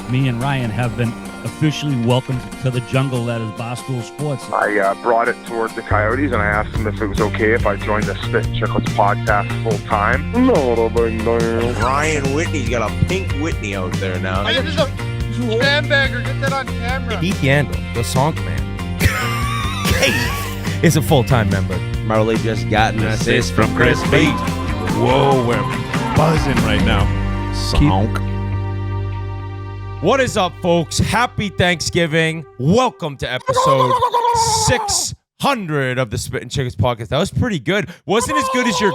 me and Ryan have been officially welcomed to the jungle that is Barstool Sports. I brought it toward the Coyotes, and I asked them if it was okay if I joined the Spittin Chiclets podcast full time. Ryan Whitney's got a pink Whitney out there now. Hey, this is a sandbagger. Get that on camera. Heath Yandel, the song man, is a full-time member. Marley just got an assist from Chris Beach. Whoa, we're buzzing right now. Sonk. What is up, folks? Happy Thanksgiving. Welcome to episode 600 of the Spittin Chiclets podcast. That was pretty good. Wasn't as good as your...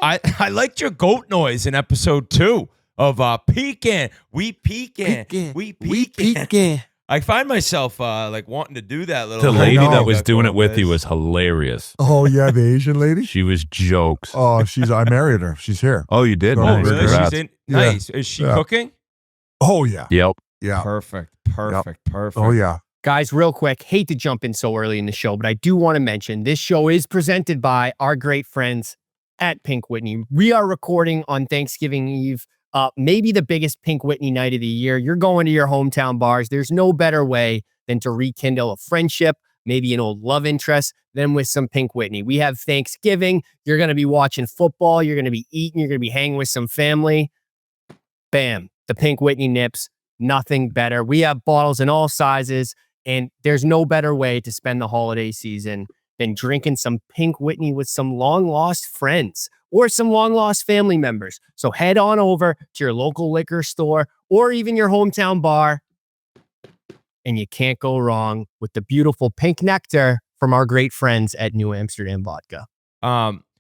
I liked your goat noise in episode 2 of Pekin. We peeking. We peeking. I find myself like wanting to do that little... The lady that was doing it with you was hilarious. Oh, yeah, the Asian lady? She was jokes. Oh, I married her. She's here. Oh, you did? Oh, Nice. Really? Congrats. She's in. Nice. Is she cooking? Oh, yeah. Yep. Yeah. Perfect. Oh, yeah. Guys, real quick, hate to jump in so early in the show, but I do want to mention this show is presented by our great friends at Pink Whitney. We are recording on Thanksgiving Eve, maybe the biggest Pink Whitney night of the year. You're going to your hometown bars. There's no better way than to rekindle a friendship, maybe an old love interest, than with some Pink Whitney. We have Thanksgiving. You're going to be watching football. You're going to be eating. You're going to be hanging with some family. Bam. The Pink Whitney nips. Nothing better. We have bottles in all sizes, and there's no better way to spend the holiday season than drinking some Pink Whitney with some long-lost friends or some long-lost family members. So head on over to your local liquor store or even your hometown bar, and you can't go wrong with the beautiful pink nectar from our great friends at New Amsterdam Vodka.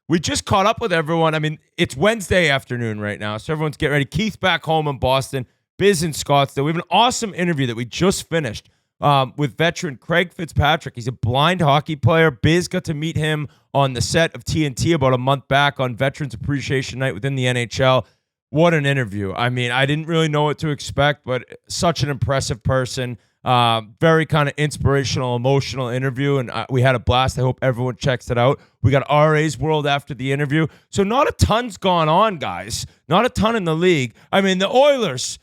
We just caught up with everyone. I mean, it's Wednesday afternoon right now, so everyone's getting ready. Keith's back home in Boston. Biz in Scottsdale. We have an awesome interview that we just finished with veteran Craig Fitzpatrick. He's a blind hockey player. Biz got to meet him on the set of TNT about a month back on Veterans Appreciation Night within the NHL. What an interview. I mean, I didn't really know what to expect, but such an impressive person. Very kind of inspirational, emotional interview, and we had a blast. I hope everyone checks it out. We got RA's World after the interview. So not a ton's gone on, guys. Not a ton in the league. I mean, the Oilers...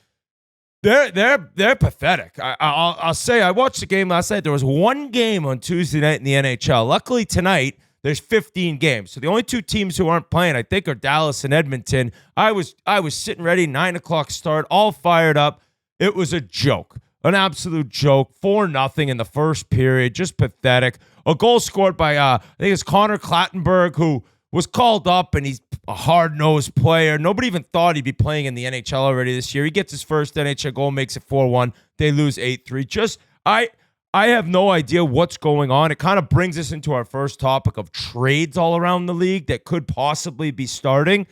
They're pathetic. I'll say I watched the game last night. There was one game on Tuesday night in the NHL. Luckily tonight there's 15 games. So the only two teams who aren't playing, I think, are Dallas and Edmonton. I was sitting ready, 9:00 start, all fired up. It was a joke, an absolute joke. 4-0 in the first period, just pathetic. A goal scored by I think it's Connor Clattenburg, who was called up, and he's a hard-nosed player. Nobody even thought he'd be playing in the NHL already this year. He gets his first NHL goal, makes it 4-1. They lose 8-3. I have no idea what's going on. It kind of brings us into our first topic of trades all around the league that could possibly be starting.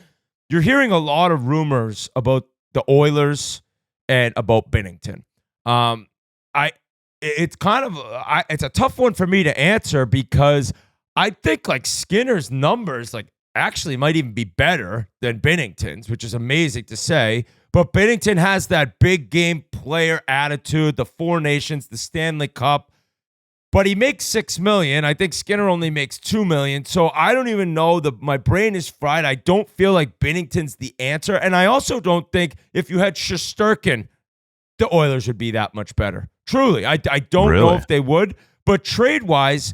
You're hearing a lot of rumors about the Oilers and about Binnington. It's a tough one for me to answer because I think like Skinner's numbers like actually might even be better than Binnington's, which is amazing to say. But Binnington has that big game player attitude, the Four Nations, the Stanley Cup. But he makes $6 million. I think Skinner only makes $2 million. So I don't even know. My brain is fried. I don't feel like Binnington's the answer. And I also don't think if you had Shesterkin, the Oilers would be that much better. Truly. I don't know if they would. But trade-wise,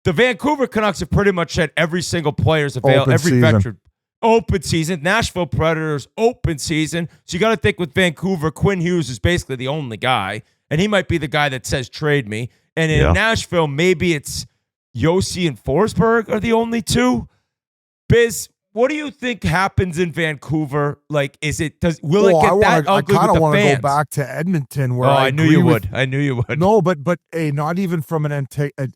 the Vancouver Canucks have pretty much said every single player's available, every veteran. Open season. Nashville Predators, open season. So you got to think with Vancouver, Quinn Hughes is basically the only guy, and he might be the guy that says trade me. And in Nashville, maybe it's Yossi and Forsberg are the only two. Biz, what do you think happens in Vancouver? Like, will it get that ugly with the fans? I kind of want to go back to Edmonton where I knew you would. I knew you would. No, but hey, not even from an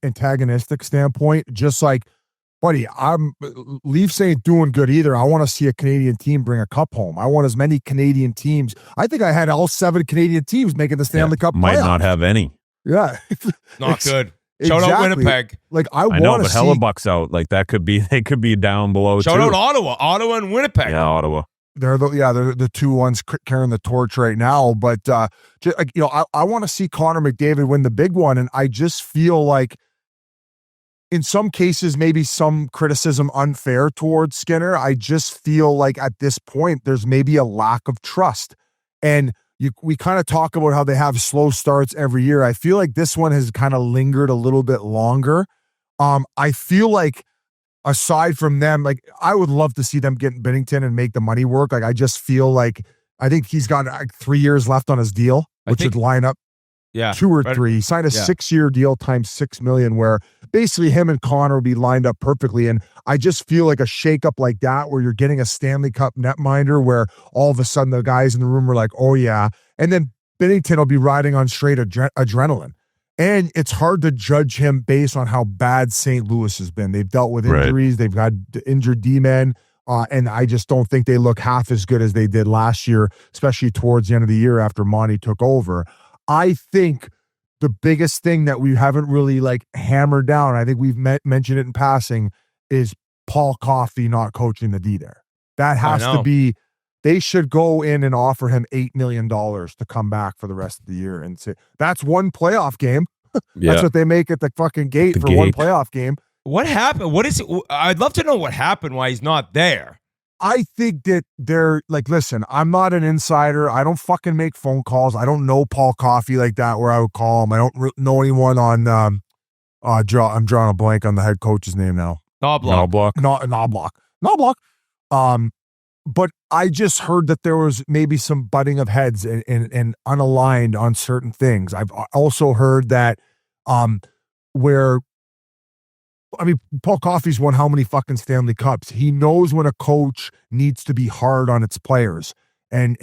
antagonistic standpoint. Just like, buddy, Leafs ain't doing good either. I want to see a Canadian team bring a cup home. I want as many Canadian teams. I think I had all 7 Canadian teams making the Stanley Cup playoffs. Might not have any. Yeah, not good. Shout out Winnipeg. Like I know, want but to see Hellebuck's out. Like they could be down below. Shout out Ottawa and Winnipeg. Yeah, Ottawa. They're the two ones carrying the torch right now. But I want to see Connor McDavid win the big one, and I just feel like, in some cases, maybe some criticism unfair towards Skinner. I just feel like at this point there's maybe a lack of trust, and we kind of talk about how they have slow starts every year. I feel like this one has kind of lingered a little bit longer. I feel like aside from them, like I would love to see them get Binnington and make the money work. Like I just feel like I think he's got 3 years left on his deal, which would line up 2 or 3. He signed a 6-year deal times $6 million, where basically him and Connor would be lined up perfectly. And I just feel like a shakeup like that, where you're getting a Stanley Cup netminder, where all of a sudden the guys in the room are like, oh yeah. And then Binnington will be riding on straight adrenaline. And it's hard to judge him based on how bad St. Louis has been. They've dealt with injuries. They've got injured D-men. And I just don't think they look half as good as they did last year, especially towards the end of the year after Monty took over. I think the biggest thing that we haven't really like hammered down, I think we've mentioned it in passing, is Paul Coffey not coaching the D there. That has to be, they should go in and offer him $8 million to come back for the rest of the year and say, that's one playoff game. That's what they make at the fucking gate for one playoff game. What happened? What is it? I'd love to know what happened, why he's not there. I think that they're like, listen, I'm not an insider. I don't fucking make phone calls. I don't know Paul Coffey like that where I would call him. I don't know anyone on, I'm drawing a blank on the head coach's name now. Knobloch. Knobloch. But I just heard that there was maybe some butting of heads and unaligned on certain things. I've also heard that Paul Coffey's won how many fucking Stanley Cups? He knows when a coach needs to be hard on its players. And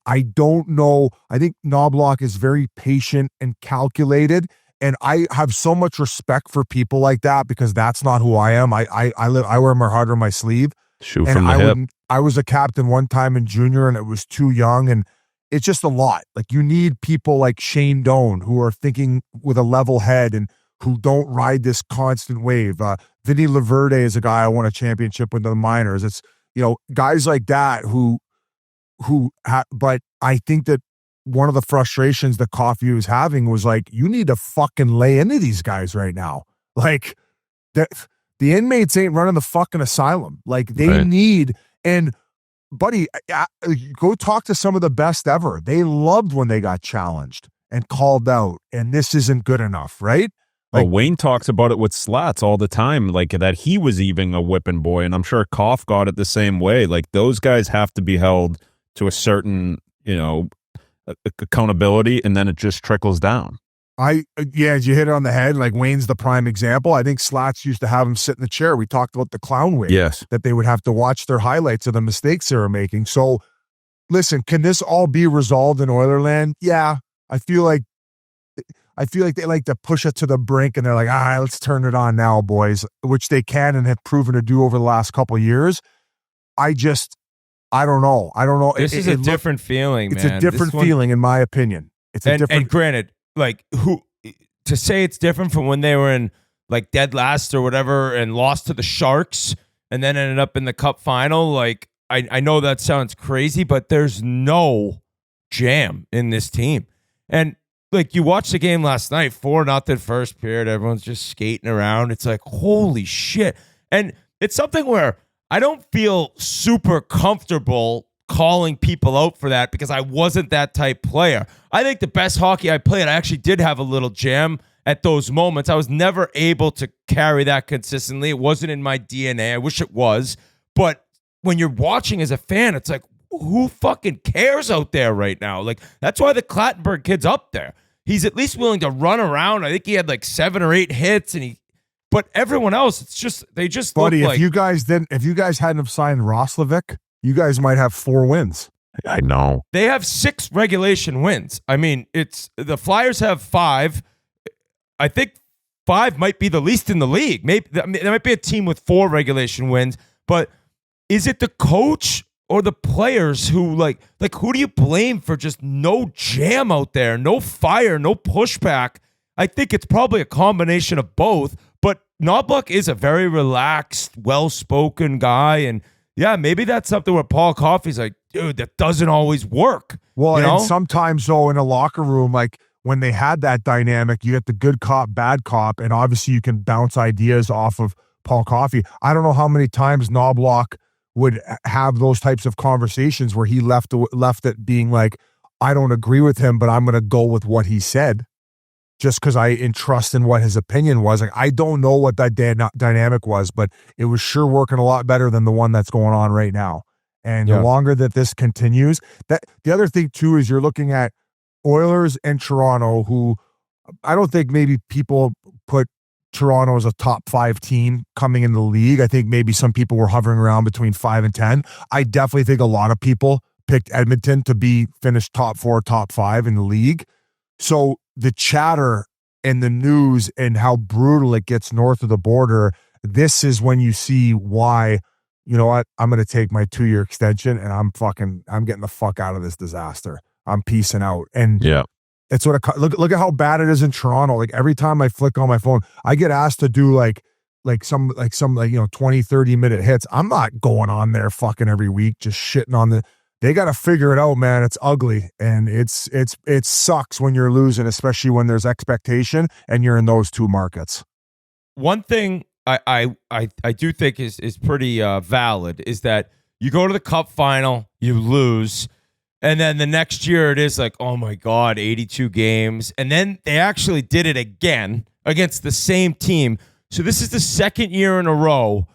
I don't know. I think Knobloch is very patient and calculated. And I have so much respect for people like that, because that's not who I am. I wear my heart on my sleeve. Shoot from the hip. I was a captain one time in junior, and it was too young, and it's just a lot. Like, you need people like Shane Doan who are thinking with a level head and who don't ride this constant wave. Vinny Laverde is a guy I won a championship with the minors. It's, guys like that but I think that one of the frustrations that Coffey was having was like, you need to fucking lay into these guys right now. Like, the inmates ain't running the fucking asylum. Like, they need, and buddy, go talk to some of the best ever. They loved when they got challenged and called out, and this isn't good enough, right? Like, Wayne talks about it with Slats all the time, like that he was even a whipping boy, and I'm sure Koff got it the same way. Like, those guys have to be held to a certain, accountability, and then it just trickles down. As you hit it on the head, like Wayne's the prime example. I think Slats used to have him sit in the chair. We talked about the clown wig. Yes. That they would have to watch their highlights of the mistakes they were making. So, listen, can this all be resolved in Oilerland? Yeah. I feel like they like to push it to the brink, and they're like, let's turn it on now, boys, which they can and have proven to do over the last couple of years. I don't know. This is a different feeling, man. It's a different feeling, in my opinion. And granted, like, to say it's different from when they were in like dead last or whatever and lost to the Sharks and then ended up in the Cup final. Like, I know that sounds crazy, but there's no jam in this team. And like, you watched the game last night, 4-0 first period. Everyone's just skating around. It's like, holy shit. And it's something where I don't feel super comfortable calling people out for that, because I wasn't that type player. I think the best hockey I played, I actually did have a little jam at those moments. I was never able to carry that consistently. It wasn't in my DNA. I wish it was. But when you're watching as a fan, it's like, who fucking cares out there right now? Like, that's why the Clattenburg kid's up there. He's at least willing to run around. I think he had like 7 or 8 hits, but everyone else, it's just, they just buddy, look like, if you guys hadn't have signed Roslovic, you guys might have 4 wins. I know. They have 6 regulation wins. I mean, it's the Flyers have 5. I think 5 might be the least in the league. Maybe there might be a team with 4 regulation wins, but is it the coach or the players who like who do you blame for just no jam out there, no fire, no pushback? I think it's probably a combination of both, but Knobloch is a very relaxed, well-spoken guy, and yeah, maybe that's something where Paul Coffey's like, dude, that doesn't always work. Well, and sometimes, though, in a locker room, like when they had that dynamic, you get the good cop, bad cop, and obviously you can bounce ideas off of Paul Coffey. I don't know how many times Knobloch would have those types of conversations where he left it being like, I don't agree with him, but I'm going to go with what he said just because I entrust in what his opinion was. Like, I don't know what that dynamic was, but it was sure working a lot better than the one that's going on right now. And the longer that this continues, that the other thing too is you're looking at Oilers and Toronto, who I don't think maybe people put Toronto as a top 5 team coming into the league. I think maybe some people were hovering around between 5 and 10. I definitely think a lot of people picked Edmonton to be finished top 4, top 5 in the league. So the chatter and the news and how brutal it gets north of the border, this is when you see why, you know what, I'm going to take my 2-year extension and I'm getting the fuck out of this disaster. I'm peacing out. And it's what look at how bad it is in Toronto. Like every time I flick on my phone, I get asked to do like some 20, 30 minute hits. I'm not going on there fucking every week just shitting on they got to figure it out, man. It's ugly. And it sucks when you're losing, especially when there's expectation and you're in those two markets. One thing I do think is pretty valid is that you go to the Cup final, you lose, and then the next year it is like, oh my God, 82 games. And then they actually did it again against the same team. So this is the second year in a row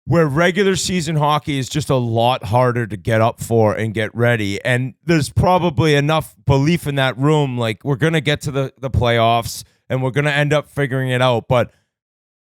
where regular season hockey is just a lot harder to get up for and get ready. And there's probably enough belief in that room, like we're going to get to the playoffs and we're going to end up figuring it out. But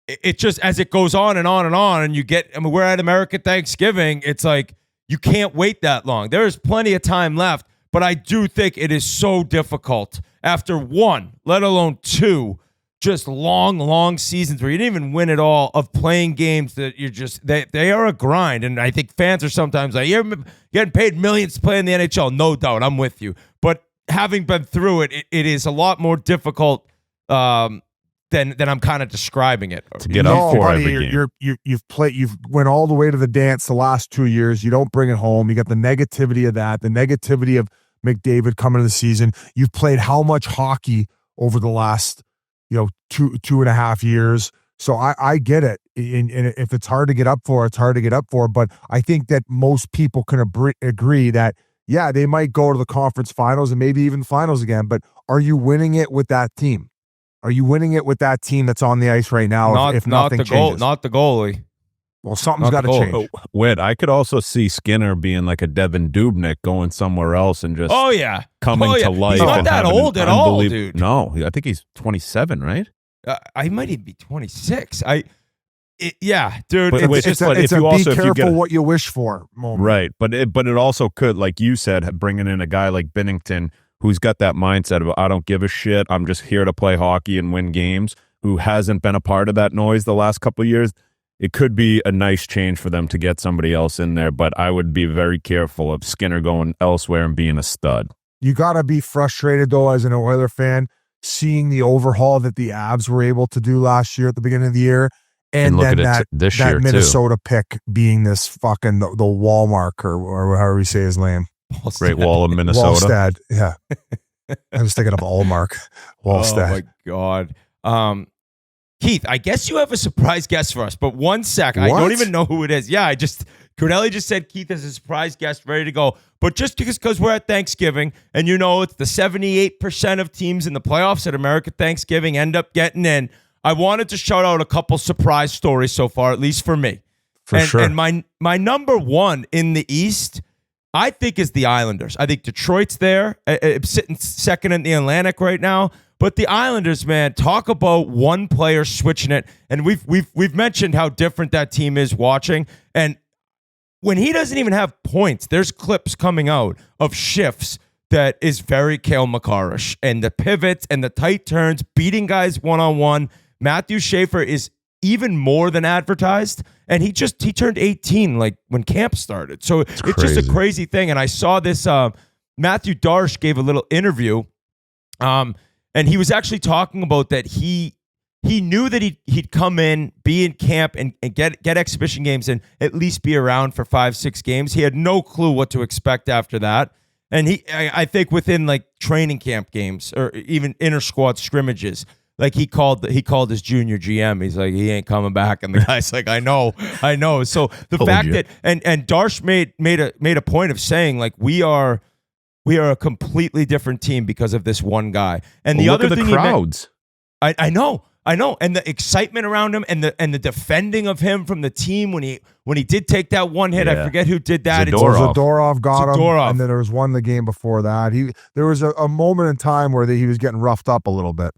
it just, as it goes on and on and on, and we're at American Thanksgiving, it's like, you can't wait that long. There is plenty of time left, but I do think it is so difficult after 1, let alone 2, just long seasons where you didn't even win it all, of playing games that you're just, they are a grind. And I think fans are sometimes like, you're getting paid millions to play in the NHL. No doubt, I'm with you. But having been through it, it is a lot more difficult than I'm kind of describing it. To get up for buddy, every game. You've went all the way to the dance the last 2 years. You don't bring it home. You got the negativity of that, the negativity of McDavid coming to the season. You've played how much hockey over the last, 2.5 years. So I get it. And if it's hard to get up for, it's hard to get up for. But I think that most people can agree that, yeah, they might go to the conference finals and maybe even finals again. But are you winning it with that team? Are you winning it with that team that's on the ice right now? If nothing changes? Not the goalie. Well, something's got to change. Whit, I could also see Skinner being like a Devin Dubnyk, going somewhere else and just coming to life. He's not that old at all, dude. No, I think he's 27, right? I might even be 26. Dude. But it's be careful what you wish for moment. Right, but it also could, like you said, bringing in a guy like Binnington, who's got that mindset of, I don't give a shit, I'm just here to play hockey and win games, who hasn't been a part of that noise the last couple of years. It could be a nice change for them to get somebody else in there, but I would be very careful of Skinner going elsewhere and being a stud. You got to be frustrated, though, as an Oiler fan, seeing the overhaul that the Avs were able to do last year at the beginning of the year, and then that Minnesota pick being this fucking the Walmart or however you say his name. Great Wall of Minnesota. Wallstad, yeah. I was thinking of Allmark. Wallstad. Oh my God. Keith, I guess you have a surprise guest for us, but 1 sec. What? I don't even know who it is. Yeah, Cornelli just said Keith is a surprise guest ready to go. But just because we're at Thanksgiving, and it's the 78% of teams in the playoffs at American Thanksgiving end up getting in, I wanted to shout out a couple surprise stories so far, at least for me. For sure. And my number one in the East, I think, is the Islanders. I think Detroit's there, sitting second in the Atlantic right now. But the Islanders, man, talk about one player switching it. And we've mentioned how different that team is watching. And when he doesn't even have points, there's clips coming out of shifts that is very Cale Makarish. And the pivots and the tight turns, beating guys one-on-one. Matthew Schaefer is even more than advertised. And he turned 18 like when camp started. So it's just a crazy thing. And I saw this, Matthew Darsh gave a little interview. And he was actually talking about that he knew that he'd come in, be in camp, and get exhibition games and at least be around for 5-6 games. He had no clue what to expect after that. And I think within like training camp games or even inter squad scrimmages, like he called his junior GM. He's like, he ain't coming back, and the guy's like, I know. So the fact that and Darsh made a point of saying, like, we are we are a completely different team because of this one guy. And the Well, other look at thing the crowds. I know, and the excitement around him, and the defending of him from the team when he did take that one hit. I Yeah. forget who did that. Zadorov got Zadorov. him, and then there was one in the game before that. There was a moment in time where he was getting roughed up a little bit.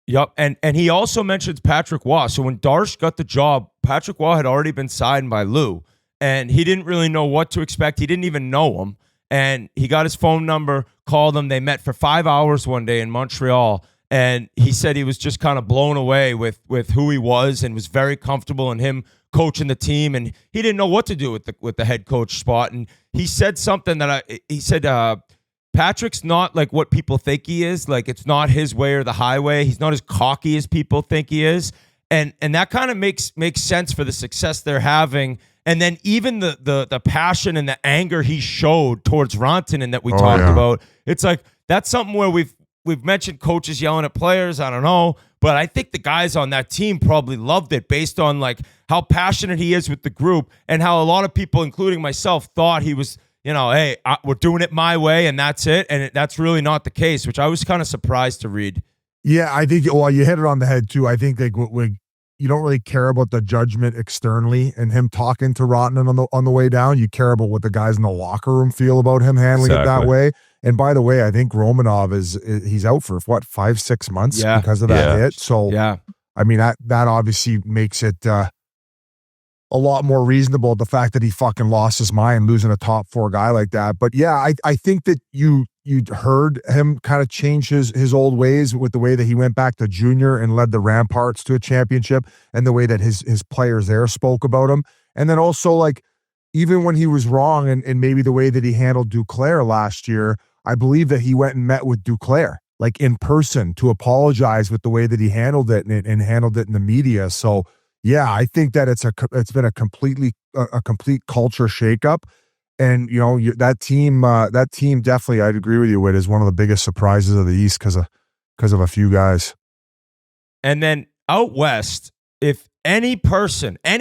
Yep, and he also mentions Patrick Waugh. So when Darsh got the job, Patrick Waugh had already been signed by Lou, and he didn't really know what to expect. He didn't even know him, and he got his phone number, called him. They met for 5 hours one day in Montreal, and he said he was just kind of blown away with who he was and was very comfortable in him coaching the team, and he didn't know what to do with the head coach spot. And he said something that he said. Patrick's not like what people think he is. Like, it's not his way or the highway. He's not as cocky as people think he is. And that kind of makes sense for the success they're having. And then even the passion and the anger he showed towards Rantanen that we talked about. It's like, that's something where we've mentioned coaches yelling at players. I don't know. But I think the guys on that team probably loved it based on like how passionate he is with the group and how a lot of people, including myself, thought he was, hey, we're doing it my way and that's it. And that's really not the case, which I was kind of surprised to read. Yeah, I think, well, you hit it on the head too. I think like you don't really care about the judgment externally and him talking to Rantanen on the way down. You care about what the guys in the locker room feel about him handling it that way. And by the way, I think Romanov he's out for what, 5-6 months because of that hit. So I mean that obviously makes it a lot more reasonable, the fact that he fucking lost his mind losing a top 4 guy like that. But yeah, I think that you'd heard him kind of change his old ways with the way that he went back to junior and led the Ramparts to a championship, and the way that his players there spoke about him. And then also, like, even when he was wrong and maybe the way that he handled Duclair last year, I believe that he went and met with Duclair, like in person, to apologize with the way that he handled it and handled it in the media. So yeah, I think that it's been a complete culture shakeup, and that team definitely, I'd agree with you, Whit, is one of the biggest surprises of the East because of a few guys. And then out west, if any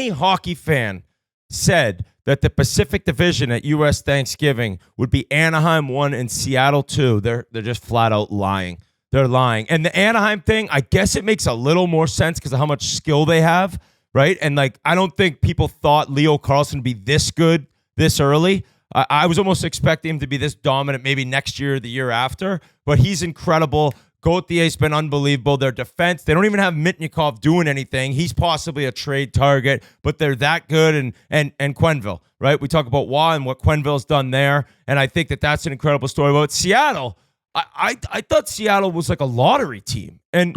hockey fan said that the Pacific Division at U.S. Thanksgiving would be Anaheim 1 and Seattle 2, they're just flat out lying. They're lying. And the Anaheim thing, I guess it makes a little more sense because of how much skill they have, right? And like, I don't think people thought Leo Carlsson would be this good this early. I was almost expecting him to be this dominant maybe next year or the year after, but he's incredible. Gauthier's been unbelievable. Their defense, they don't even have Mitnikov doing anything. He's possibly a trade target, but they're that good. And Quenneville, right? We talk about Waugh and what Quenneville's done there, and I think that's an incredible story. About Seattle, I thought Seattle was like a lottery team. And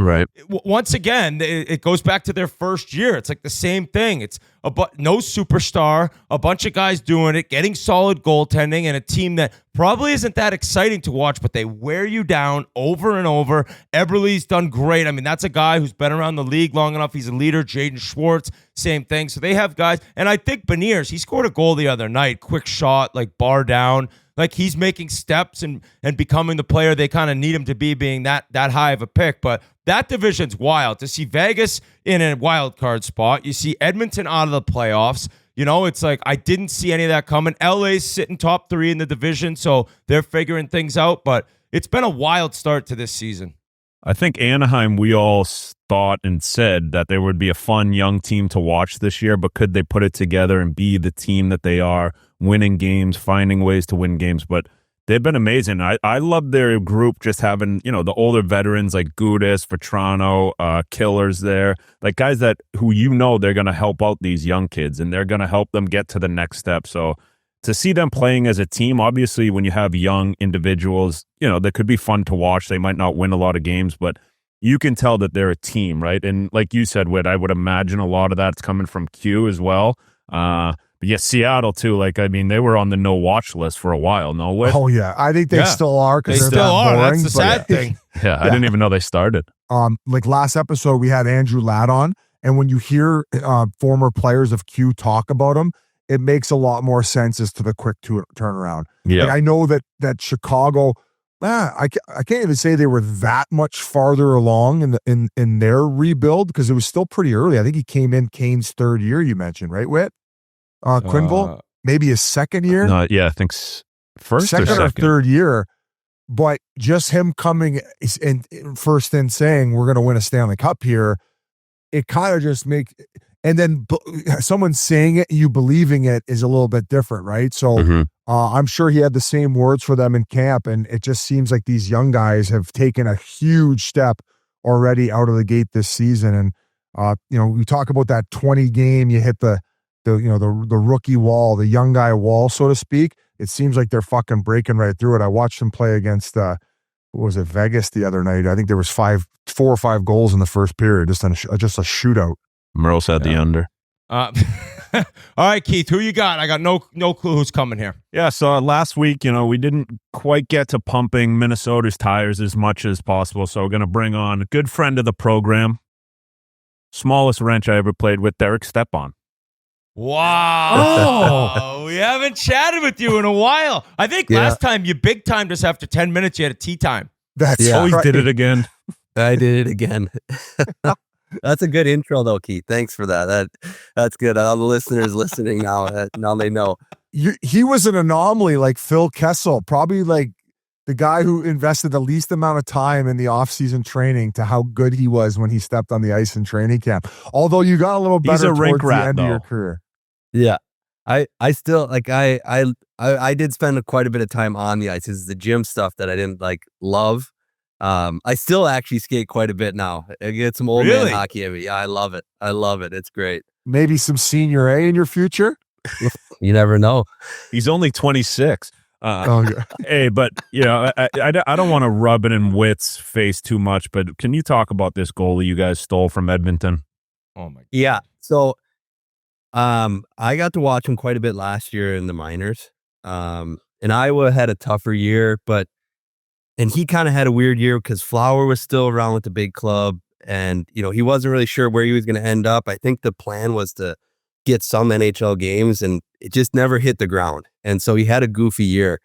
once again, it goes back to their first year. It's like the same thing. It's no superstar, a bunch of guys doing it, getting solid goaltending, and a team that probably isn't that exciting to watch, but they wear you down over and over. Eberle's done great. I mean, that's a guy who's been around the league long enough. He's a leader. Jaden Schwartz, same thing. So they have guys. And I think Beniers, he scored a goal the other night, quick shot, like bar down. Like, he's making steps and becoming the player they kind of need him to be, being that high of a pick. But that division's wild. To see Vegas in a wild card spot, you see Edmonton out of the playoffs. It's like, I didn't see any of that coming. LA's sitting top 3 in the division, so they're figuring things out. But it's been a wild start to this season. I think Anaheim, we all thought and said that they would be a fun young team to watch this year, but could they put it together and be the team that they are, winning games, finding ways to win games? But they've been amazing. I love their group, just having, the older veterans like Gudas, Vetrano, Killers there, like guys who they're going to help out these young kids and they're going to help them get to the next step. So to see them playing as a team, obviously when you have young individuals, that could be fun to watch. They might not win a lot of games, but you can tell that they're a team, right? And like you said, Whit, I would imagine a lot of that's coming from Q as well. But yeah, Seattle too. Like, I mean, they were on the no watch list for a while. No way. Oh yeah, I think they still are. They still are. Boring, that's the sad thing. Yeah, I didn't even know they started. Like last episode, we had Andrew Ladd on, and when you hear former players of Q talk about him, it makes a lot more sense as to the quick turnaround. Yeah, like, I know that Chicago. I can't even say they were that much farther along in their rebuild, because it was still pretty early. I think he came in Kane's 3rd year. You mentioned, right, Whit? Quenneville, maybe his 2nd year. No, yeah, I think first second or or 3rd year. But just him coming and first in saying we're going to win a Stanley Cup here, it kind of just makes, and then someone saying it, you believing it is a little bit different, right? So I'm sure he had the same words for them in camp, and it just seems like these young guys have taken a huge step already out of the gate this season. And we talk about that 20 game, you hit the rookie wall, the young guy wall, so to speak. It seems like they're fucking breaking right through it. I watched them play against Vegas the other night. I think there was 4 or 5 goals in the first period, just a shootout. Merle said the under. All right, Keith, who you got? I got no clue who's coming here. Yeah, so last week, we didn't quite get to pumping Minnesota's tires as much as possible, so we're going to bring on a good friend of the program, smallest wrench I ever played with, Derek Stepan. Wow. We haven't chatted with you in a while. I think last time you big timed us after 10 minutes, you had a tea time. That's he right. did it again. I did it again. That's a good intro, though, Keith. Thanks for that. That's good. All the listeners listening now they know. He was an anomaly, like Phil Kessel, probably like the guy who invested the least amount of time in the off-season training to how good he was when he stepped on the ice in training camp. Although you got a little better He's a rink towards the rat, end though. of your career. Yeah, I still like I did spend quite a bit of time on the ice. This is the gym stuff that I didn't love. I still actually skate quite a bit now. I get some old man hockey in me. Yeah, I love it. It's great. Maybe some senior A in your future. You never know. He's only 26. Yeah. Hey, but I don't want to rub it in Witt's face too much, but can you talk about this goalie you guys stole from Edmonton? Oh my God. Yeah. So I got to watch him quite a bit last year in the minors. And Iowa had a tougher year, and he kind of had a weird year because Flower was still around with the big club, and he wasn't really sure where he was going to end up. I think the plan was to get some NHL games, and it just never hit the ground. And so he had a goofy year,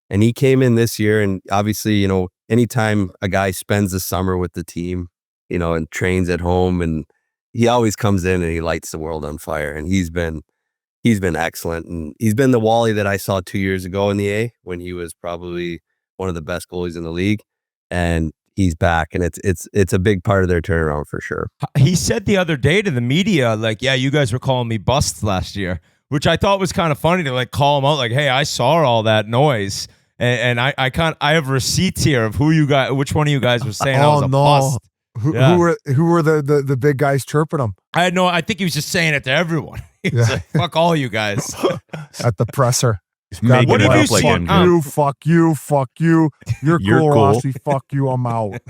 and he came in this year, and obviously, anytime a guy spends the summer with the team, and trains at home, and he always comes in and he lights the world on fire. And he's been excellent. And he's been the Wally that I saw 2 years ago in the A when he was probably one of the best goalies in the league. And he's back, and it's a big part of their turnaround for sure. He said the other day to the media, you guys were calling me busts last year, which I thought was kind of funny to call him out, hey, I saw all that noise, and I have receipts here of which one of you guys was saying I was a bust. Who were the big guys chirping him? I think he was just saying it to everyone. He was like, fuck all you guys. At the presser. What have you seen? Fuck you. You're cool, Rossi. Fuck you. I'm out.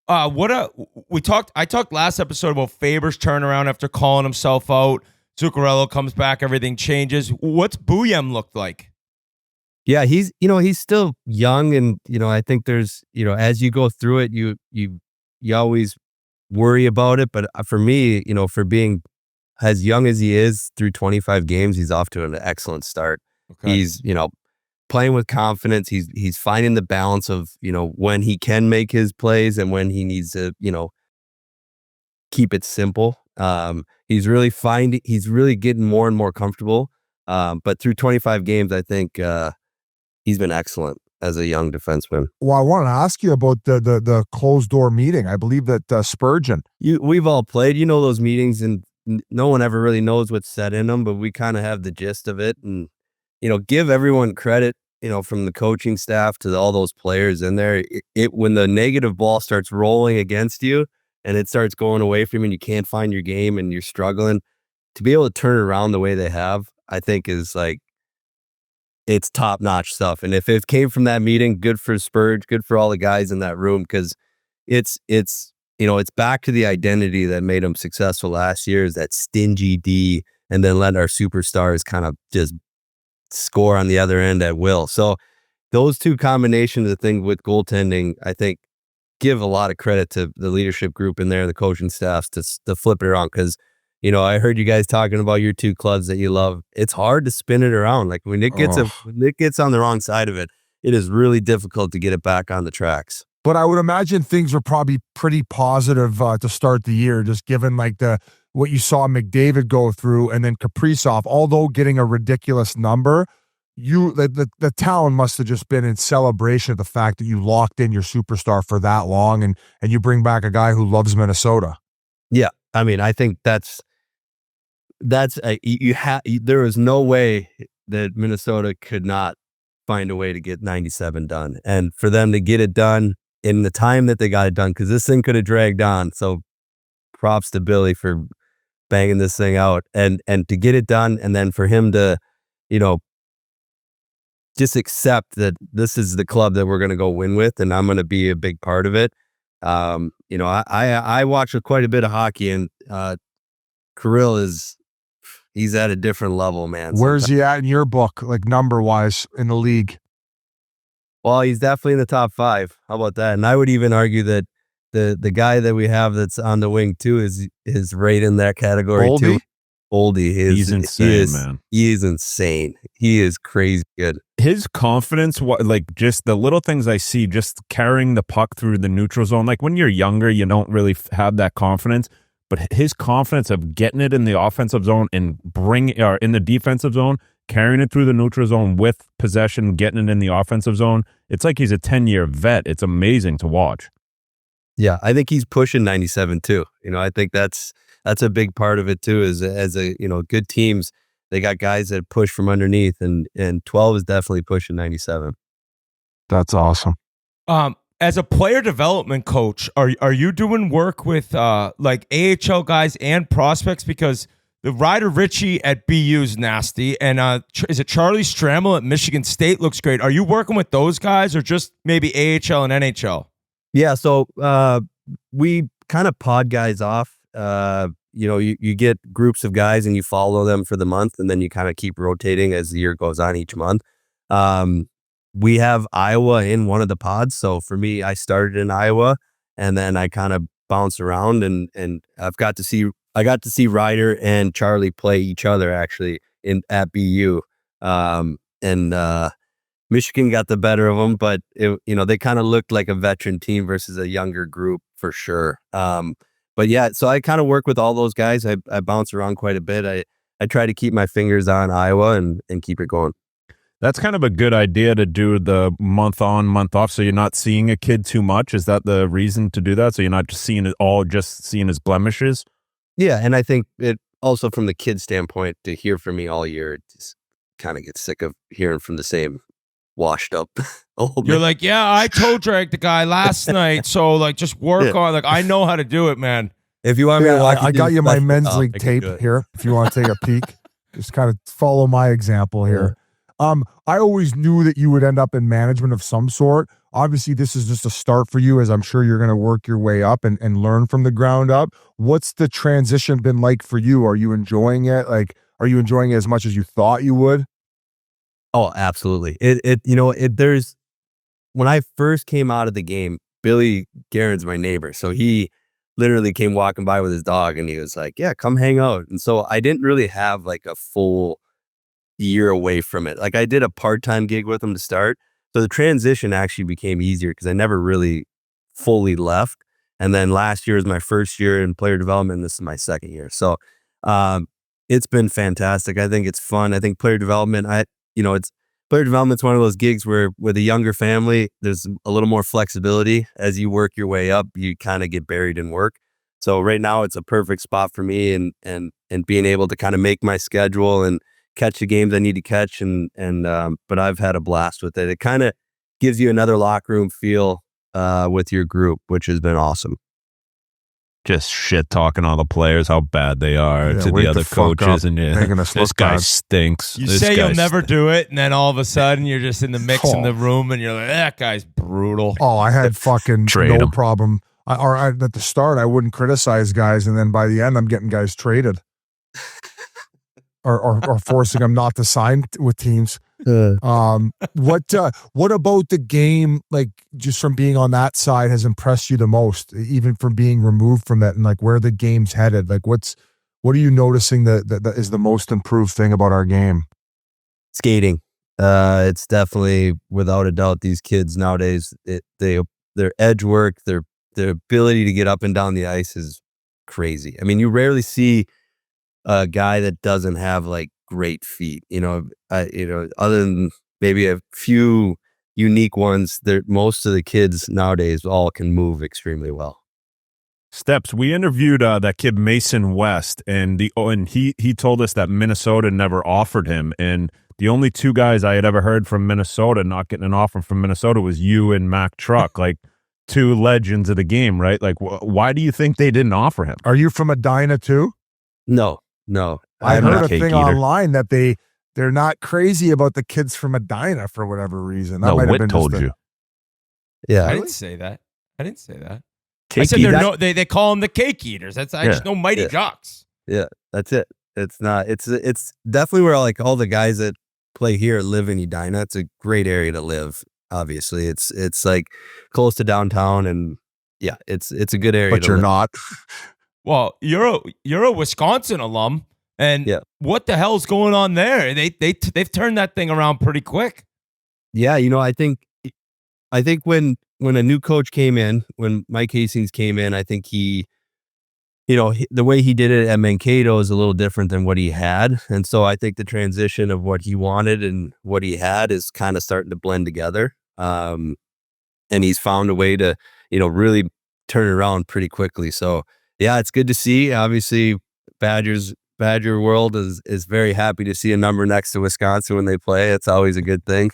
I talked last episode about Faber's turnaround after calling himself out. Zuccarello comes back, everything changes. What's Bouyem looked like? Yeah, he's still young, and I think there's as you go through it, you always worry about it. But for me, for being as young as he is through 25 games, he's off to an excellent start. Okay. He's playing with confidence. He's finding the balance of when he can make his plays and when he needs to keep it simple. He's really getting more and more comfortable. But through 25 games, I think he's been excellent as a young defenseman. Well, I want to ask you about the closed door meeting. I believe that Spurgeon. We've all played, those meetings, and no one ever really knows what's said in them, but we kind of have the gist of it, and give everyone credit, from the coaching staff to all those players in there. When the negative ball starts rolling against you and it starts going away from you and you can't find your game and you're struggling, to be able to turn it around the way they have, I think is it's top-notch stuff. And if it came from that meeting, good for Spurge, good for all the guys in that room, because it's back to the identity that made them successful last year, is that stingy D, and then let our superstars kind of just score on the other end at will. So those two combinations of things with goaltending, I think, give a lot of credit to the leadership group in there, the coaching staffs, to flip it around. Because I heard you guys talking about your two clubs that you love. It's hard to spin it around. When it gets when it gets on the wrong side of it, it is really difficult to get it back on the tracks. But I would imagine things were probably pretty positive to start the year, just given what you saw McDavid go through, and then Kaprizov, although getting a ridiculous number, the town must have just been in celebration of the fact that you locked in your superstar for that long, and you bring back a guy who loves Minnesota. Yeah, I mean, I think there is no way that Minnesota could not find a way to get 97 done, and for them to get it done in the time that they got it done, because this thing could have dragged on. So props to Billy for banging this thing out, and to get it done, and then for him to, just accept that this is the club that we're going to go win with, and I'm going to be a big part of it. I watch quite a bit of hockey, and Kirill he's at a different level, man. Where's he at in your book, like number wise in the league? Well, he's definitely in the top 5. How about that? And I would even argue that the guy that we have that's on the wing too is right in that category too. Oldie, he's insane, man. He is insane. He is crazy good. His confidence, like just the little things I see, just carrying the puck through the neutral zone. Like when you're younger, you don't really have that confidence, but his confidence of getting it in the offensive zone and in the defensive zone, carrying it through the neutral zone with possession, getting it in the offensive zone. It's like he's a 10-year vet. It's amazing to watch. Yeah, I think he's pushing 97 too. I think that's a big part of it too, is as a, good teams, they got guys that push from underneath, and 12 is definitely pushing 97. That's awesome. As a player development coach, are you doing work with like AHL guys and prospects? Because the Ryder Ritchie at BU is nasty, and is it Charlie Stramel at Michigan State looks great. Are you working with those guys, or just maybe AHL and NHL? Yeah, so we kind of pod guys off. You get groups of guys and you follow them for the month, and then you kind of keep rotating as the year goes on each month. We have Iowa in one of the pods. So for me, I started in Iowa, and then I kind of bounce around, and I got to see Ryder and Charlie play each other actually at BU. Michigan got the better of them, but they kind of looked like a veteran team versus a younger group for sure. But yeah, so I kind of work with all those guys. I bounce around quite a bit. I try to keep my fingers on Iowa and keep it going. That's kind of a good idea to do the month on, month off, so you're not seeing a kid too much. Is that the reason to do that? So you're not just seeing it all, just seeing his blemishes? Yeah, and I think it also from the kid standpoint, to hear from me all year, it just kind of gets sick of hearing from the same washed up old You're man. like, yeah, I toe dragged the guy last night, so like just work on, like, I know how to do it, man. If you want me to walk I got you my men's league I can do tape it. here. If you want to take a peek, just kind of follow my example here. I always knew that you would end up in management of some sort. Obviously, this is just a start for you, as I'm sure you're going to work your way up and learn from the ground up. What's the transition been like for you? Are you enjoying it? Like, are you enjoying it as much as you thought you would? Oh, absolutely. There's when I first came out of the game, Billy Guerin's my neighbor. So he literally came walking by with his dog, and he was like, yeah, come hang out. And so I didn't really have like a full year away from it. Like I did a part-time gig with him to start. So the transition actually became easier because I never really fully left. And then last year was my first year in player development. And this is my second year. So it's been fantastic. I think it's fun. I think player development, player development's one of those gigs where with a younger family, there's a little more flexibility. As you work your way up, you kind of get buried in work. So right now it's a perfect spot for me, and being able to kind of make my schedule and catch the games I need to catch. But I've had a blast with it. It kind of gives you another locker room feel with your group, which has been awesome. Just shit talking all the players, how bad they are Yeah, to wake the other the fuck coaches, up, and making us this look guy bad. stinks. You This say guy you'll never stinks. do it, and then all of a sudden you're just in the mix in Oh. the room, and you're like, that guy's brutal. Oh, I had fucking Trade no 'em. problem. At the start, I wouldn't criticize guys, and then by the end, I'm getting guys traded, or forcing them not to sign with teams. What about the game? Like, just from being on that side, has impressed you the most, even from being removed from that, and like where the game's headed? Like, what are you noticing that is the most improved thing about our game? Skating. It's definitely, without a doubt, these kids nowadays, their edge work, their ability to get up and down the ice is crazy. I mean, you rarely see a guy that doesn't have like great feet. Other than maybe a few unique ones, most of the kids nowadays all can move extremely well. Steps. We interviewed that kid Mason West, and he told us that Minnesota never offered him, and the only two guys I had ever heard from Minnesota not getting an offer from Minnesota was you and Mac Truck, like two legends of the game, right? Like, why do you think they didn't offer him? Are you from Edina too? No. I I'm heard not a cake thing eater. online that they're not crazy about the kids from Edina for whatever reason. That No, might have Whit been told just you. Yeah. I didn't say that. I Cake said eater. they call them the cake eaters. I just know Mighty Yeah. Ducks. Yeah, that's it. It's not. It's definitely where like all the guys that play here live in Edina. It's a great area to live. Obviously, it's like close to downtown, and yeah, it's a good area. But to you're live. not. Well, you're a Wisconsin alum, and Yeah. what the hell's going on there? They've turned that thing around pretty quick. Yeah, I think when a new coach came in, when Mike Hastings came in, I think he, the way he did it at Mankato is a little different than what he had. And so I think the transition of what he wanted and what he had is kind of starting to blend together. And he's found a way to, really turn it around pretty quickly. So yeah, it's good to see. Obviously, Badger world is very happy to see a number next to Wisconsin when they play. It's always a good thing.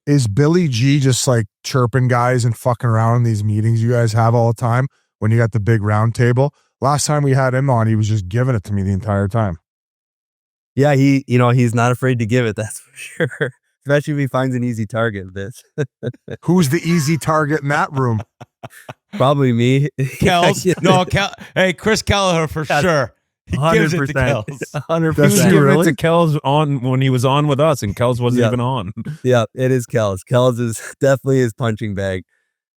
Is Billy G just like chirping guys and fucking around in these meetings you guys have all the time when you got the big round table? Last time we had him on, he was just giving it to me the entire time. Yeah, he's not afraid to give it, that's for sure. Especially if he finds an easy target, bitch. Who's the easy target in that room? Probably me. Kells, hey, Chris Kelleher for sure. He gives it to 100%. Kells. 100%. He was Does he giving really? it to Kells when he was on with us, and Kells wasn't Yeah. even on. Yeah, it is Kells. Kells is definitely his punching bag.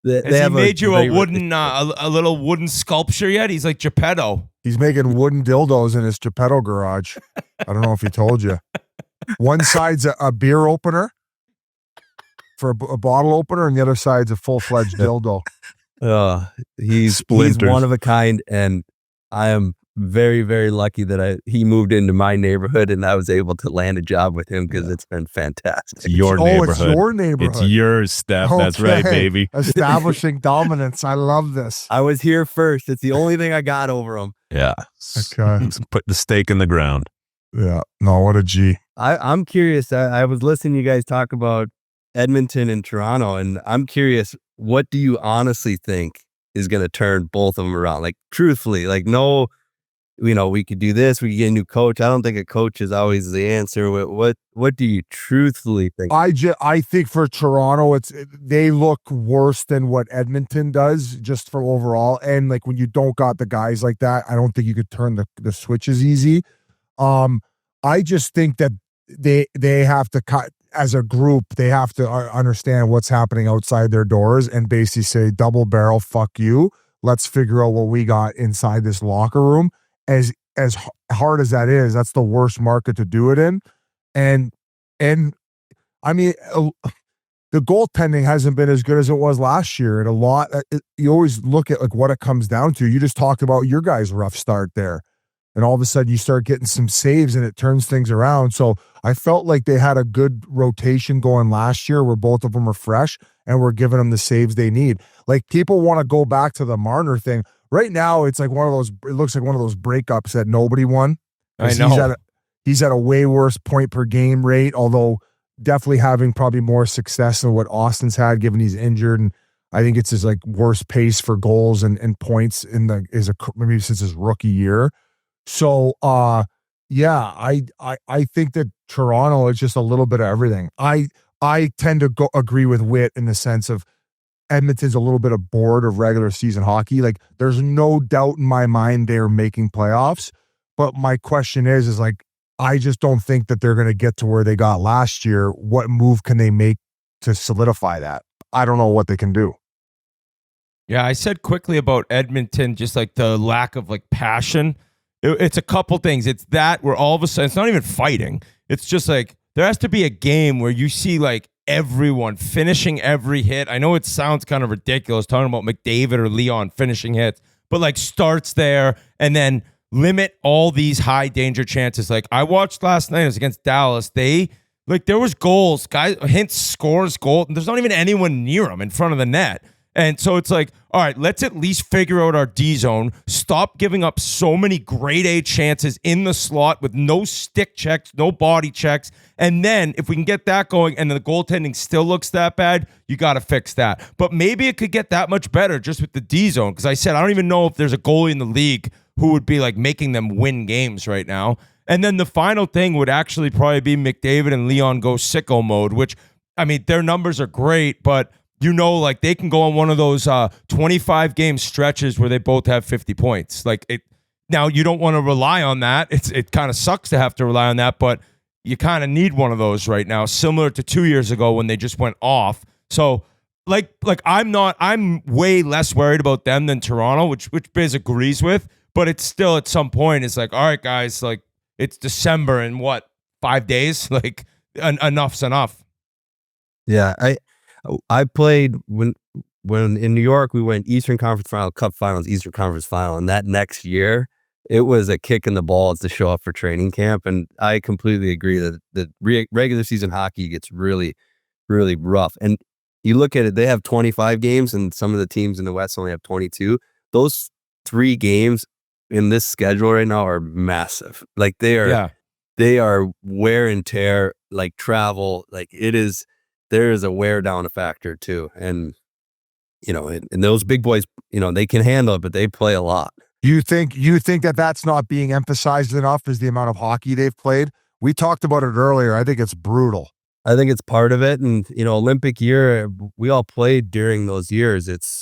They Has he have made you a great wooden, a little wooden sculpture yet? He's like Geppetto. He's making wooden dildos in his Geppetto garage. I don't know if he told you. One side's a beer opener for a bottle opener, and the other side's a full-fledged dildo. He's Splinters. one of a kind, and I am very, very lucky that he moved into my neighborhood and I was able to land a job with him because it's been fantastic. It's your Oh, neighborhood. it's your neighborhood. It's yours, Steph. That's right, Okay. baby. Establishing dominance. I love this. I was here first. It's the only thing I got over him. Yeah. Okay. Put the stake in the ground. Yeah. No, what a G. I'm curious. I was listening to you guys talk about Edmonton and Toronto, and I'm curious, what do you honestly think is going to turn both of them around? Like, truthfully, like, no, we could do this. We could get a new coach. I don't think a coach is always the answer. What do you truthfully think? I think for Toronto, they look worse than what Edmonton does just for overall. And like when you don't got the guys like that, I don't think you could turn the switches easy. I just think that they have to cut as a group. They have to understand what's happening outside their doors and basically say, double barrel, fuck you. Let's figure out what we got inside this locker room. As hard as that is, that's the worst market to do it in. And I mean, the goaltending hasn't been as good as it was last year. And you always look at like what it comes down to. You just talked about your guys' rough start there. And all of a sudden you start getting some saves and it turns things around. So I felt like they had a good rotation going last year where both of them are fresh and we're giving them the saves they need. Like people want to go back to the Marner thing. Right now, it's like it looks like one of those breakups that nobody won. I know. He's at a way worse point per game rate, although definitely having probably more success than what Austin's had given he's injured. And I think it's his like worst pace for goals and points maybe since his rookie year. So, yeah, I think that Toronto is just a little bit of everything. I tend to agree with Whit in the sense of Edmonton's a little bit of bored of regular season hockey. Like, there's no doubt in my mind they're making playoffs. But my question is like, I just don't think that they're going to get to where they got last year. What move can they make to solidify that? I don't know what they can do. Yeah, I said quickly about Edmonton, just like the lack of like passion. It's a couple things. It's that where all of a sudden, it's not even fighting. It's just like there has to be a game where you see like everyone finishing every hit. I know it sounds kind of ridiculous talking about McDavid or Leon finishing hits, but like starts there and then limit all these high danger chances. Like I watched last night, it was against Dallas. There was goals. Guys, Hintz scores goal, and there's not even anyone near him in front of the net. And so it's like, all right, let's at least figure out our D zone. Stop giving up so many grade A chances in the slot with no stick checks, no body checks. And then if we can get that going and the goaltending still looks that bad, you got to fix that. But maybe it could get that much better just with the D zone. Because I said, I don't even know if there's a goalie in the league who would be like making them win games right now. And then the final thing would actually probably be McDavid and Leon go sicko mode, which, I mean, their numbers are great, but like they can go on one of those 25 game stretches where they both have 50 points. Now you don't want to rely on that. It kind of sucks to have to rely on that, but you kind of need one of those right now, similar to 2 years ago when they just went off. So I'm way less worried about them than Toronto, which Biz agrees with, but it's still at some point, it's like, all right, guys, like it's December in 5 days? Like enough's enough. Yeah. I played when in New York, we went Eastern Conference Final, Cup Finals, Eastern Conference Final. And that next year, it was a kick in the balls to show up for training camp. And I completely agree that the regular season hockey gets really, really rough. And you look at it, they have 25 games and some of the teams in the West only have 22. Those 3 games in this schedule right now are massive. Like they are wear and tear, like travel, like there is a wear down factor too. And, and those big boys, they can handle it, but they play a lot. You think that that's not being emphasized enough is the amount of hockey they've played? We talked about it earlier. I think it's brutal. I think it's part of it. And, Olympic year, we all played during those years. The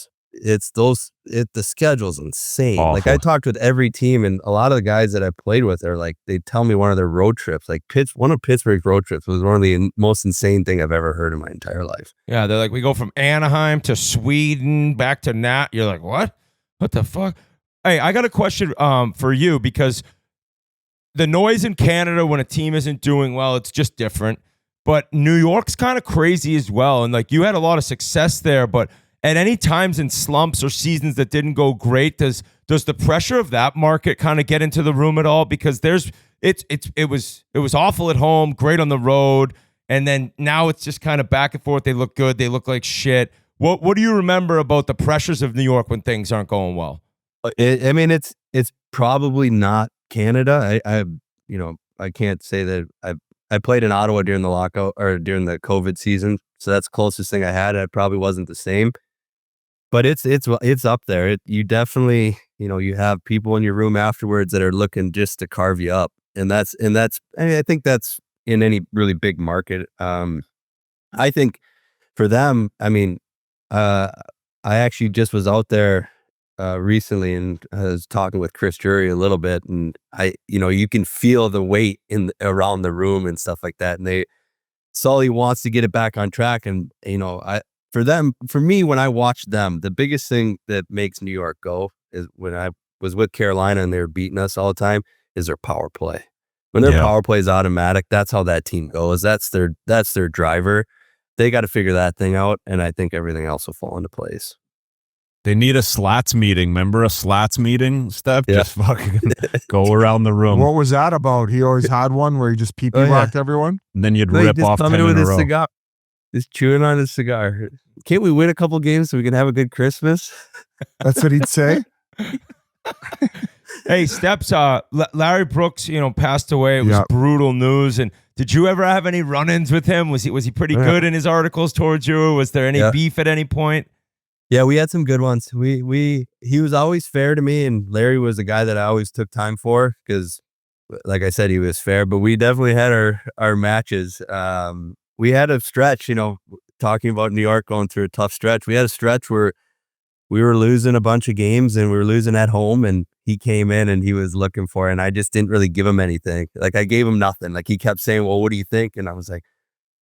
schedule's insane. Awful. Like I talked with every team, and a lot of the guys that I played with are like, they tell me one of their road trips, like one of Pittsburgh's road trips was one of the most insane thing I've ever heard in my entire life. Yeah, they're like, we go from Anaheim to Sweden back to Nat. You're like, what? What the fuck? Hey, I got a question for you, because the noise in Canada when a team isn't doing well, it's just different. But New York's kind of crazy as well. And like you had a lot of success there, but at any times in slumps or seasons that didn't go great, does the pressure of that market kind of get into the room at all? Because it was awful at home, great on the road, and then now it's just kind of back and forth. They look good, they look like shit. What do you remember about the pressures of New York when things aren't going well? It's probably not Canada. I can't say that I played in Ottawa during the lockout or during the COVID season, so that's the closest thing I had. It probably wasn't the same. But it's up there. You definitely, you have people in your room afterwards that are looking just to carve you up, and I think that's in any really big market. I think for them, I actually just was out there recently, and I was talking with Chris Jury a little bit, and you can feel the weight around the room and stuff like that, and Sully wants to get it back on track, and for me, when I watch them, the biggest thing that makes New York go is when I was with Carolina and they were beating us all the time is their power play. When their power play is automatic, that's how that team goes. That's their driver. They got to figure that thing out, and I think everything else will fall into place. They need a slats meeting. Remember a slats meeting, Steph? Yeah. Just fucking go around the room. What was that about? He always had one where he just pee-pee-rocked everyone? And then you'd rip off 10 in a row. Cigar, just chewing on his cigar. Can't we win a couple games so we can have a good Christmas? That's what he'd say? Hey, Steps, Larry Brooks, passed away. It was brutal news. And did you ever have any run-ins with him? Was he pretty good in his articles towards you? Was there any beef at any point? Yeah, we had some good ones. He was always fair to me, and Larry was the guy that I always took time for because, like I said, he was fair. But we definitely had our matches. We had a stretch, talking about New York going through a tough stretch. We had a stretch where we were losing a bunch of games and we were losing at home, and he came in and he was looking for it, and I just didn't really give him anything. Like I gave him nothing. Like he kept saying, well, what do you think? And I was like,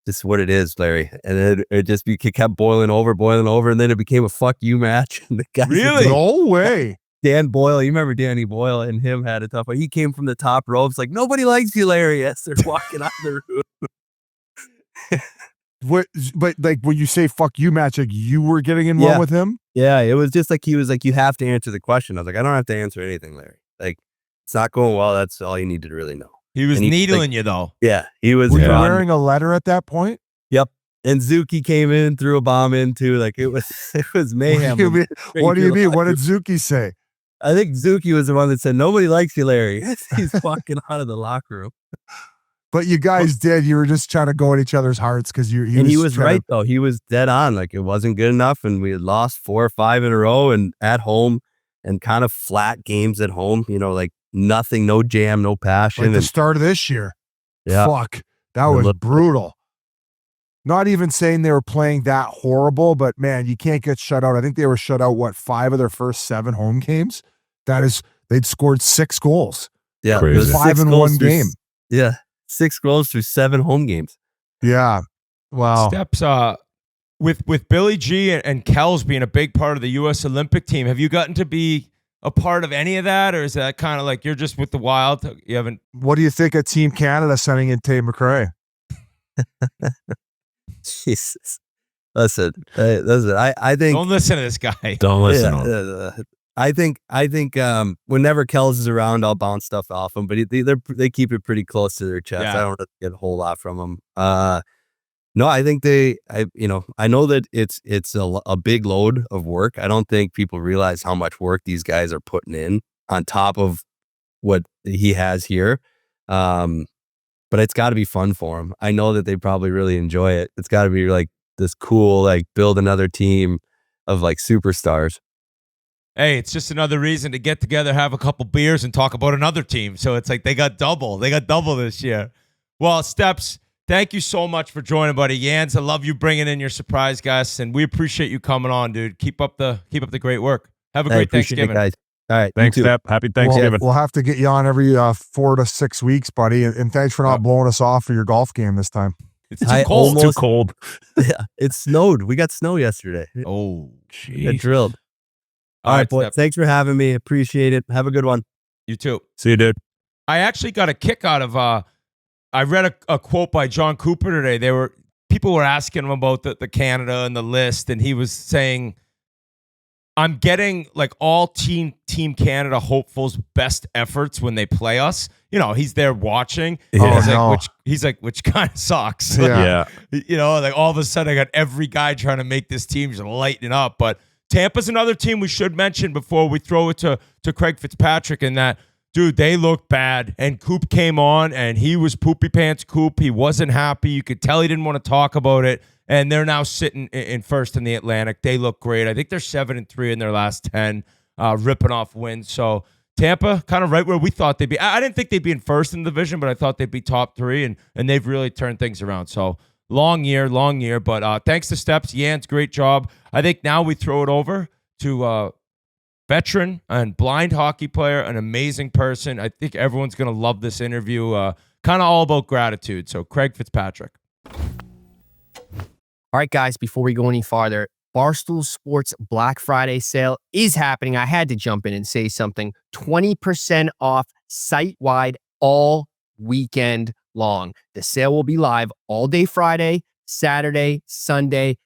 this is what it is, Larry. And then it kept boiling over. And then it became a fuck you match. And the guy really? No way. Dan Boyle, you remember Danny Boyle and him had a tough one. He came from the top ropes like, nobody likes you, Larry. Yes, they're walking out the room. But like when you say fuck you match, like you were getting in one with him? Yeah, it was just like he was like, you have to answer the question. I was like, I don't have to answer anything, Larry. Like, it's not going well. That's all you need to really know. He was And he, needling you though. Yeah, he was. Were you drawn- wearing a letter at that point? Yep. And Zuki came in, threw a bomb in too. Like it was mayhem. What do you mean? What did Zuki say? I think Zuki was the one that said, "Nobody likes you, Larry." He's walking out of the locker room. But you guys did. You were just trying to go at each other's hearts because He was right though. He was dead on. Like it wasn't good enough, and we had lost 4 or 5 in a row, and at home, and kind of flat games at home. You know, like nothing, no jam, no passion. Like the and, start of this year. yeah, Fuck, that was brutal. Not even saying they were playing that horrible, but man, you can't get shut out. I think they were shut out, 5 of their first 7 home games? That is, they'd scored 6 goals. yeah, Crazy. it was 5 6 in goals one through game. Yeah, 6 goals through 7 home games. Yeah. Wow. Steps with Billy G and Kells being a big part of the U.S. Olympic team. Have you gotten to be a part of any of that, or is that kind of like you're just with the Wild? You haven't. What do you think of Team Canada sending in Tay McRae? Jesus, listen. I think Don't listen to this guy. Don't listen to him. I think whenever Kells is around, I'll bounce stuff off him, but they keep it pretty close to their chest. Yeah. I don't really get a whole lot from them. No, I think I know that it's a big load of work. I don't think people realize how much work these guys are putting in on top of what he has here. But it's got to be fun for them. I know that they probably really enjoy it. It's got to be like this cool, like build another team of like superstars. Hey, it's just another reason to get together, have a couple beers, and talk about another team. So it's like they got double. They got double this year. Well, Steps, thank you so much for joining, buddy. Yans, I love you bringing in your surprise guests, and we appreciate you coming on, dude. Keep up the great work. Have a I great appreciate it, Thanksgiving. guys. All right, Thanks, you too. Step. Happy Thanksgiving. We'll have to get you on every 4 to 6 weeks, buddy. And thanks for not blowing us off for your golf game this time. It's too cold. Too cold. Yeah, it snowed. We got snow yesterday. Oh, We got jeez. drilled. All right, boy. Step. Thanks for having me. Appreciate it. Have a good one. You too. See you, dude. I actually got a kick out of I read a quote by John Cooper today. People were asking him about the Canada and the list, and he was saying, I'm getting like all Team Canada hopefuls' best efforts when they play us. You know, he's there watching. Yeah. He's like, which kind of sucks. Yeah. You know, like all of a sudden I got every guy trying to make this team just lighten up. But Tampa's another team we should mention before we throw it to Craig Fitzpatrick, in that, dude, they looked bad. And Coop came on and he was poopy pants Coop. He wasn't happy. You could tell he didn't want to talk about it. And they're now sitting in first in the Atlantic. They look great. I think they're 7-3 in their last 10, ripping off wins. So Tampa, kind of right where we thought they'd be. I didn't think they'd be in first in the division, but I thought they'd be top 3, and they've really turned things around. So long year. But thanks to Steps, Yans, great job. I think now we throw it over to veteran and blind hockey player, an amazing person. I think everyone's going to love this interview. Kind of all about gratitude. So Craig Fitzpatrick. All right, guys, before we go any farther, Barstool Sports Black Friday sale is happening. I had to jump in and say something. 20% off site-wide all weekend long. The sale will be live all day Friday, Saturday, Sunday,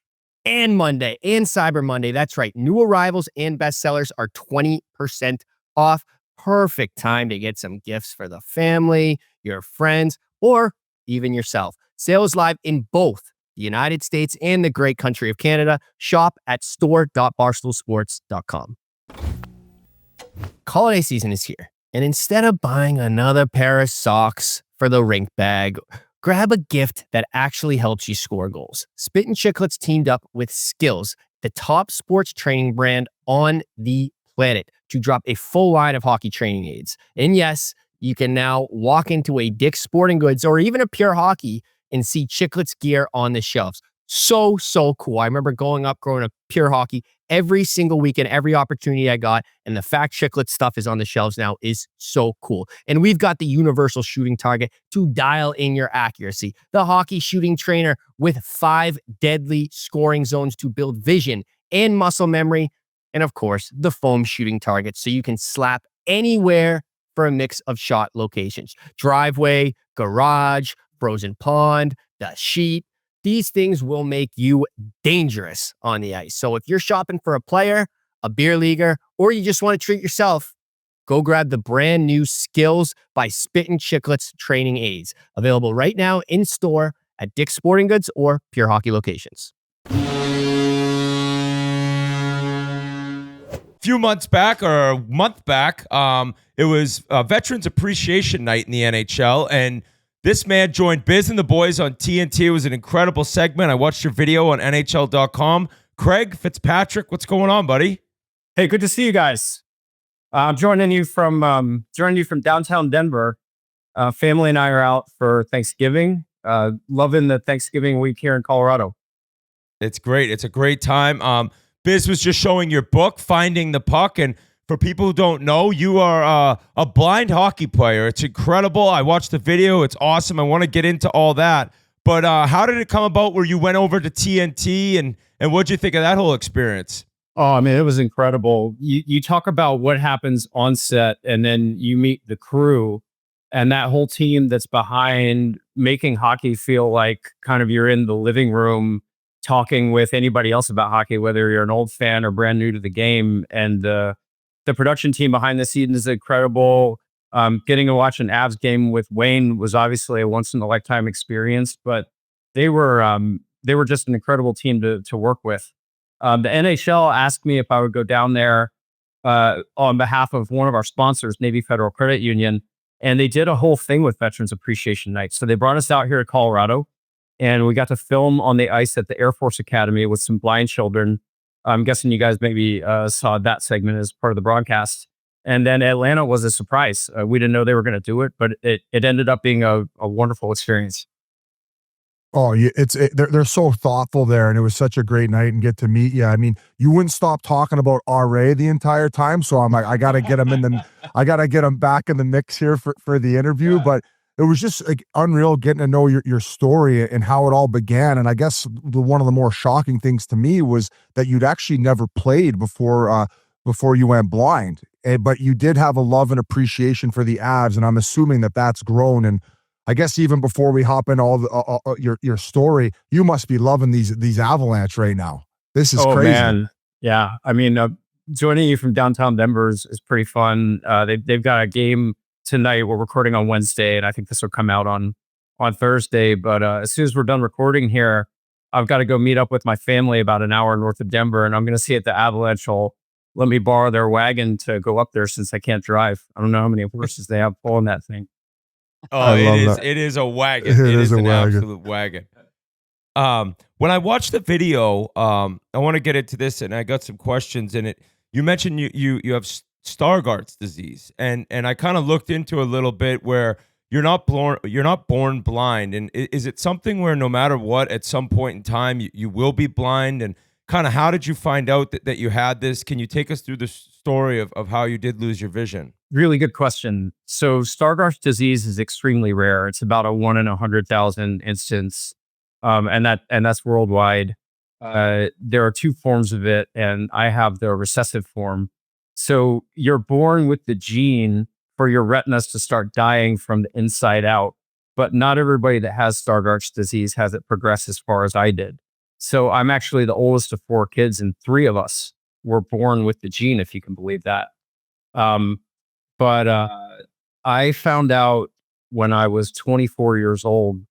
and Monday, and Cyber Monday. That's right. New arrivals and bestsellers are 20% off. Perfect time to get some gifts for the family, your friends, or even yourself. Sale is live in both the United States and the great country of Canada. Shop at store.barstoolsports.com. Holiday season is here, and instead of buying another pair of socks for the rink bag, grab a gift that actually helps you score goals. Spittin Chiclets teamed up with Skills, the top sports training brand on the planet, to drop a full line of hockey training aids. And yes, you can now walk into a Dick's Sporting Goods or even a Pure Hockey and see Chiclets gear on the shelves. So cool. I remember growing up Pure Hockey every single weekend, every opportunity I got. And the fact Chiclets stuff is on the shelves now is so cool. And we've got the universal shooting target to dial in your accuracy. The hockey shooting trainer with 5 deadly scoring zones to build vision and muscle memory. And of course, the foam shooting target so you can slap anywhere for a mix of shot locations. Driveway, garage, frozen pond, the sheet. These things will make you dangerous on the ice. So if you're shopping for a player, a beer leaguer, or you just want to treat yourself, go grab the brand new Skills by Spittin Chiclets training aids, available right now in store at Dick's Sporting Goods or Pure Hockey locations. Few months back or a month back, it was Veterans Appreciation Night in the NHL, and this man joined Biz and the boys on TNT. It was an incredible segment. I watched your video on NHL.com. Craig Fitzpatrick, what's going on, buddy? Hey, good to see you guys. I'm joining you from downtown Denver. Family and I are out for Thanksgiving. Loving the Thanksgiving week here in Colorado. It's great. It's a great time. Biz was just showing your book, Finding the Puck, and for people who don't know, you are a blind hockey player. It's incredible. I watched the video. It's awesome. I want to get into all that. But how did it come about where you went over to TNT, and what'd you think of that whole experience? Oh, I mean, it was incredible. You talk about what happens on set, and then you meet the crew and that whole team that's behind making hockey feel like kind of you're in the living room talking with anybody else about hockey, whether you're an old fan or brand new to the game. And the production team behind the scenes is incredible. Getting to watch an Avs game with Wayne was obviously a once in a lifetime experience, but they were just an incredible team to work with. The NHL asked me if I would go down there on behalf of one of our sponsors, Navy Federal Credit Union, and they did a whole thing with Veterans Appreciation Night. So they brought us out here to Colorado, and we got to film on the ice at the Air Force Academy with some blind children. I'm guessing you guys maybe saw that segment as part of the broadcast. And then Atlanta was a surprise. We didn't know they were going to do it, but it ended up being a wonderful experience. Oh, they're so thoughtful there, and it was such a great night and get to meet you. I mean, you wouldn't stop talking about RA the entire time, so I'm like, I gotta get him back in the mix here for the interview. But it was just like unreal getting to know your story and how it all began. And I guess one of the more shocking things to me was that you'd actually never played before you went blind, but you did have a love and appreciation for the Avs, and I'm assuming that that's grown. And I guess even before we hop in your story, you must be loving these Avalanche right now. This is crazy. Man. Yeah. I mean, joining you from downtown Denver is pretty fun. They've got a game tonight. We're recording on Wednesday, and I think this will come out on Thursday. But as soon as we're done recording here, I've got to go meet up with my family about an hour north of Denver, and I'm going to see if the Avalanche will let me borrow their wagon to go up there since I can't drive. I don't know how many horses they have pulling that thing. Oh, it is a wagon. It is an absolute wagon. When I watched the video, I want to get into this, and I got some questions in it. You mentioned you have Stargardt's disease, and I kind of looked into a little bit where you're not born blind, and is it something where no matter what, at some point in time you will be blind? And kind of how did you find out that you had this? Can you take us through the story of how you did lose your vision? Really good question. So Stargardt's disease is extremely rare. It's about a 1 in 100,000 instance, and that's worldwide. There are two forms of it, and I have the recessive form. So you're born with the gene for your retinas to start dying from the inside out, but not everybody that has Stargardt's disease has it progress as far as I did. So I'm actually the oldest of 4 kids, and 3 of us were born with the gene, if you can believe that. But I found out when I was 24 years old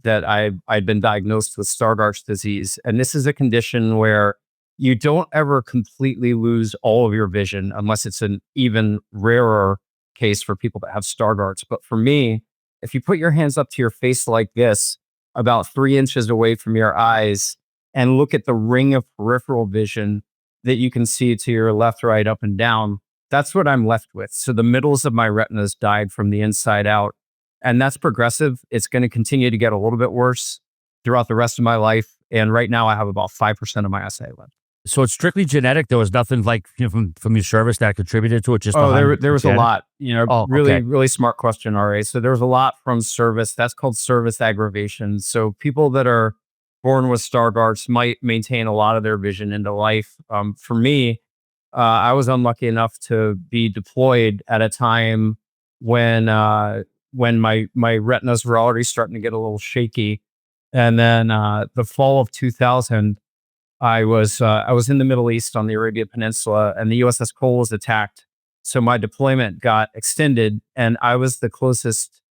that I'd been diagnosed with Stargardt's disease. And this is a condition where you don't ever completely lose all of your vision unless it's an even rarer case for people that have Stargardt's. But for me, if you put your hands up to your face like this, about 3 inches away from your eyes, and look at the ring of peripheral vision that you can see to your left, right, up, and down, that's what I'm left with. So the middles of my retinas died from the inside out, and that's progressive. It's going to continue to get a little bit worse throughout the rest of my life. And right now I have about 5% of my eyesight left. So it's strictly genetic. There was nothing like from your service that contributed to it. Just there was a lot. Really smart question, RA. So there was a lot from service. That's called service aggravation. So people that are born with Stargardt's might maintain a lot of their vision into life. For me, I was unlucky enough to be deployed at a time when my retinas were already starting to get a little shaky. And then the fall of 2000, I was in the Middle East on the Arabian Peninsula, and the USS Cole was attacked. So my deployment got extended, and I was the closest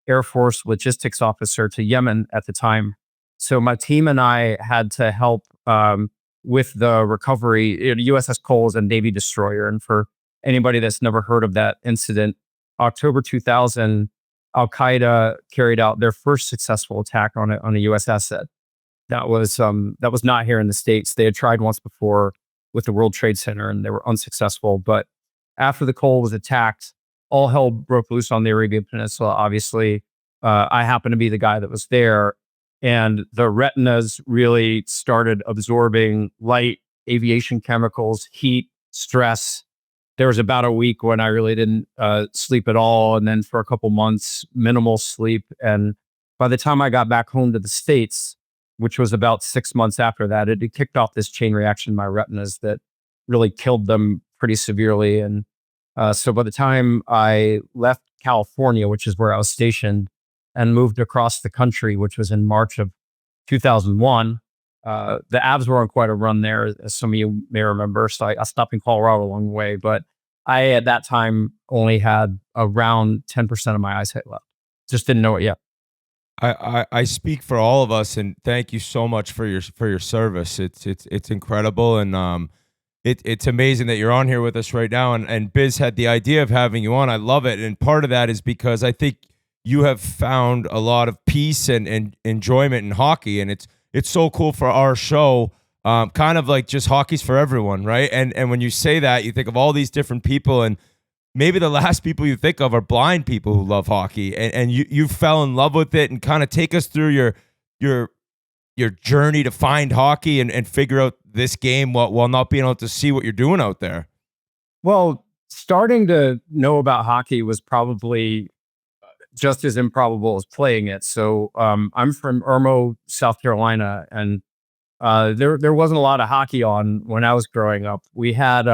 Air Force logistics officer to Yemen at the time. So my team and I had to help with the recovery. USS Cole is a Navy destroyer. And for anybody that's never heard of that incident, October 2000, Al Qaeda carried out their first successful attack on a U.S. asset. That was not here in the States. They had tried once before with the World Trade Center, and they were unsuccessful. But after the Cole was attacked, all hell broke loose on the Arabian Peninsula. Obviously, I happened to be the guy that was there, and the retinas really started absorbing light, aviation chemicals, heat, stress. There was about a week when I really didn't sleep at all. And then for a couple months, minimal sleep. And by the time I got back home to the States, which was about 6 months after that, it kicked off this chain reaction in my retinas that really killed them pretty severely. And so by the time I left California, which is where I was stationed, and moved across the country, which was in March of 2001, the Avs were on quite a run there, as some of you may remember. So I stopped in Colorado along the way, but I, at that time, only had around 10% of my eyesight left. Just didn't know it yet. I speak for all of us, and thank you so much for your service. It's incredible, and it's amazing that you're on here with us right now. And Biz had the idea of having you on. I love it, and part of that is because I think you have found a lot of peace and enjoyment in hockey, and it's so cool for our show. Kind of like just hockey's for everyone, right? And when you say that, you think of all these different people, and maybe the last people you think of are blind people who love hockey, and you fell in love with it. And kind of take us through your journey to find hockey and figure out this game while not being able to see what you're doing out there. Well, starting to know about hockey was probably just as improbable as playing it. So I'm from Irmo, South Carolina, and there wasn't a lot of hockey on when I was growing up. We had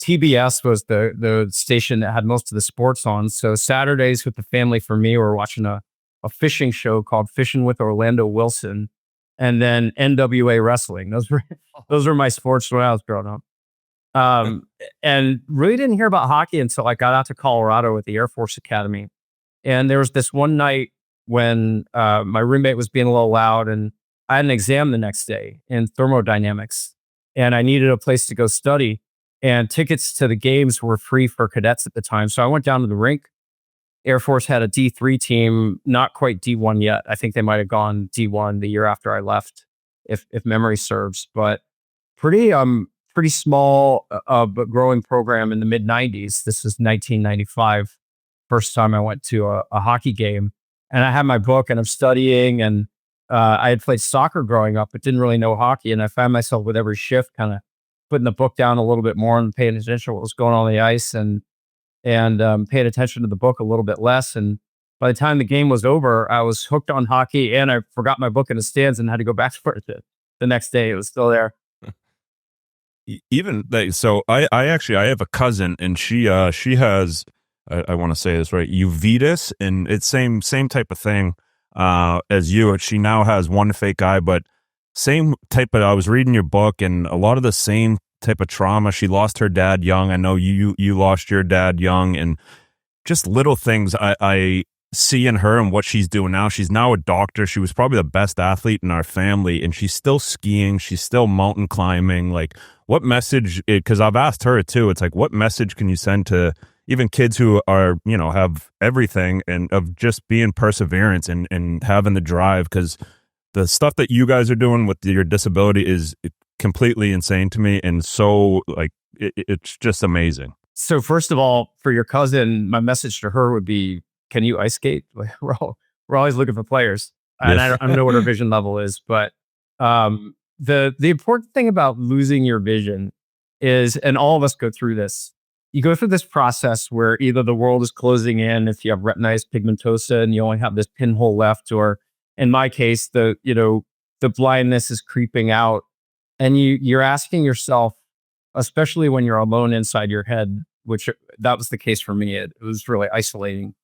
TBS was the station that had most of the sports on. So Saturdays with the family for me, were watching a fishing show called Fishing with Orlando Wilson, and then NWA wrestling. Those were my sports when I was growing up. And really didn't hear about hockey until I got out to Colorado at the Air Force Academy. And there was this one night when my roommate was being a little loud, and I had an exam the next day in thermodynamics, and I needed a place to go study. And tickets to the games were free for cadets at the time. So I went down to the rink. Air Force had a D3 team, not quite D1 yet. I think they might have gone D1 the year after I left, if memory serves. But pretty small but growing program in the mid 90s. This is 1995. First time I went to a hockey game, and I had my book and I'm studying, and I had played soccer growing up, but didn't really know hockey. And I found myself with every shift kind of putting the book down a little bit more and paying attention to what was going on the ice, and paying attention to the book a little bit less. And by the time the game was over, I was hooked on hockey, and I forgot my book in the stands and had to go back for it the next day. It was still there. Even so, I actually have a cousin, and she has, I want to say this right, uveitis, and it's same type of thing as you. She now has one fake eye, but same type of. I was reading your book, and a lot of the same type of trauma. She lost her dad young. I know you lost your dad young, and just little things I see in her and what she's doing now. She's now a doctor. She was probably the best athlete in our family, and she's still skiing. She's still mountain climbing. Like, what message? Because I've asked her too. It's like, what message can you send to even kids who are, have everything, and of just being perseverance and having the drive? Because the stuff that you guys are doing with your disability is completely insane to me, and so it's just amazing. So first of all, for your cousin, my message to her would be, can you ice skate? We're always looking for players. And I don't know what her vision level is, but the important thing about losing your vision is, and all of us go through this, you go through this process where either the world is closing in if you have retinitis pigmentosa and you only have this pinhole left, or in my case, the blindness is creeping out, and you're asking yourself, especially when you're alone inside your head, which that was the case for me. It was really isolating.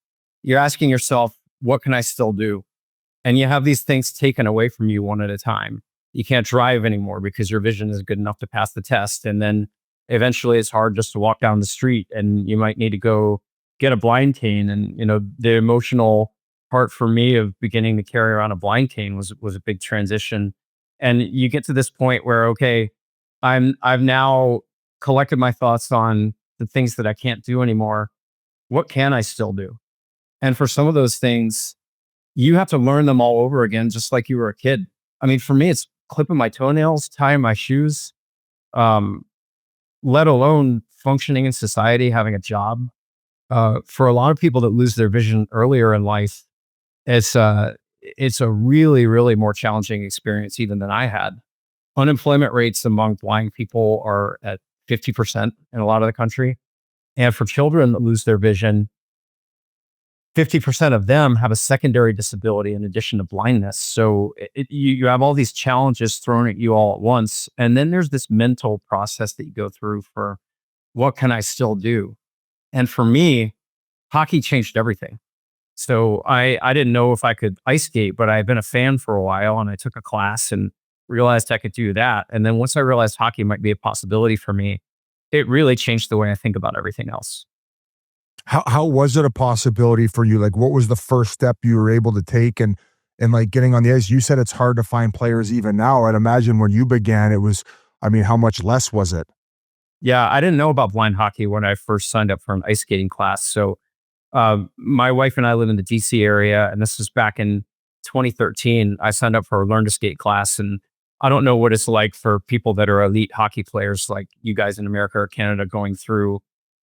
You're asking yourself, what can I still do? And you have these things taken away from you one at a time. You can't drive anymore because your vision is good enough to pass the test. And then eventually it's hard just to walk down the street, and you might need to go get a blind cane. And, the emotional part for me of beginning to carry around a blind cane was a big transition. And you get to this point where, okay, I've now collected my thoughts on the things that I can't do anymore. What can I still do? And for some of those things, you have to learn them all over again, just like you were a kid. I mean, for me, it's clipping my toenails, tying my shoes, let alone functioning in society, having a job. For a lot of people that lose their vision earlier in life, it's a really, really more challenging experience even than I had. Unemployment rates among blind people are at 50% in a lot of the country. And for children that lose their vision, 50% of them have a secondary disability in addition to blindness. So you have all these challenges thrown at you all at once. And then there's this mental process that you go through for what can I still do? And for me, hockey changed everything. So I didn't know if I could ice skate, but I've been a fan for a while, and I took a class and realized I could do that. And then once I realized hockey might be a possibility for me, it really changed the way I think about everything else. How was it a possibility for you? Like, what was the first step you were able to take and like getting on the ice? You said it's hard to find players even now. I'd imagine when you began, it was, I mean, how much less was it? Yeah, I didn't know about blind hockey when I first signed up for an ice skating class. So my wife and I live in the DC area, and this was back in 2013. I signed up for a learn to skate class, and I don't know what it's like for people that are elite hockey players like you guys in America or Canada going through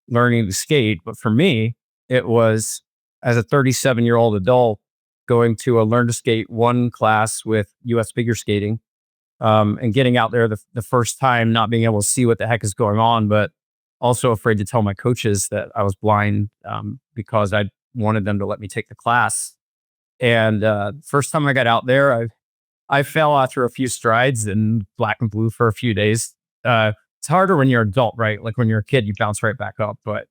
learning to skate. But for me, it was, as a 37-year-old adult, going to a learn to skate 1 class with US figure skating, and getting out there the first time, not being able to see what the heck is going on, but also afraid to tell my coaches that I was blind, because I wanted them to let me take the class. And first time I got out there, I fell after a few strides and black and blue for a few days. It's harder when you're an adult, right? Like when you're a kid, you bounce right back up. But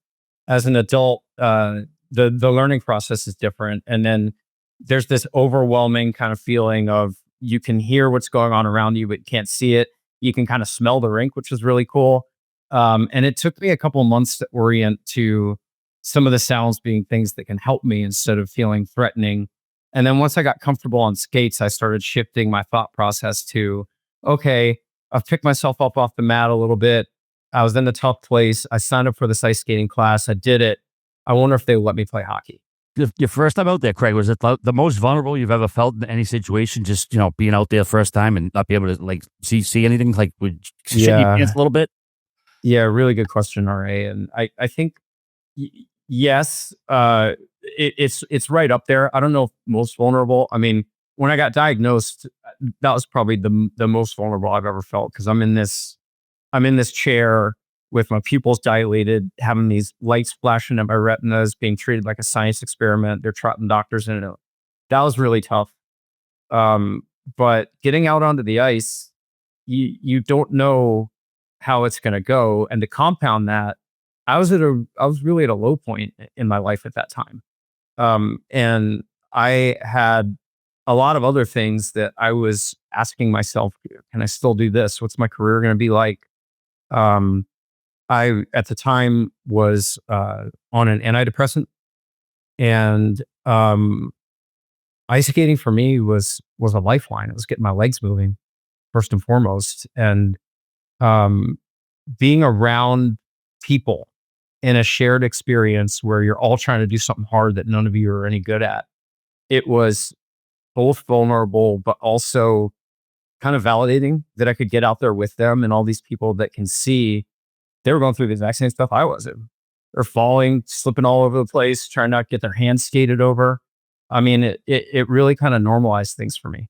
as an adult, the learning process is different. And then there's this overwhelming kind of feeling of you can hear what's going on around you, but you can't see it. You can kind of smell the rink, which is really cool. And it took me a couple of months to orient to some of the sounds being things that can help me instead of feeling threatening. And then once I got comfortable on skates, I started shifting my thought process to, okay, I've picked myself up off the mat a little bit. I was in a tough place. I signed up for this ice skating class. I did it. I wonder if they would let me play hockey. Your first time out there, Craig, was it the most vulnerable you've ever felt in any situation? Just, being out there first time and not be able to like see anything, like would shit your pants a little bit? Yeah, really good question, RA. And I think yes, it's right up there. I don't know if most vulnerable. I mean, when I got diagnosed, that was probably the most vulnerable I've ever felt, because I'm in this chair with my pupils dilated, having these lights flashing at my retinas, being treated like a science experiment. They're trapping doctors in it. That was really tough. But getting out onto the ice, you don't know how it's going to go. And to compound that, I was really at a low point in my life at that time. And I had a lot of other things that I was asking myself, can I still do this? What's my career going to be like? I, at the time, was on an antidepressant, and ice skating for me was a lifeline. It was getting my legs moving, first and foremost. And being around people in a shared experience where you're all trying to do something hard that none of you are any good at, it was both vulnerable, but also kind of validating that I could get out there with them and all these people that can see they were going through the exact same stuff I was in. They're falling, slipping all over the place, trying not to get their hands skated over. I mean, it really kind of normalized things for me.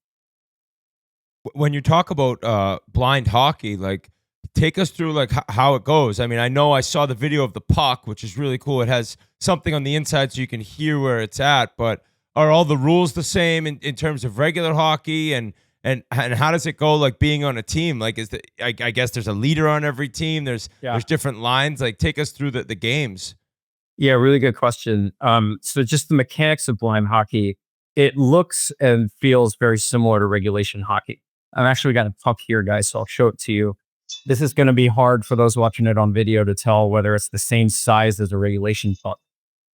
When you talk about blind hockey, like, take us through like how it goes. I mean, I know I saw the video of the puck, which is really cool. It has something on the inside so you can hear where it's at, but are all the rules the same in terms of regular hockey, and how does it go, like being on a team? Like, I guess there's a leader on every team. There's different lines. Like, take us through the games. Yeah, really good question. So just the mechanics of blind hockey, it looks and feels very similar to regulation hockey. I've actually got a puck here, guys, so I'll show it to you. this is going to be hard for those watching it on video to tell whether it's the same size as a regulation puck.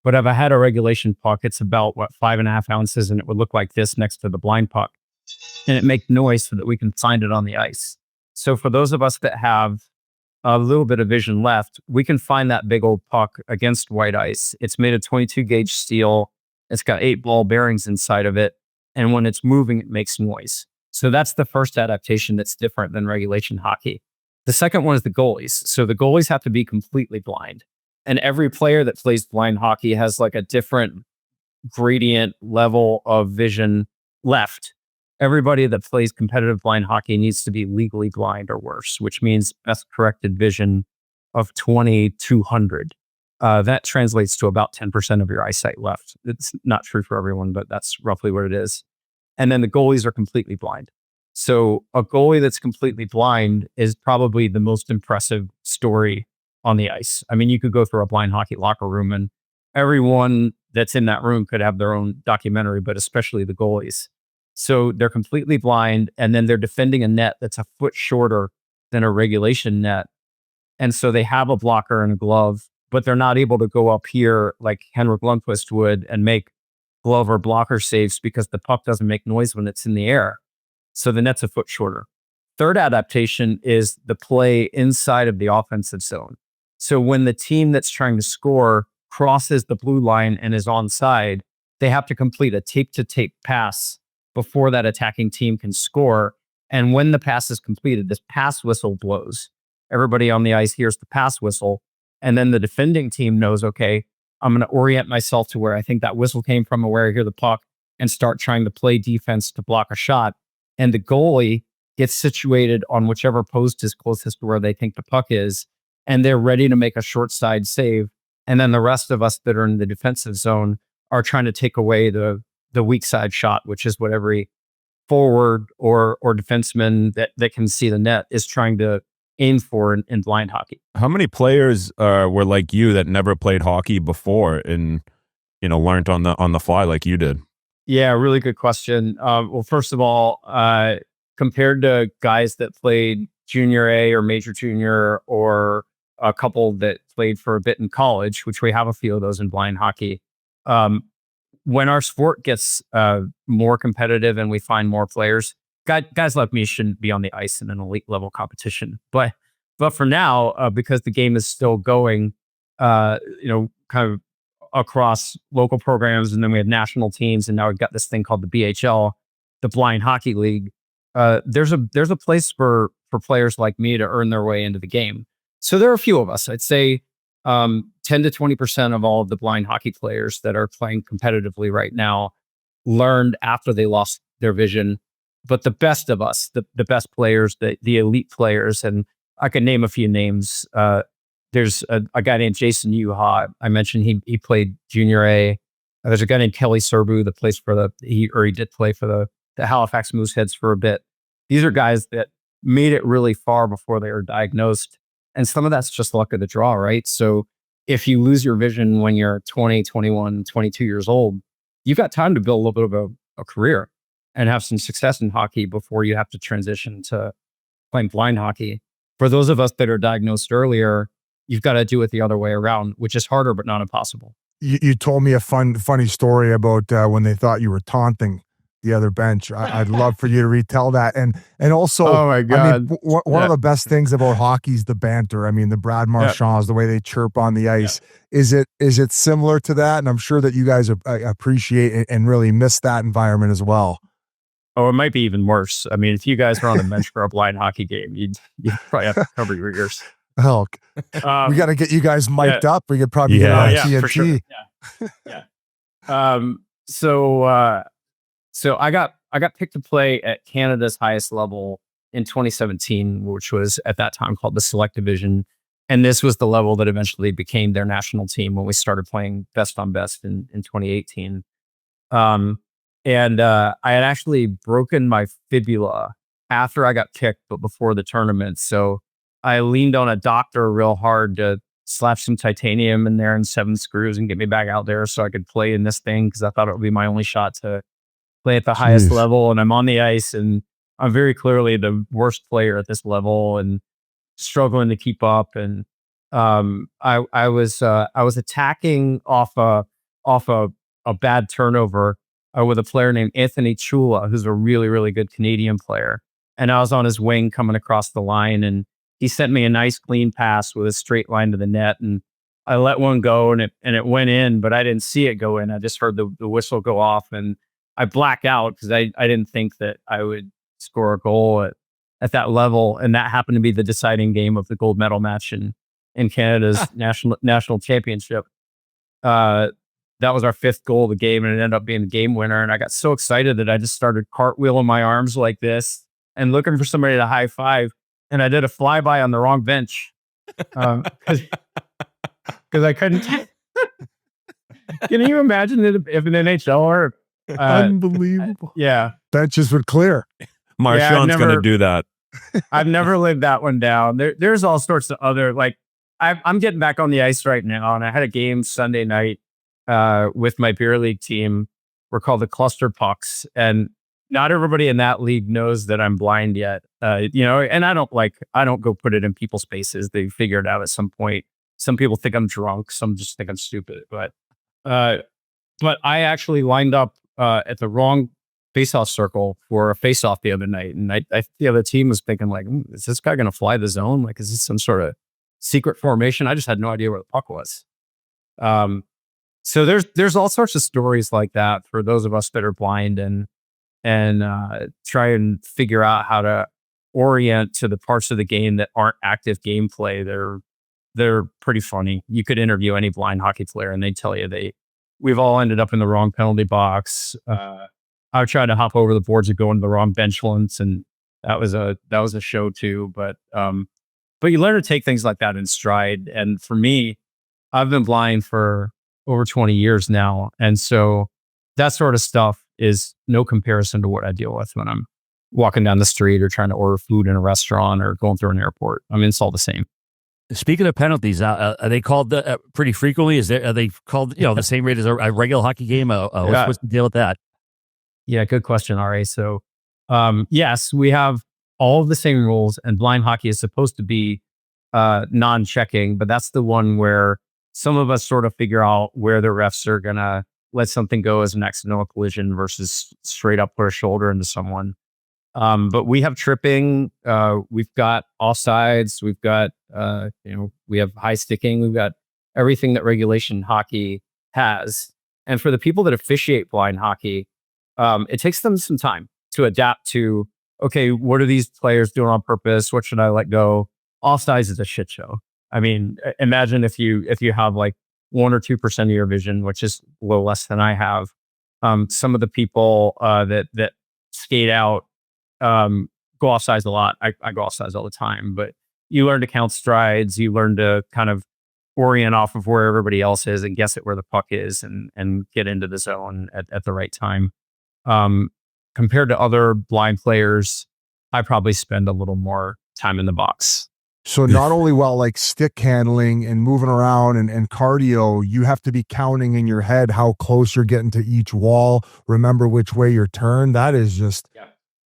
But if I had a regulation puck, it's about 5.5 ounces, and it would look like this next to the blind puck, and it make noise so that we can find it on the ice. So for those of us that have a little bit of vision left, we can find that big old puck against white ice. It's made of 22 gauge steel. It's got 8 ball bearings inside of it. And when it's moving, it makes noise. So that's the first adaptation that's different than regulation hockey. The second one is the goalies. So the goalies have to be completely blind. And every player that plays blind hockey has like a different gradient level of vision left. Everybody that plays competitive blind hockey needs to be legally blind or worse, which means best corrected vision of 20/200. That translates to about 10% of your eyesight left. It's not true for everyone, but that's roughly what it is. And then the goalies are completely blind. So a goalie that's completely blind is probably the most impressive story on the ice. I mean, you could go through a blind hockey locker room and everyone that's in that room could have their own documentary, but especially the goalies. So they're completely blind, and then they're defending a net that's a foot shorter than a regulation net. And so they have a blocker and a glove, but they're not able to go up here like Henrik Lundqvist would and make glove or blocker saves because the puck doesn't make noise when it's in the air. So the net's a foot shorter. Third adaptation is the play inside of the offensive zone. So when the team that's trying to score crosses the blue line and is onside, they have to complete a tape-to-tape pass before that attacking team can score. And when the pass is completed, this pass whistle blows. Everybody on the ice hears the pass whistle. And then the defending team knows, okay, I'm going to orient myself to where I think that whistle came from or where I hear the puck and start trying to play defense to block a shot. And the goalie gets situated on whichever post is closest to where they think the puck is. And they're ready to make a short side save. And then the rest of us that are in the defensive zone are trying to take away the weak side shot, which is what every forward or defenseman that can see the net is trying to aim for in blind hockey. How many players were like you that never played hockey before and learned on the fly like you did? Yeah, really good question. Well, first of all, compared to guys that played junior A or major junior, or a couple that played for a bit in college, which we have a few of those in blind hockey, when our sport gets more competitive and we find more players, guys like me shouldn't be on the ice in an elite level competition. But for now, because the game is still going, kind of across local programs, and then we have national teams, and now we've got this thing called the BHL, the Blind Hockey League. There's a place for players like me to earn their way into the game. So there are a few of us. I'd say 10 to 20% of all of the blind hockey players that are playing competitively right now learned after they lost their vision. But the best of us, the best players, the elite players, and I can name a few names. There's a guy named Jason Yuha. I mentioned he played junior A. There's a guy named Kelly Serbu that plays for he did play for the Halifax Mooseheads for a bit. These are guys that made it really far before they were diagnosed. And some of that's just luck of the draw, right? So if you lose your vision when you're 20, 21, 22 years old, you've got time to build a little bit of a career and have some success in hockey before you have to transition to playing blind hockey. For those of us that are diagnosed earlier, you've got to do it the other way around, which is harder, but not impossible. You told me a funny story about when they thought you were taunting the other bench. I'd love for you to retell that. And also, oh my God. I mean, one of the best things about hockey is the banter. I mean, the Brad Marchands, the way they chirp on the ice. Yeah. Is it similar to that? And I'm sure that you guys appreciate and really miss that environment as well. Oh, it might be even worse. I mean, if you guys were on the bench for a blind hockey game, you'd probably have to cover your ears. Hell, we got to get you guys mic'd up. We could probably get on TNT. For sure. Yeah. So I got picked to play at Canada's highest level in 2017, which was at that time called the Select Division. And this was the level that eventually became their national team when we started playing best on best in 2018. And I had actually broken my fibula after I got picked, but before the tournament. So I leaned on a doctor real hard to slap some titanium in there and 7 screws and get me back out there so I could play in this thing, because I thought it would be my only shot to play at the highest level. And I'm on the ice, and I'm very clearly the worst player at this level. And struggling to keep up. And I was attacking off a bad turnover with a player named Anthony Chula, who's a really, really good Canadian player. And I was on his wing coming across the line, and he sent me a nice clean pass with a straight line to the net. And I let one go, and it went in, but I didn't see it go in. I just heard the whistle go off, and I blacked out because I didn't think that I would score a goal at that level. And that happened to be the deciding game of the gold medal match in Canada's national championship. That was our 5th goal of the game, and it ended up being the game winner. And I got so excited that I just started cartwheeling my arms like this and looking for somebody to high five. And I did a flyby on the wrong bench because I couldn't. Can you imagine if an NHLer? Unbelievable. Yeah, benches would clear. Marchand's going to do that. I've never lived that one down. There's all sorts of other, like, I'm getting back on the ice right now, and I had a game Sunday night with my beer league team. We're called the Cluster Pucks, and not everybody in that league knows that I'm blind yet. And I don't go put it in people's faces. They figure it out at some point. Some people think I'm drunk. Some just think I'm stupid. But I actually lined up at the wrong faceoff circle for a faceoff the other night, and the other team was thinking, like, is this guy going to fly the zone? Like, is this some sort of secret formation? I just had no idea where the puck was. So there's all sorts of stories like that for those of us that are blind and try and figure out how to orient to the parts of the game that aren't active gameplay. They're pretty funny. You could interview any blind hockey player, and they tell you we've all ended up in the wrong penalty box. I tried to hop over the boards and go into the wrong bench once, and that was a show too. But you learn to take things like that in stride. And for me, I've been blind for over 20 years now, and so that sort of stuff is no comparison to what I deal with when I'm walking down the street or trying to order food in a restaurant or going through an airport. I mean, it's all the same. Speaking of penalties, are they called pretty frequently? Are they called the same rate as a regular hockey game? What's the deal with that? Yeah, good question, RA. So, yes, we have all of the same rules, and blind hockey is supposed to be non-checking, but that's the one where some of us sort of figure out where the refs are going to let something go as an accidental collision versus straight up put a shoulder into someone. But we have tripping, we've got offsides, we've got, we have high sticking, we've got everything that regulation hockey has. And for the people that officiate blind hockey, it takes them some time to adapt to, okay, what are these players doing on purpose? What should I let go? Offsides is a shit show. I mean, imagine if you have like 1 or 2% of your vision, which is a little less than I have. Some of the people that skate out go offsides a lot. I go offsides all the time, but you learn to count strides. You learn to kind of orient off of where everybody else is and guess at where the puck is and get into the zone at the right time. Compared to other blind players, I probably spend a little more time in the box. So not only while like stick handling and moving around and cardio, you have to be counting in your head how close you're getting to each wall. Remember which way you're turned. That is just,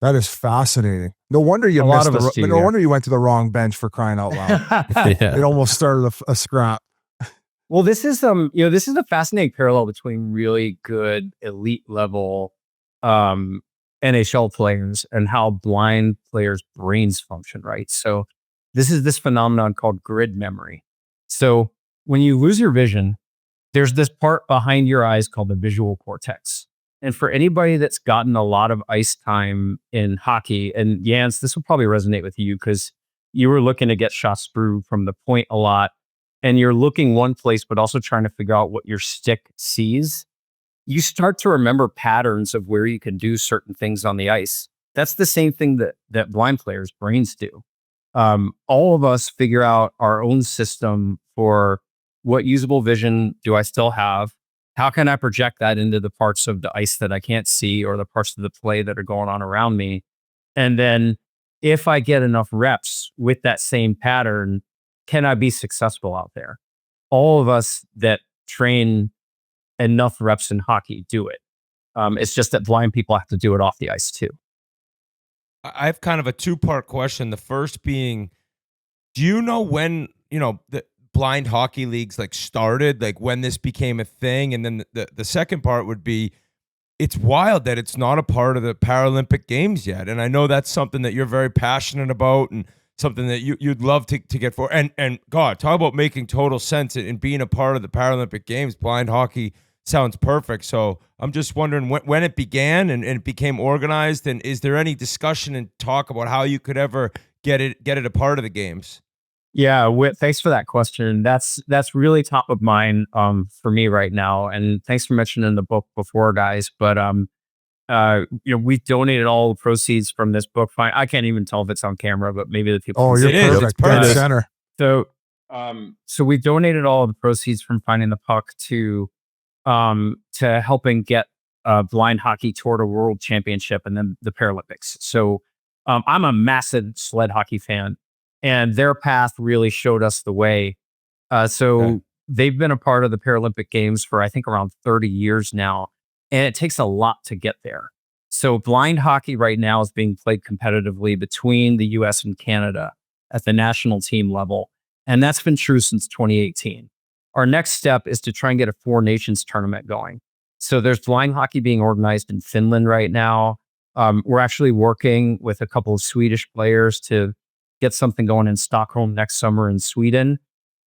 that is fascinating. No wonder you wonder you went to the wrong bench, for crying out loud. It almost started a scrap. Well, this is a fascinating parallel between really good elite level NHL players and how blind players' brains function, right? So this is this phenomenon called grid memory. So when you lose your vision, there's this part behind your eyes called the visual cortex. And for anybody that's gotten a lot of ice time in hockey, and Jans, this will probably resonate with you because you were looking to get shots through from the point a lot, and you're looking one place, but also trying to figure out what your stick sees. You start to remember patterns of where you can do certain things on the ice. That's the same thing that blind players' brains do. All of us figure out our own system for what usable vision do I still have? How can I project that into the parts of the ice that I can't see or the parts of the play that are going on around me? And then if I get enough reps with that same pattern, can I be successful out there? All of us that train enough reps in hockey do it. It's just that blind people have to do it off the ice too. I have kind of a 2-part question. The first being, Do you know when, the blind hockey leagues like started, like when this became a thing? And then the second part would be, it's wild that it's not a part of the Paralympic Games yet. And I know that's something that you're very passionate about and something that you'd love to get for. And God, talk about making total sense and being a part of the Paralympic Games. Blind hockey sounds perfect. So I'm just wondering when it began and it became organized. And is there any discussion and talk about how you could ever get it a part of the games? Yeah, thanks for that question. That's really top of mind for me right now. And thanks for mentioning the book before, guys. But we donated all the proceeds from this book. Fine, I can't even tell if it's on camera, but maybe the people. Oh, you're perfect. It's perfect. Center. So we donated all of the proceeds from Finding the Puck to helping get blind hockey toward a world championship and then the Paralympics. So I'm a massive sled hockey fan. And their path really showed us the way. They've been a part of the Paralympic Games for, I think, around 30 years now. And it takes a lot to get there. So blind hockey right now is being played competitively between the US and Canada at the national team level. And that's been true since 2018. Our next step is to try and get a Four Nations tournament going. So there's blind hockey being organized in Finland right now. We're actually working with a couple of Swedish players to get something going in Stockholm next summer in Sweden.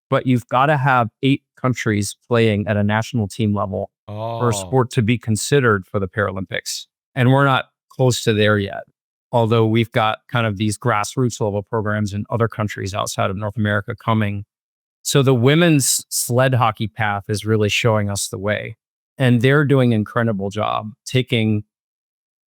But you've got to have 8 countries playing at a national team level for a sport to be considered for the Paralympics. And we're not close to there yet. Although we've got kind of these grassroots level programs in other countries outside of North America coming. So the women's sled hockey path is really showing us the way. And they're doing an incredible job taking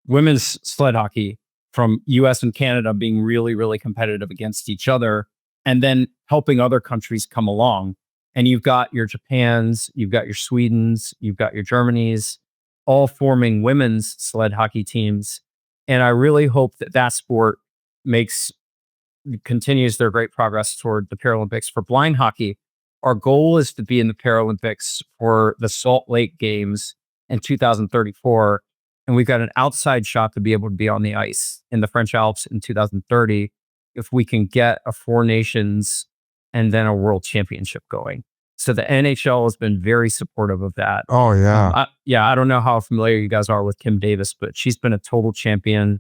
women's sled hockey from US and Canada being really, really competitive against each other, and then helping other countries come along. And you've got your Japans, you've got your Swedens, you've got your Germanys, all forming women's sled hockey teams. And I really hope that sport continues their great progress toward the Paralympics. For blind hockey, our goal is to be in the Paralympics for the Salt Lake Games in 2034. And we've got an outside shot to be able to be on the ice in the French Alps in 2030 if we can get a Four Nations and then a world championship going. So the NHL has been very supportive of that. Oh, yeah. I don't know how familiar you guys are with Kim Davis, but she's been a total champion.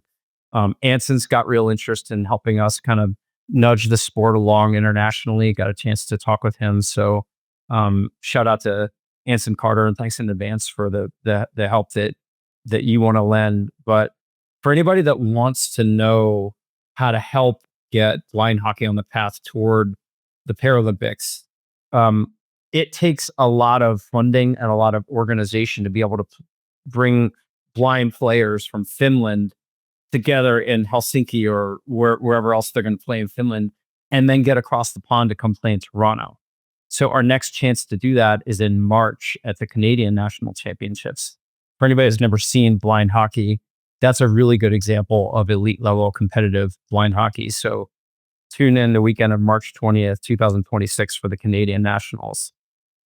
Anson's got real interest in helping us kind of nudge the sport along internationally. Got a chance to talk with him. So shout out to Anson Carter, and thanks in advance for the help that you want to lend. But for anybody that wants to know how to help get blind hockey on the path toward the Paralympics, it takes a lot of funding and a lot of organization to be able to bring blind players from Finland together in Helsinki or wherever else they're going to play in Finland, and then get across the pond to come play in Toronto. So our next chance to do that is in March at the Canadian National Championships. For anybody who's never seen blind hockey, that's a really good example of elite level competitive blind hockey. So tune in the weekend of March 20th, 2026 for the Canadian Nationals.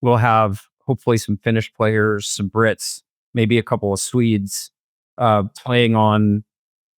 We'll have hopefully some Finnish players, some Brits, maybe a couple of Swedes playing on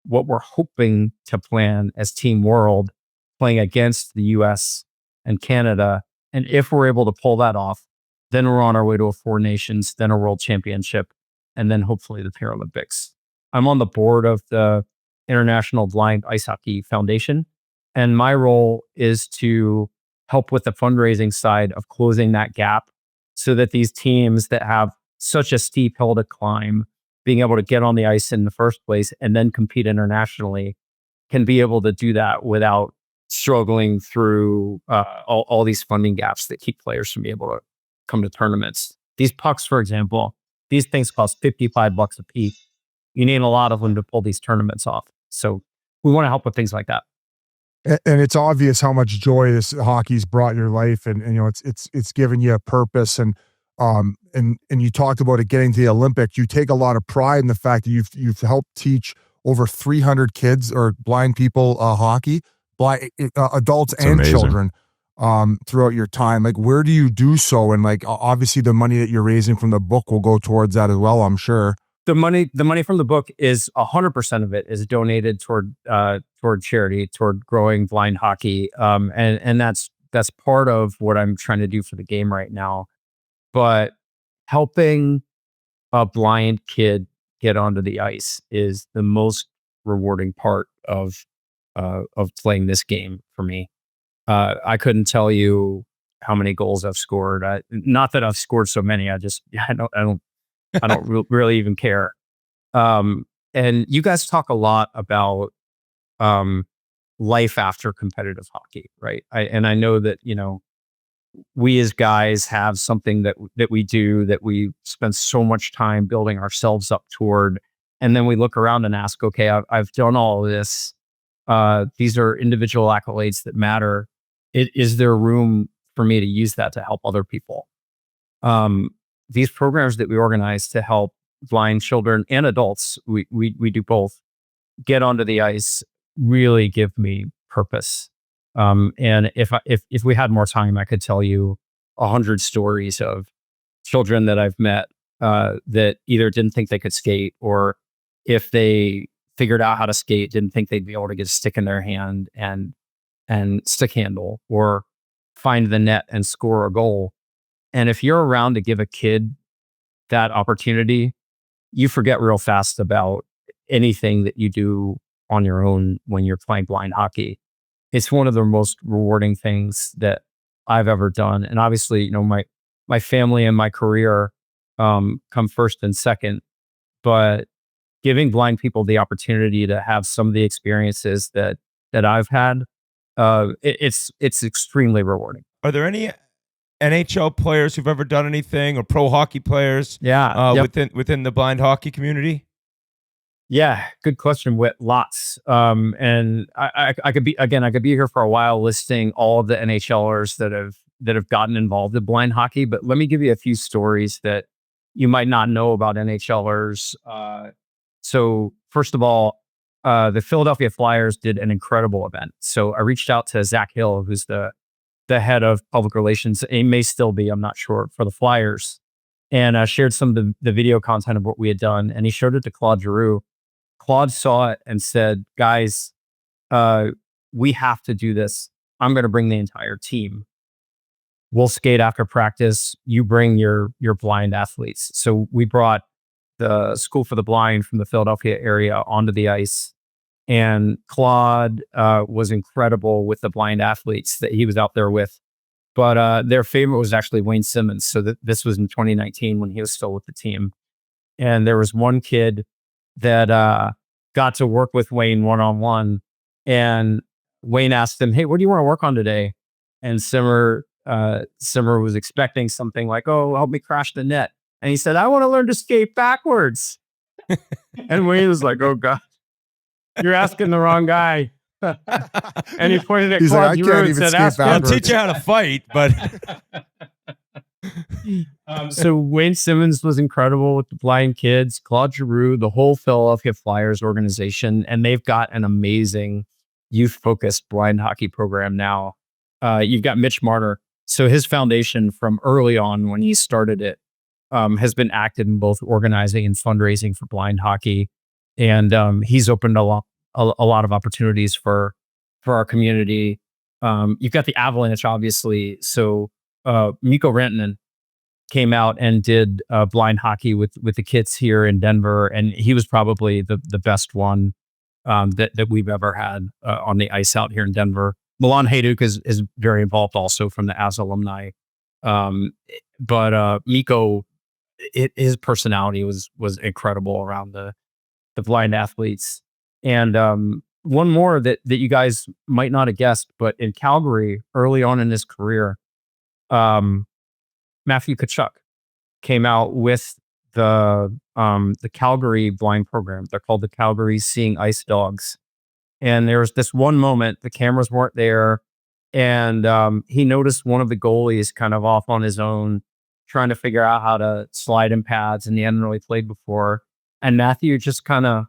what we're hoping to plan as Team World, playing against the US and Canada. And if we're able to pull that off, then we're on our way to a Four Nations, then a World Championship, and then hopefully the Paralympics. I'm on the board of the International Blind Ice Hockey Foundation, and my role is to help with the fundraising side of closing that gap so that these teams that have such a steep hill to climb, being able to get on the ice in the first place and then compete internationally, can be able to do that without struggling through all these funding gaps that keep players from being able to come to tournaments. These pucks, for example, these things cost $55 a piece. You need a lot of them to pull these tournaments off. So we want to help with things like that. And it's obvious how much joy this hockey's brought in your life, and you know it's given you a purpose, and you talked about it getting to the Olympics. You take a lot of pride in the fact that you've helped teach over 300 kids or blind people hockey, blind adults That's and amazing. children throughout your time. Like, where do you do so? And like, obviously the money that you're raising from the book will go towards that as well, I'm sure. the money from the book is 100% of it is donated toward charity, toward growing blind hockey. And that's part of what I'm trying to do for the game right now. But helping a blind kid get onto the ice is the most rewarding part of playing this game for me. I couldn't tell you how many goals I've scored. Not that I've scored so many. I don't really even care. And you guys talk a lot about life after competitive hockey, right? I know that, we as guys have something that we do that we spend so much time building ourselves up toward. And then we look around and ask, okay, I've done all of this. These are individual accolades that matter. Is there room for me to use that to help other people? These programs that we organize to help blind children and adults, we do both, get onto the ice, really give me purpose. And if we had more time, I could tell you 100 stories of children that I've met that either didn't think they could skate, or if they figured out how to skate, didn't think they'd be able to get a stick in their hand and stick handle or find the net and score a goal. And if you're around to give a kid that opportunity, you forget real fast about anything that you do on your own when you're playing blind hockey. It's one of the most rewarding things that I've ever done. And obviously, my family and my career come first and second, but giving blind people the opportunity to have some of the experiences that I've had, it's extremely rewarding. Are there any NHL players who've ever done anything, or pro hockey players within the blind hockey community? Yeah, good question, Whit. Lots. And I could be here for a while listing all of the NHLers that have gotten involved in blind hockey, but let me give you a few stories that you might not know about NHLers. So first of all, the Philadelphia Flyers did an incredible event. So I reached out to Zach Hill, who's the head of public relations. He may still be, I'm not sure, for the Flyers. And I shared some of the video content of what we had done. And he showed it to Claude Giroux. Claude saw it and said, guys, we have to do this. I'm going to bring the entire team. We'll skate after practice. You bring your blind athletes. So we brought the School for the Blind from the Philadelphia area onto the ice. And Claude was incredible with the blind athletes that he was out there with. But their favorite was actually Wayne Simmons. So this was in 2019 when he was still with the team. And there was one kid that got to work with Wayne one-on-one. And Wayne asked him, hey, what do you want to work on today? And Simmer was expecting something like, oh, help me crash the net. And he said, I want to learn to skate backwards. And Wayne was like, oh, God, you're asking the wrong guy. And he pointed at Claude Giroux and said, I'll teach you how to fight, but... So Wayne Simmons was incredible with the blind kids, Claude Giroux, the whole Philadelphia Flyers organization, and they've got an amazing youth-focused blind hockey program now. You've got Mitch Marner. So his foundation from early on when he started it has been active in both organizing and fundraising for blind hockey. And he's opened a lot of opportunities for our community. You've got the Avalanche, obviously. So Mikko Rantanen came out and did blind hockey with the kids here in Denver, and he was probably the best one that we've ever had on the ice out here in Denver. Milan Hajduk is very involved also from the AS alumni. But Mikko, his personality was incredible around the blind athletes. And one more that you guys might not have guessed, but in Calgary, early on in his career, Matthew Tkachuk came out with the Calgary blind program. They're called the Calgary Seeing Ice Dogs. And there was this one moment, the cameras weren't there, and he noticed one of the goalies kind of off on his own, trying to figure out how to slide in pads, and he hadn't really played before. And Matthew just kind of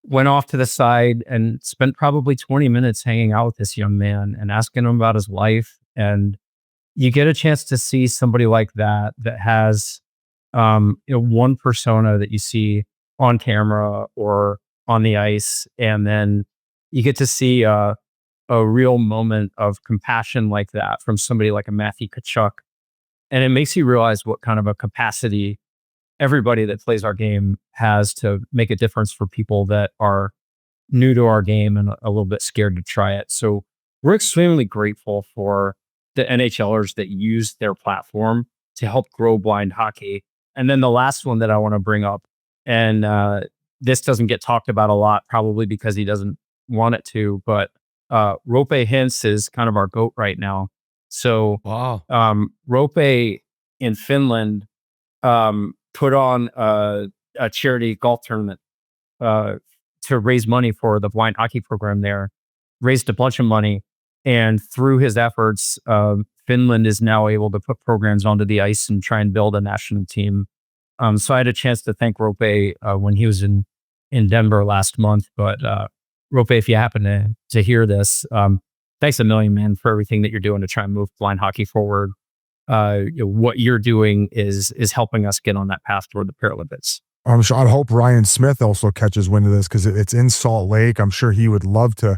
went off to the side and spent probably 20 minutes hanging out with this young man and asking him about his life. And you get a chance to see somebody like that has one persona that you see on camera or on the ice, and then you get to see a real moment of compassion like that from somebody like a Matthew Tkachuk. And it makes you realize what kind of a capacity everybody that plays our game has to make a difference for people that are new to our game and a little bit scared to try it. So we're extremely grateful for the NHLers that use their platform to help grow blind hockey. And then the last one that I want to bring up, and this doesn't get talked about a lot, probably because he doesn't want it to, but Rope Hintz is kind of our GOAT right now. So Rope in Finland put on a charity golf tournament to raise money for the blind hockey program there, raised a bunch of money. And through his efforts, Finland is now able to put programs onto the ice and try and build a national team. So I had a chance to thank Rope when he was in Denver last month. But Rope, if you happen to hear this, thanks a million, man, for everything that you're doing to try and move blind hockey forward. What you're doing is helping us get on that path toward the Paralympics. I'm sure. I'd hope Ryan Smith also catches wind of this because it's in Salt Lake. I'm sure he would love to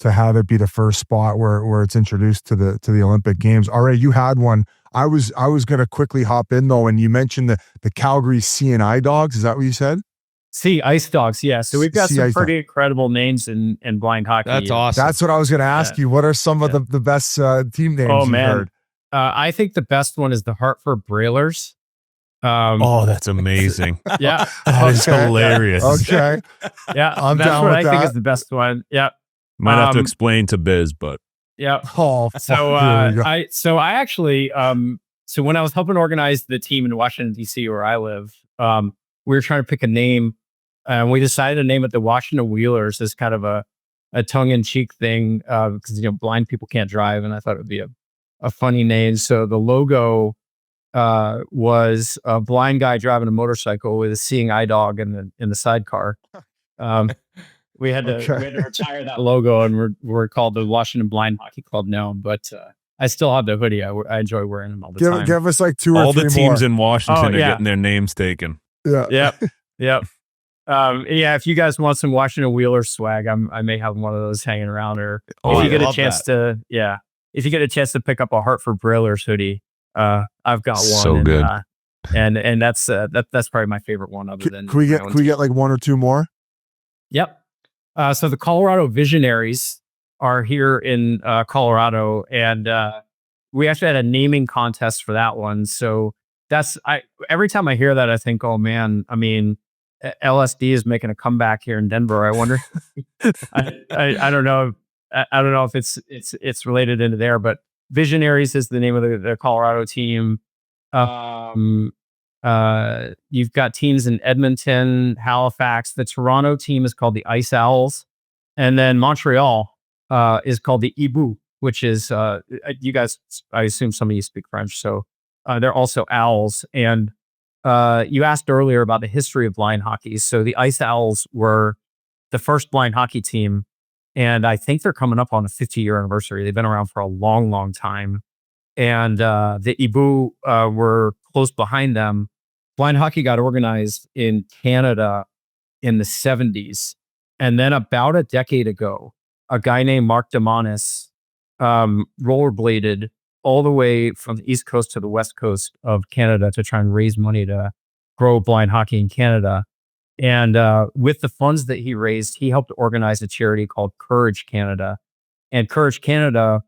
have it be the first spot where it's introduced to the Olympic Games. All right, you had one. I was going to quickly hop in though, and you mentioned the Calgary CNI Dogs. Is that what you said? Ice Dogs, yeah. So we've got some pretty incredible names in blind hockey. That's awesome. That's what I was going to ask you. What are some of the best team names you've heard? I think the best one is the Hartford Brailers. That's amazing. Yeah. That is hilarious. Okay. Yeah. I'm that's down what with I think that. is the best one. Yeah. Might have to explain to Biz, but yeah. Oh, so I actually so when I was helping organize the team in Washington D.C. where I live, we were trying to pick a name, and we decided to name it the Washington Wheelers as kind of a tongue-in-cheek thing because blind people can't drive, and I thought it would be a funny name. So the logo was a blind guy driving a motorcycle with a seeing eye dog in the sidecar. We had to retire that logo, and we're called the Washington Blind Hockey Club now. But I still have the hoodie. I enjoy wearing them all the time. Give us like two or all three the teams more. in Washington are getting their names taken. Yeah. Yep. If you guys want some Washington Wheelers swag, I may have one of those hanging around. Or if you get a chance to pick up a Hartford Brailers hoodie, I've got one. So good. And that's probably my favorite one. Other than Can we get like one or two more? Yep. So the Colorado Visionaries are here in Colorado, and we actually had a naming contest for that one. So every time I hear that, I think, oh man, I mean, LSD is making a comeback here in Denver. I wonder. I don't know. I don't know if it's related into there, but Visionaries is the name of the Colorado team. You've got teams in Edmonton, Halifax. The Toronto team is called the Ice Owls, and then Montreal is called the Ibu, which is you guys. I assume some of you speak French, so they're also Owls. And you asked earlier about the history of blind hockey. So the Ice Owls were the first blind hockey team, and I think they're coming up on a 50-year anniversary. They've been around for a long, long time. And the Ibu were close behind them. Blind hockey got organized in Canada in the 70s. And then about a decade ago, a guy named Mark Demanis rollerbladed all the way from the East Coast to the West Coast of Canada to try and raise money to grow blind hockey in Canada. And with the funds that he raised, he helped organize a charity called Courage Canada. And Courage Canada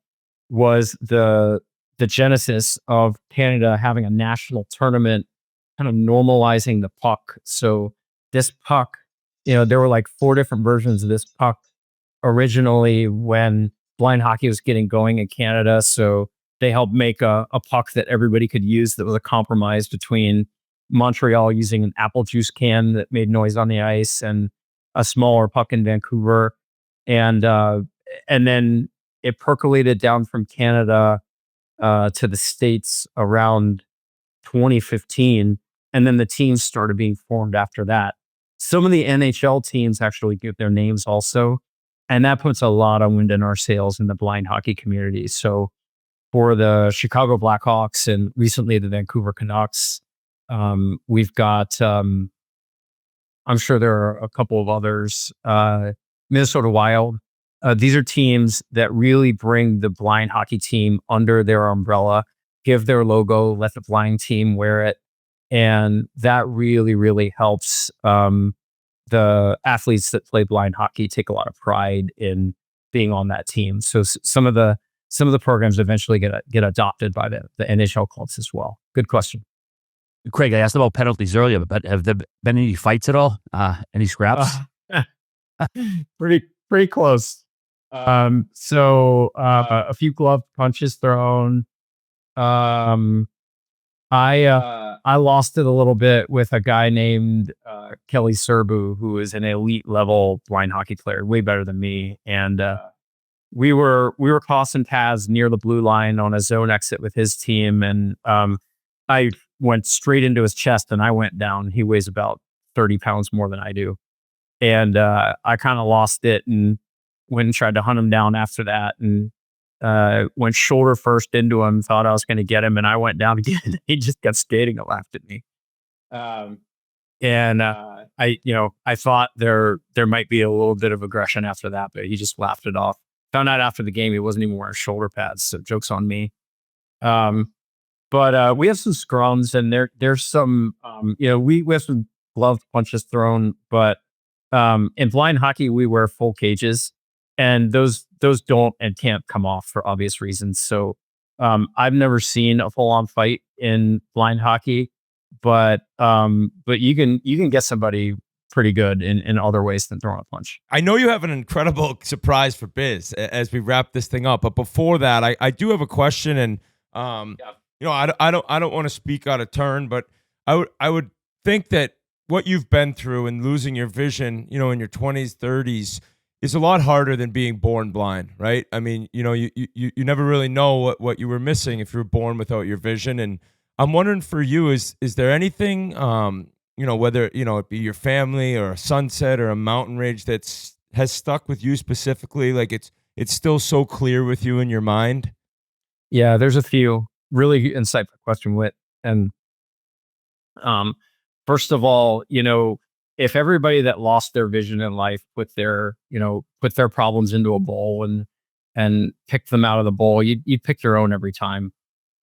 was the genesis of Canada having a national tournament, kind of normalizing the puck. So this puck, there were like 4 different versions of this puck originally when blind hockey was getting going in Canada. So they helped make a puck that everybody could use that was a compromise between Montreal using an apple juice can that made noise on the ice and a smaller puck in Vancouver. And then it percolated down from Canada to the States around 2015. And then the teams started being formed after that. Some of the NHL teams actually give their names also. And that puts a lot of wind in our sails in the blind hockey community. So for the Chicago Blackhawks and recently the Vancouver Canucks, We've got, I'm sure there are a couple of others. Minnesota Wild. These are teams that really bring the blind hockey team under their umbrella, give their logo, let the blind team wear it. And that really, really helps the athletes that play blind hockey take a lot of pride in being on that team. So some of the programs eventually get adopted by the NHL clubs as well. Good question. Craig, I asked about penalties earlier, but have there been any fights at all? Any scraps? Pretty close. So a few glove punches thrown. I lost it a little bit with a guy named Kelly Serbu, who is an elite level blind hockey player, way better than me. And we were crossing paths near the blue line on a zone exit with his team, and I went straight into his chest, and I went down. He weighs about 30 pounds more than I do, and I kind of lost it and went and tried to hunt him down after that, and went shoulder first into him, thought I was going to get him, and I went down again. He just got skating and laughed at me. I thought there might be a little bit of aggression after that, but he just laughed it off. Found out after the game he wasn't even wearing shoulder pads, so joke's on me. But we have some scrums, and there's some we have some glove punches thrown, but in blind hockey we wear full cages, and those don't and can't come off for obvious reasons. So I've never seen a full-on fight in blind hockey, but you can get somebody pretty good in other ways than throwing a punch. I know you have an incredible surprise for Biz as we wrap this thing up, but before that, I do have a question, and I don't want to speak out of turn, but I would think that what you've been through and losing your vision, in your 20s, 30s, is a lot harder than being born blind, right? I mean, you never really know what you were missing if you were born without your vision. And I'm wondering for you, is there anything, whether, it be your family or a sunset or a mountain range has stuck with you specifically? Like it's still so clear with you in your mind? Yeah, there's a few. Really insightful question, Whit. And first of all, if everybody that lost their vision in life put their problems into a bowl and picked them out of the bowl, you'd pick your own every time.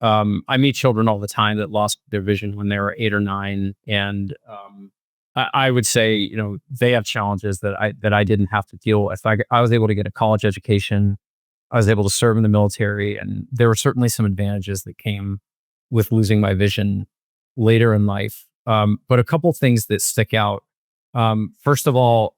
I meet children all the time that lost their vision when they were 8 or 9, and I would say they have challenges that I didn't have to deal with. I was able to get a college education. I was able to serve in the military, and there were certainly some advantages that came with losing my vision later in life. But a couple things that stick out. First of all,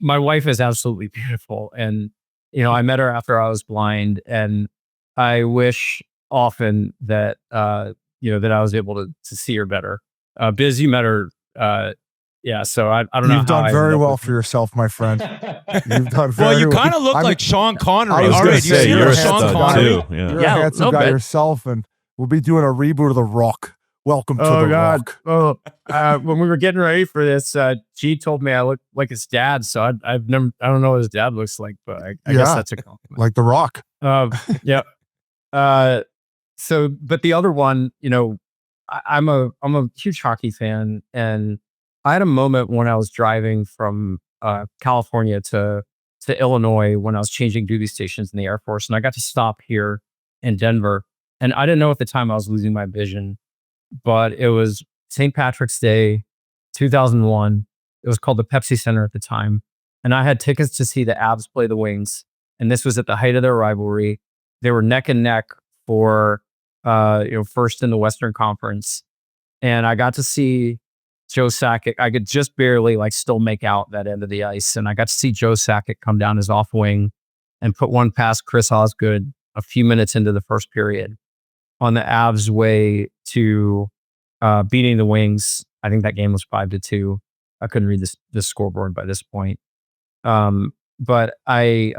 my wife is absolutely beautiful. And, I met her after I was blind, and I wish often that, that I was able to see her better. Biz, you met her. So I don't know. You've done very well for yourself, my friend. You've done very well. You kind of look like Sean Connery. I was going to say, you're a Sean Connery. You're a handsome guy yourself, and we'll be doing a reboot of The Rock. Welcome to The Rock. Oh, when we were getting ready for this, G told me I look like his dad. So I don't know what his dad looks like, but I guess that's a compliment. Like The Rock. Yeah. But the other one, I'm a huge hockey fan, and I had a moment when I was driving from California to Illinois when I was changing duty stations in the Air Force, and I got to stop here in Denver, and I didn't know at the time I was losing my vision. But it was St. Patrick's Day, 2001. It was called the Pepsi Center at the time. And I had tickets to see the Avs play the Wings. And this was at the height of their rivalry. They were neck and neck for, first in the Western Conference. And I got to see Joe Sakic. I could just barely still make out that end of the ice. And I got to see Joe Sakic come down his off wing and put one past Chris Osgood a few minutes into the first period on the Avs' way to beating the Wings. I think that game was 5-2. I couldn't read the scoreboard by this point. But I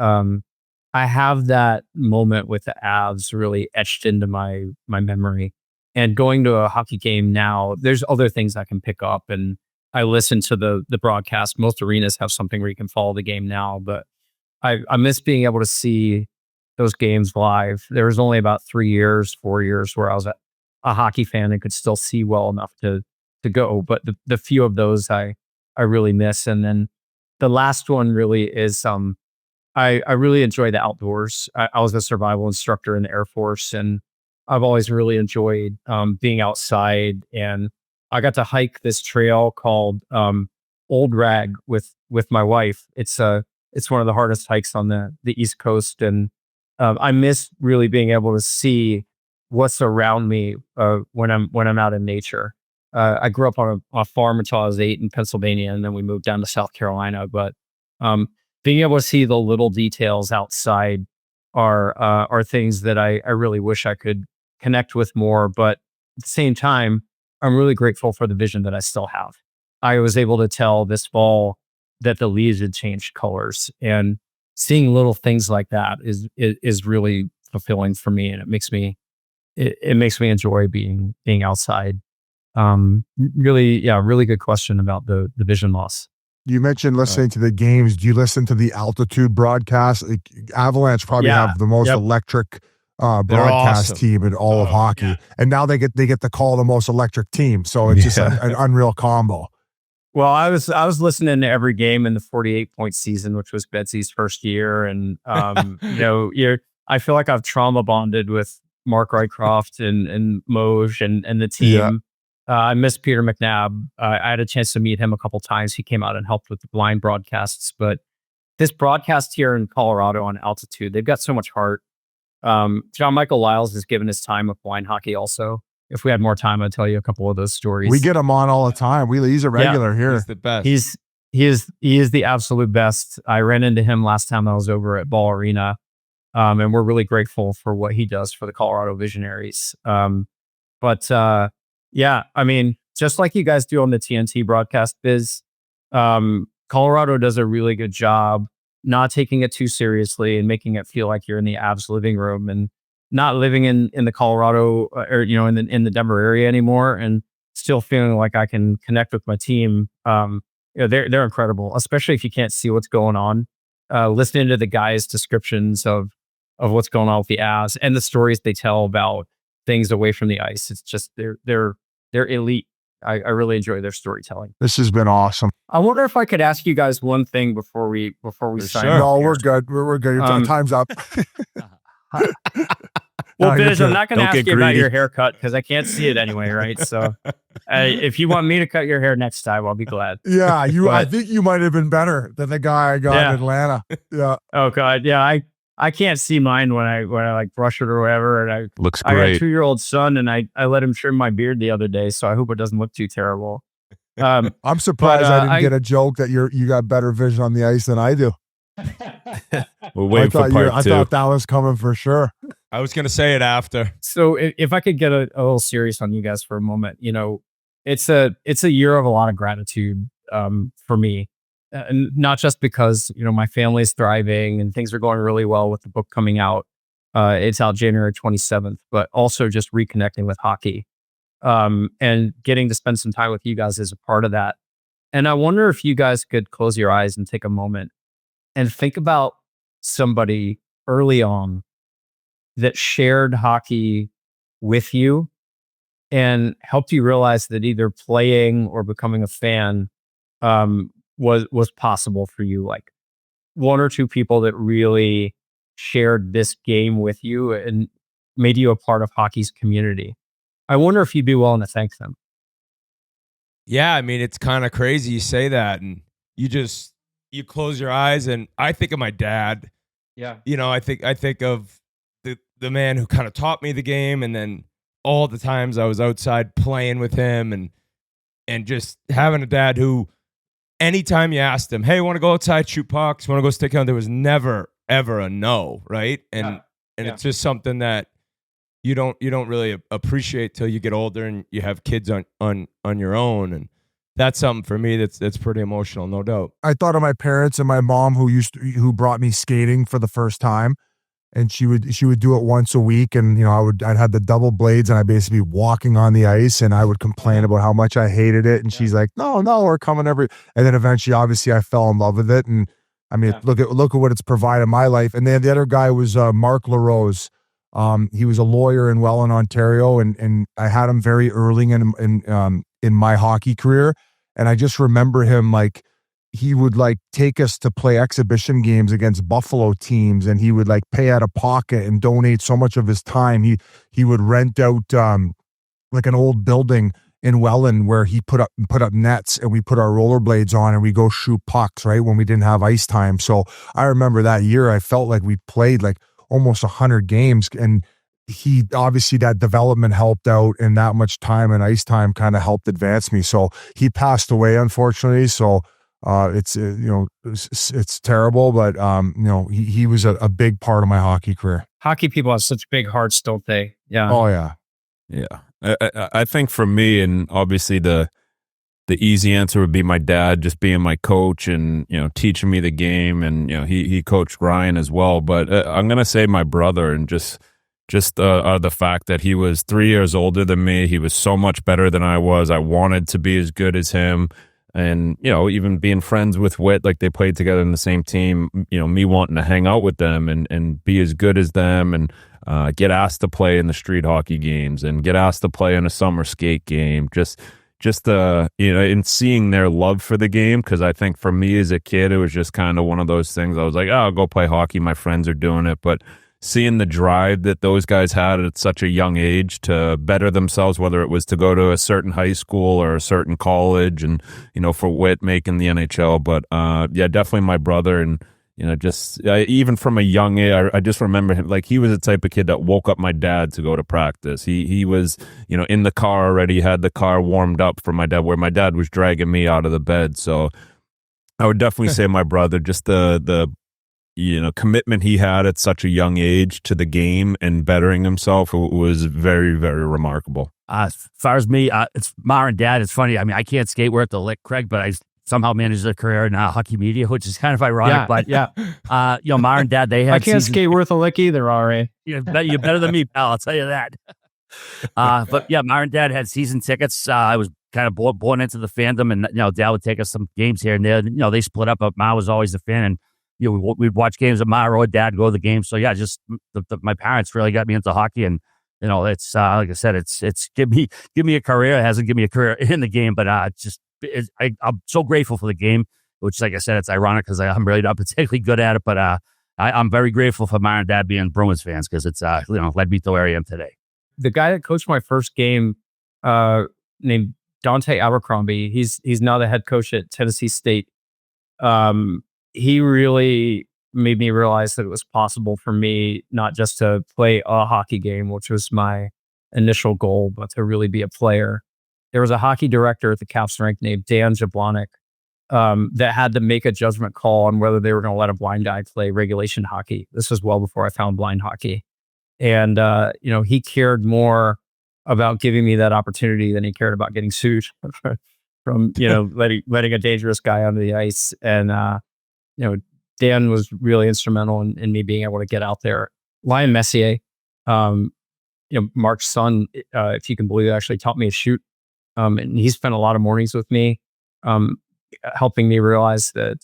have that moment with the Avs really etched into my memory. And going to a hockey game now, there's other things I can pick up, and I listen to the broadcast. Most arenas have something where you can follow the game now, but I miss being able to see those games live. There was only about 4 years where I was a hockey fan and could still see well enough to go. But the few of those I really miss. And then the last one really is I really enjoy the outdoors. I was a survival instructor in the Air Force, and I've always really enjoyed being outside. And I got to hike this trail called Old Rag with my wife. It's one of the hardest hikes on the East Coast, and I miss really being able to see what's around me when I'm out in nature. I grew up on a farm until I was 8 in Pennsylvania, and then we moved down to South Carolina. But being able to see the little details outside are things that I really wish I could connect with more. But at the same time, I'm really grateful for the vision that I still have. I was able to tell this fall that the leaves had changed colors, and seeing little things like that is really fulfilling for me, and it makes me enjoy being outside. Really good question about the vision loss. You mentioned listening to the games. Do you listen to the altitude broadcast? Like, Avalanche probably have the most electric broadcast team in all of hockey, and now they get to call the most electric team. So it's just an unreal combo. Well, I was listening to every game in the 48-point season, which was Betsy's first year, and I feel like I've trauma bonded with Mark Rycroft and Moj and the team. Yeah. I miss Peter McNabb. I had a chance to meet him a couple times. He came out and helped with the blind broadcasts. But this broadcast here in Colorado on altitude, they've got so much heart. John Michael Lyles has given his time with blind hockey also. If we had more time, I'd tell you a couple of those stories. We get him on all the time. He's a regular here. He's the best. He is the absolute best. I ran into him last time I was over at Ball Arena. And we're really grateful for what he does for the Colorado Visionaries. I mean, just like you guys do on the TNT broadcast biz, Colorado does a really good job not taking it too seriously and making it feel like you're in the Avs living room and not living in the Colorado or in the Denver area anymore, and still feeling like I can connect with my team. They're incredible, especially if you can't see what's going on. Listening to the guys' descriptions of what's going on with the Avs and the stories they tell about things away from the ice, it's just they're elite. I really enjoy their storytelling. This has been awesome. I wonder if I could ask you guys one thing before we sign off. No, we're good. We're good. Time's up. Well, Biz, I'm not going to ask you about your haircut because I can't see it anyway, right? So if you want me to cut your hair next time, I'll be glad. Yeah, I think you might have been better than the guy I got in Atlanta. Yeah. Oh God, yeah. I can't see mine when I like brush it or whatever. And looks great. I got a 2-year-old son, and I let him trim my beard the other day, so I hope it doesn't look too terrible. I'm surprised I didn't get a joke that you got better vision on the ice than I do. We're waiting for part 2. I thought that was coming for sure. I was going to say it after. So if I could get a little serious on you guys for a moment, it's a year of a lot of gratitude for me. And not just because, my family's thriving and things are going really well with the book coming out. It's out January 27th, but also just reconnecting with hockey and getting to spend some time with you guys is a part of that. And I wonder if you guys could close your eyes and take a moment and think about somebody early on that shared hockey with you and helped you realize that either playing or becoming a fan was possible for you. Like 1 or 2 people that really shared this game with you and made you a part of hockey's community. I wonder if you'd be willing to thank them. Yeah, I mean, it's kind of crazy you say that, and you close your eyes, and I think of my dad. Yeah. I think of the man who kind of taught me the game, and then all the times I was outside playing with him, and just having a dad who, anytime you asked him, hey, want to go outside, shoot pucks, want to go stick out, there was never, ever a no, right? And it's just something that you don't really appreciate till you get older and you have kids on your own. And that's something for me that's pretty emotional, no doubt. I thought of my parents and my mom who brought me skating for the first time. And she would do it once a week, and I'd have the double blades, and I'd basically be walking on the ice, and I would complain about how much I hated it, and she's like, no, we're coming and then eventually, obviously, I fell in love with it, and I mean, look at what it's provided my life. And then the other guy was Mark LaRose, He was a lawyer in Welland, Ontario, and I had him very early in my hockey career. And I just remember him like he would like take us to play exhibition games against Buffalo teams, and he would like pay out of pocket and donate so much of his time. He would rent out like an old building in Welland where he put up nets, and we put our rollerblades on and we go shoot pucks, right, when we didn't have ice time. So I remember that year I felt like we played like almost 100 games, and he obviously, that development helped out, and that much time and ice time kind of helped advance me. So he passed away, unfortunately. So it's it's terrible, but he was a big part of my hockey career. Hockey people have such big hearts, don't they? Yeah. Oh yeah. I think for me, and obviously the easy answer would be my dad, just being my coach and teaching me the game, and he coached Ryan as well. But I'm gonna say my brother, and just the fact that he was 3 years older than me. He was so much better than I was. I wanted to be as good as him. And, even being friends with Whit, like they played together in the same team, me wanting to hang out with them and be as good as them, and get asked to play in the street hockey games and get asked to play in a summer skate game. Just the, in seeing their love for the game. Cause I think for me as a kid, it was just kind of one of those things. I was like, oh, I'll go play hockey. My friends are doing it. But seeing the drive that those guys had at such a young age to better themselves, whether it was to go to a certain high school or a certain college, and for Whit making the NHL. But definitely my brother. And even from a young age, I just remember him, like he was the type of kid that woke up my dad to go to practice. He was in the car already, had the car warmed up for my dad, where my dad was dragging me out of the bed. So I would definitely say my brother, just the commitment he had at such a young age to the game and bettering himself was very, very remarkable. As far as me, it's Ma and Dad. It's funny. I mean, I can't skate worth the lick, Craig, but I somehow managed a career in hockey media, which is kind of ironic. Ma and Dad, they had. I can't skate worth a lick either, Ari. You're better than me, pal. I'll tell you that. But yeah, Ma and Dad had season tickets. I was kind of born into the fandom, and Dad would take us some games here and there. They split up, but Ma was always a fan, and we'd watch games of Ma or Dad go to the game. So yeah, just my parents really got me into hockey, and it's like I said, it's give me a career. It hasn't given me a career in the game, but I'm so grateful for the game. Which, like I said, it's ironic because I'm really not particularly good at it, but I'm very grateful for Ma and Dad being Bruins fans, because it's led me to where I am today. The guy that coached my first game, named Dante Abercrombie, he's now the head coach at Tennessee State. He really made me realize that it was possible for me not just to play a hockey game, which was my initial goal, but to really be a player. There was a hockey director at the Caps Rink named Dan Jablonec that had to make a judgment call on whether they were going to let a blind guy play regulation hockey. This was well before I found blind hockey. And, he cared more about giving me that opportunity than he cared about getting sued from, letting a dangerous guy onto the ice. And, Dan was really instrumental in me being able to get out there. Lion Messier, Mark's son, if you can believe it, actually taught me to shoot. And he spent a lot of mornings with me, helping me realize that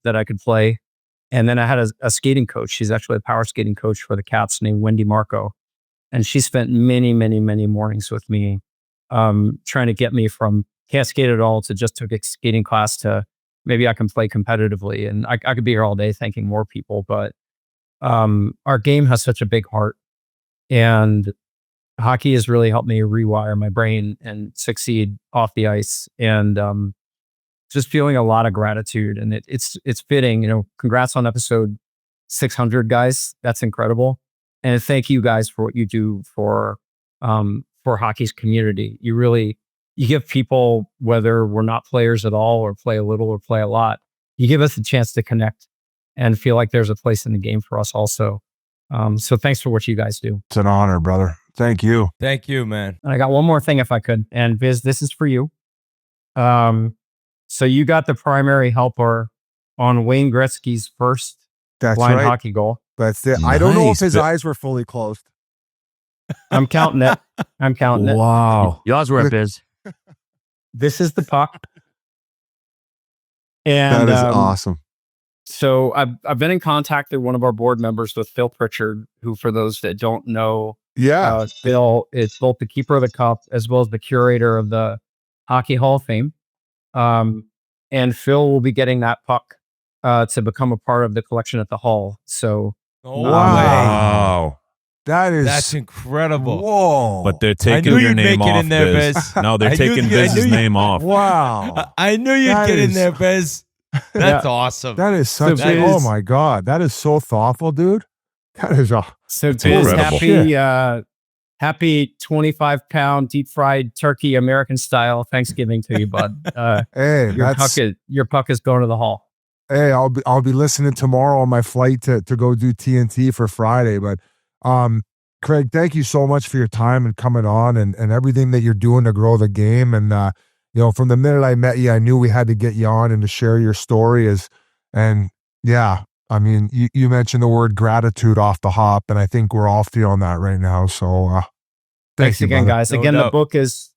I could play. And then I had a skating coach. She's actually a power skating coach for the Caps named Wendy Marco. And she spent many, many, many mornings with me, trying to get me from can't skate at all to just took a skating class to maybe I can play competitively. And I could be here all day thanking more people, but our game has such a big heart. And hockey has really helped me rewire my brain and succeed off the ice. And just feeling a lot of gratitude. And it's fitting, congrats on episode 600, guys. That's incredible. And thank you guys for what you do for hockey's community. You give people, whether we're not players at all or play a little or play a lot, you give us a chance to connect and feel like there's a place in the game for us also. So thanks for what you guys do. It's an honor, brother. Thank you. Thank you, man. And I got one more thing if I could. And Viz, this is for you. So you got the primary helper on Wayne Gretzky's first blind hockey goal. That's it. Nice. I don't know if his eyes were fully closed. I'm counting it. Wow. Yours were, Biz. This is the puck. And that is awesome. So I've been in contact with one of our board members with Phil Pritchard, who, for those that don't know, Phil is both the keeper of the cup as well as the curator of the Hockey Hall of Fame. And Phil will be getting that puck to become a part of the collection at the Hall. So, Wow. That's incredible. Whoa. But they're taking your name off, in there, Biz. No, they're taking Biz's name off. Wow. I knew you'd get in there, Biz. That's awesome. That is such oh my God. That is so thoughtful, dude. That is so Biz, happy 25-pound deep fried turkey American style Thanksgiving to you, bud. Hey, your puck is going to the Hall. Hey, I'll be listening tomorrow on my flight to go do TNT for Friday. But Craig, thank you so much for your time and coming on and everything that you're doing to grow the game. And you know, from the minute I met you, I knew we had to get you on and to share your story. I mean, you mentioned the word gratitude off the hop, and I think we're all feeling that right now. So thanks again, brother. guys. Again, the book is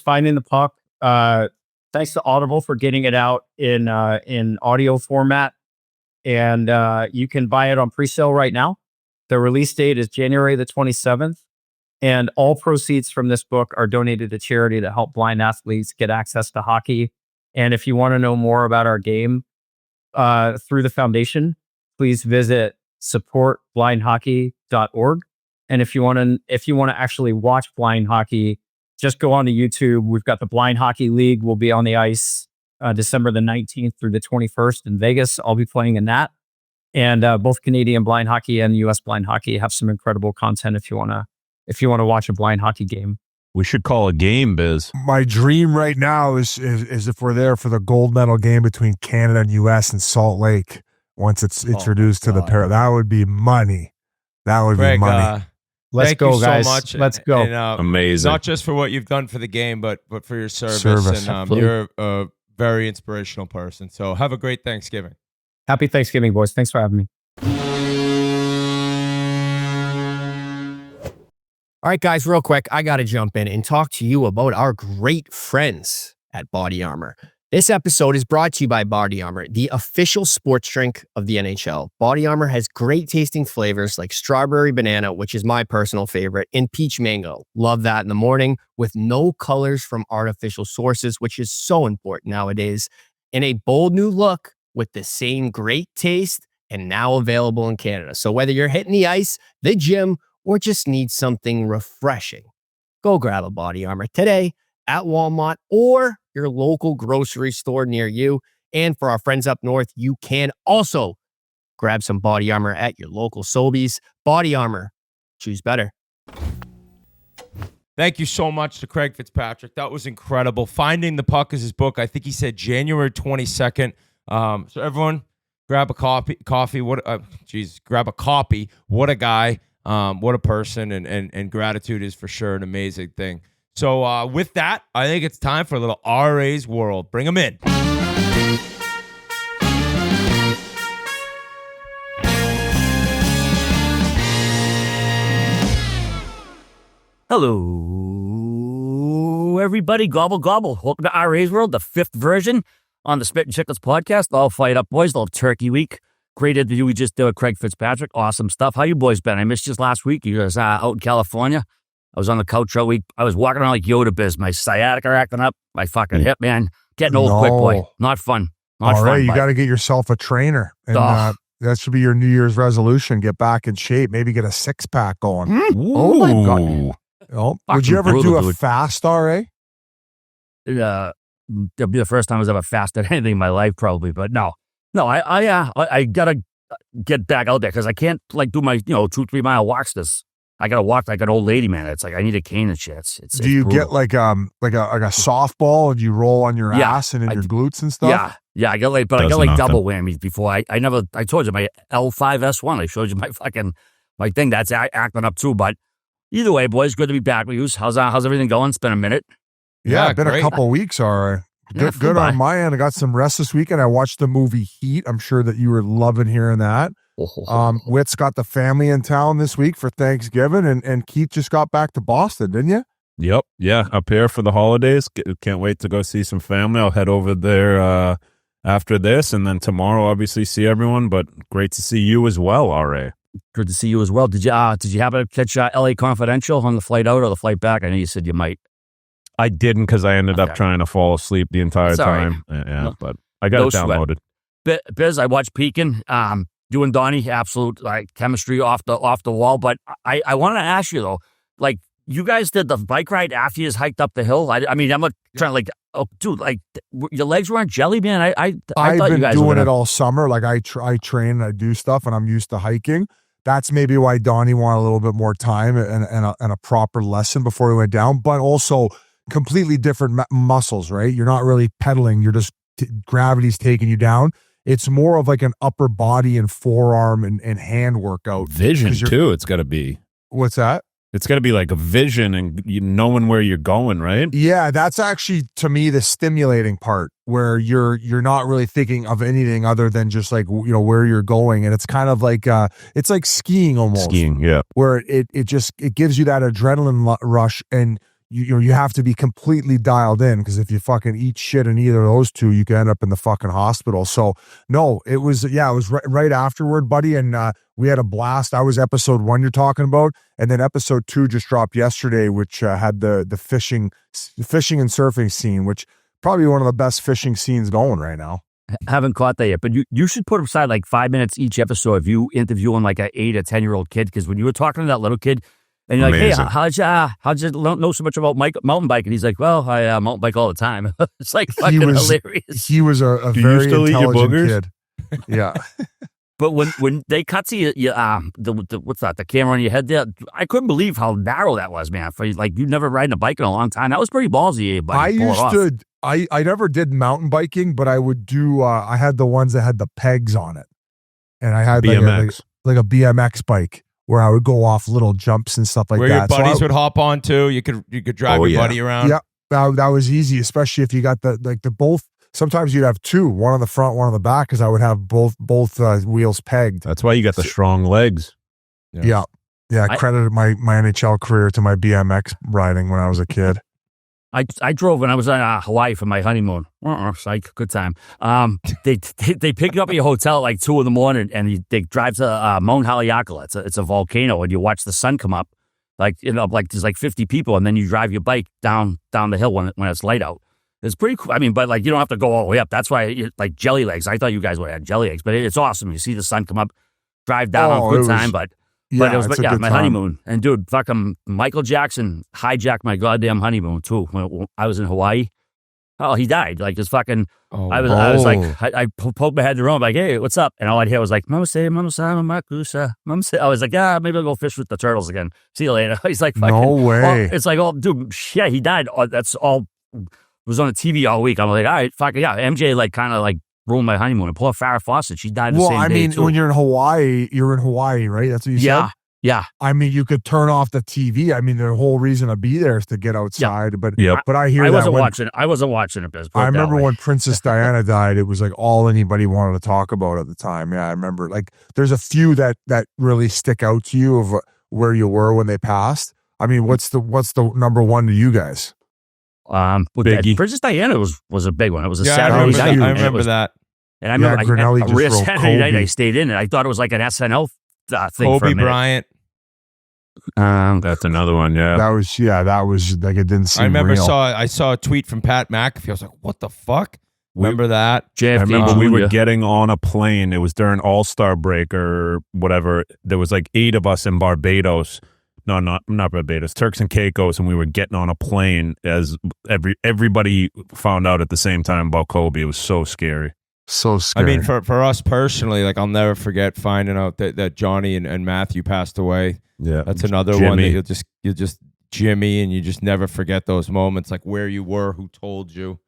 Finding the Puck. Thanks to Audible for getting it out in audio format, and you can buy it on pre-sale right now. The release date is January the 27th, and all proceeds from this book are donated to charity to help blind athletes get access to hockey. And if you want to know more about our game through the foundation, please visit supportblindhockey.org. And if you want to actually watch blind hockey, just go on to YouTube. We've got the Blind Hockey League. We'll be on the ice December the 19th through the 21st in Vegas. I'll be playing in that. And both Canadian blind hockey and US blind hockey have some incredible content if you want to watch a blind hockey game. We should call a game, Biz. My dream right now is if we're there for the gold medal game between Canada and US in Salt Lake once it's introduced to the pair. That would be money. That would be money. Let's go, guys. So much. Let's go. And, amazing. Not just for what you've done for the game, but for your service. And you're a very inspirational person. So have a great Thanksgiving. Happy Thanksgiving, boys. Thanks for having me. All right, guys, real quick, I got to jump in and talk to you about our great friends at Body Armor. This episode is brought to you by Body Armor, the official sports drink of the NHL. Body Armor has great tasting flavors like strawberry banana, which is my personal favorite, and peach mango. Love that in the morning, with no colors from artificial sources, which is so important nowadays. And a bold new look with the same great taste, and now available in Canada. So whether you're hitting the ice, the gym, or just need something refreshing, go grab a Body Armor today at Walmart or your local grocery store near you. And for our friends up north, you can also grab some Body Armor at your local Sobeys. Body Armor, choose better. Thank you so much to Craig Fitzpatrick. That was incredible. Finding the Puck is his book. I think he said January 22nd. So everyone, grab a coffee. Grab a copy. What a guy. What a person, and gratitude is for sure an amazing thing. So with that, I think it's time for a little RA's World. Bring them in. Hello, everybody. Gobble, gobble. Welcome to RA's World, the 5th version on the Spittin Chiclets podcast. All fired up, boys. Love Turkey Week. Great interview we just did with Craig Fitzpatrick. Awesome stuff. How you boys been? I missed you last week. You was out in California. I was on the couch all week. I was walking around like Yoda Biz. My sciatica acting up. My fucking hip, man. Getting old quick, boy. Not fun. Not all fun. Right, you got to get yourself a trainer. And that should be your New Year's resolution. Get back in shape. Maybe get a 6-pack going. Oh, my God. Oh, would you ever do a fast, RA? It'll be the first time I was ever fasted anything in my life, probably. But no, I gotta get back out there because I can't do my 2-3 mile walks. I gotta walk like an old lady, man. It's like I need a cane and shit. It's do you brutal. get like a softball and you roll on your ass and in your glutes and stuff? Yeah. I got like double whammies before. I told you my L5S1. I showed you my thing that's acting up too. But either way, boys, good to be back with you. How's everything going? It's been a minute. Yeah, been a couple weeks, all right. Good on my end. I got some rest this weekend. I watched the movie Heat. I'm sure that you were loving hearing that. Witt's got the family in town this week for Thanksgiving, and Keith just got back to Boston, didn't you? Yep. Yeah, up here for the holidays. Can't wait to go see some family. I'll head over there after this, and then tomorrow, obviously, see everyone. But great to see you as well, RA. Good to see you as well. Did you happen to catch LA Confidential on the flight out or the flight back? I know you said you might. I didn't because I ended up trying to fall asleep the entire That's all right. time. Yeah, but I got it downloaded. Biz, I watched Pekin. You and Donnie, absolute like chemistry off the wall. But I wanted to ask you though, like you guys did the bike ride after you hiked up the hill. I mean, I'm not trying to like, oh, dude, like your legs weren't jelly, man. I I've thought been you guys doing were it all summer. Like I train and I do stuff, and I'm used to hiking. That's maybe why Donnie wanted a little bit more time and a proper lesson before he went down. But also completely different muscles, right? You're not really pedaling. You're just gravity's taking you down. It's more of like an upper body and forearm and hand workout. Vision too. It's got to be. What's that? It's got to be like a vision and you knowing where you're going, right? Yeah, that's actually to me the stimulating part where you're not really thinking of anything other than just like where you're going, and it's kind of like it's like skiing almost. Skiing, yeah. Where it gives you that adrenaline rush, and you have to be completely dialed in, because if you fucking eat shit in either of those two, you can end up in the fucking hospital. So no, it was right afterward, buddy, and we had a blast. I was episode 1 you're talking about, and then episode 2 just dropped yesterday, which had the fishing and surfing scene, which probably one of the best fishing scenes going right now. Haven't caught that yet, but you should put aside like 5 minutes each episode if you interviewing like an 8 or 10-year-old kid, because when you were talking to that little kid. And you're Amazing. Like, hey, how'd you know so much about mountain bike? And he's like, well, I mountain bike all the time. It's like fucking hilarious. He was a Do you very still eat your intelligent boogers? kid. Yeah. But when they cut to you, what's that? The camera on your head there. I couldn't believe how narrow that was, man. For like you never ridden a bike in a long time. That was pretty ballsy, buddy. I never did mountain biking, but I would do. I had the ones that had the pegs on it, and I had BMX. like a BMX bike, where I would go off little jumps and stuff like Where that. your buddies would hop on too. You could drive your buddy around. Yeah, that was easy, especially if you got the both. Sometimes you'd have two, one on the front, one on the back, because I would have both wheels pegged. That's why you got the strong legs. Yeah. I credited my NHL career to my BMX riding when I was a kid. I drove when I was in Hawaii for my honeymoon. Psych, good time. They pick you up at your hotel at like 2 a.m. and they drive to Mount Haleakala. It's a volcano, and you watch the sun come up. Like like there's like 50 people, and then you drive your bike down the hill when it's light out. It's pretty cool. I mean, but like you don't have to go all the way up. That's why like jelly legs. I thought you guys would have jelly legs, but it's awesome. You see the sun come up, drive down, good time. But it was my honeymoon. And dude, fucking Michael Jackson hijacked my goddamn honeymoon too. When I was in Hawaii. Oh, he died. Like this fucking. I was like, I poked my head in the room, like, hey, what's up? And all I'd hear was like, Mama say, Mama Sama, Makusa, Mama say. I was like, maybe I'll go fish with the turtles again. See you later. He's like, fucking, no way. It's like, oh, dude, yeah, he died. That's all. Was on the TV all week. I'm like, all right, fuck it, yeah. MJ like kind of like ruined my honeymoon. And poor Farrah Fawcett, she died the same day. Well, I mean, when you're in Hawaii, right? That's what you said? Yeah. I mean, you could turn off the TV. I mean, the whole reason to be there is to get outside. Yeah. But I hear I that wasn't watching it. I remember when Princess Diana died, it was like all anybody wanted to talk about at the time. Yeah, I remember. Like, there's a few that really stick out to you of where you were when they passed. I mean, what's the number one to you guys? Princess Diana was a big one. It was a Saturday night. I remember that. And I remember Grinelli a real Saturday night I stayed in, and I thought it was like an SNL thing. Kobe Bryant. That's another one. Yeah, that was like it didn't seem. I remember real. I saw a tweet from Pat McAfee. I was like, what the fuck? Remember that? I remember we were getting on a plane. It was during All-Star break or whatever. There was like 8 of us in Barbados. No, not Barbados, Turks and Caicos, and we were getting on a plane as everybody found out at the same time about Kobe. It was so scary. So scary. I mean, for us personally, like I'll never forget finding out that Johnny and Matthew passed away. Yeah, that's another one that you'll just Jimmy, and you just never forget those moments, like where you were, who told you.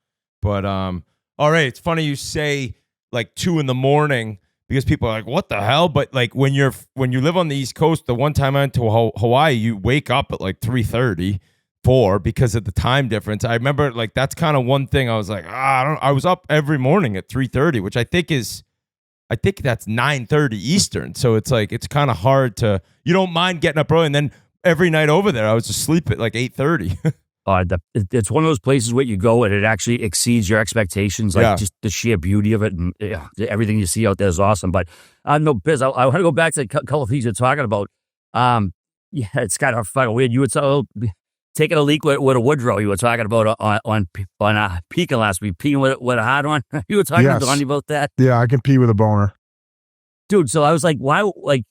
But all right, it's funny you say like 2 a.m. because people are like, what the hell? But like when you live on the East Coast, the one time I went to Hawaii, you wake up at like 3:30, 4 because of the time difference. I remember like that's kind of one thing I was like, I was up every morning at 3:30, which I think that's 9:30 Eastern. So it's like it's kind of hard to, you don't mind getting up early, and then every night over there I was asleep at like 8:30. it's one of those places where you go and it actually exceeds your expectations. Like just the sheer beauty of it, and everything you see out there is awesome. But no, Biz, I want to go back to a couple of things you're talking about. It's kind of fucking weird. You were taking a leak with a Woodrow. You were talking about on peeking last week, peeing with a hard one. You were talking to Donnie about that. Yeah, I can pee with a boner, dude. So I was like, why? Like,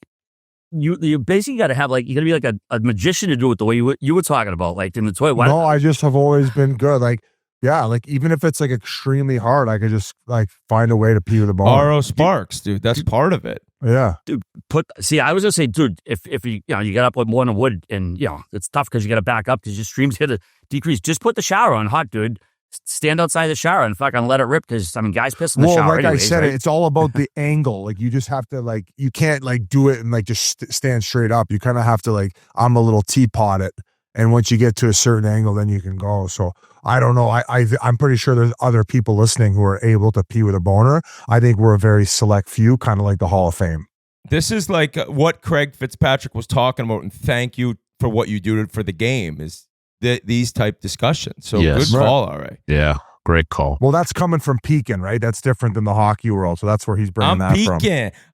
you basically got to have you got to be like a magician to do it the way you were talking about, like in the toilet. No, I just have always been good. Like, yeah, like even if it's like extremely hard, I could just like find a way to pee with a boner. Borrow sparks, dude. That's part of it. Yeah, dude. I was gonna say, dude, if you get up with more than wood, and it's tough because you got to back up because your streams hit a decrease. Just put the shower on hot, dude. Stand outside the shower and fucking let it rip because guys piss in the shower. Like anyways, I said, right? it's all about the angle. Like you just have to you can't do it and just stand straight up. You kind of have to I'm a little teapot it, and once you get to a certain angle, then you can go. So I don't know. I'm pretty sure there's other people listening who are able to pee with a boner. I think we're a very select few, kind of like the Hall of Fame. This is like what Craig Fitzpatrick was talking about, and thank you for what you do for the game is these type discussions. So good call, all right. Yeah, great call. Well, that's coming from peeking, right? That's different than the hockey world. So that's where he's bringing that from.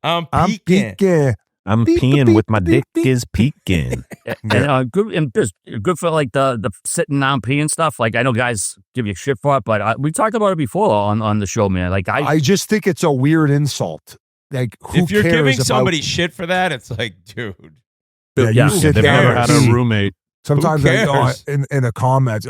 I'm peeking. I'm peeing with my dick is peeking. And good for the sitting down peeing stuff. Like I know guys give you shit for it, but we talked about it before on the show, man. Like I just think it's a weird insult. Like who if you're cares giving about somebody shit for that, it's like, dude. You sit they've down never had a roommate. Sometimes in the comments,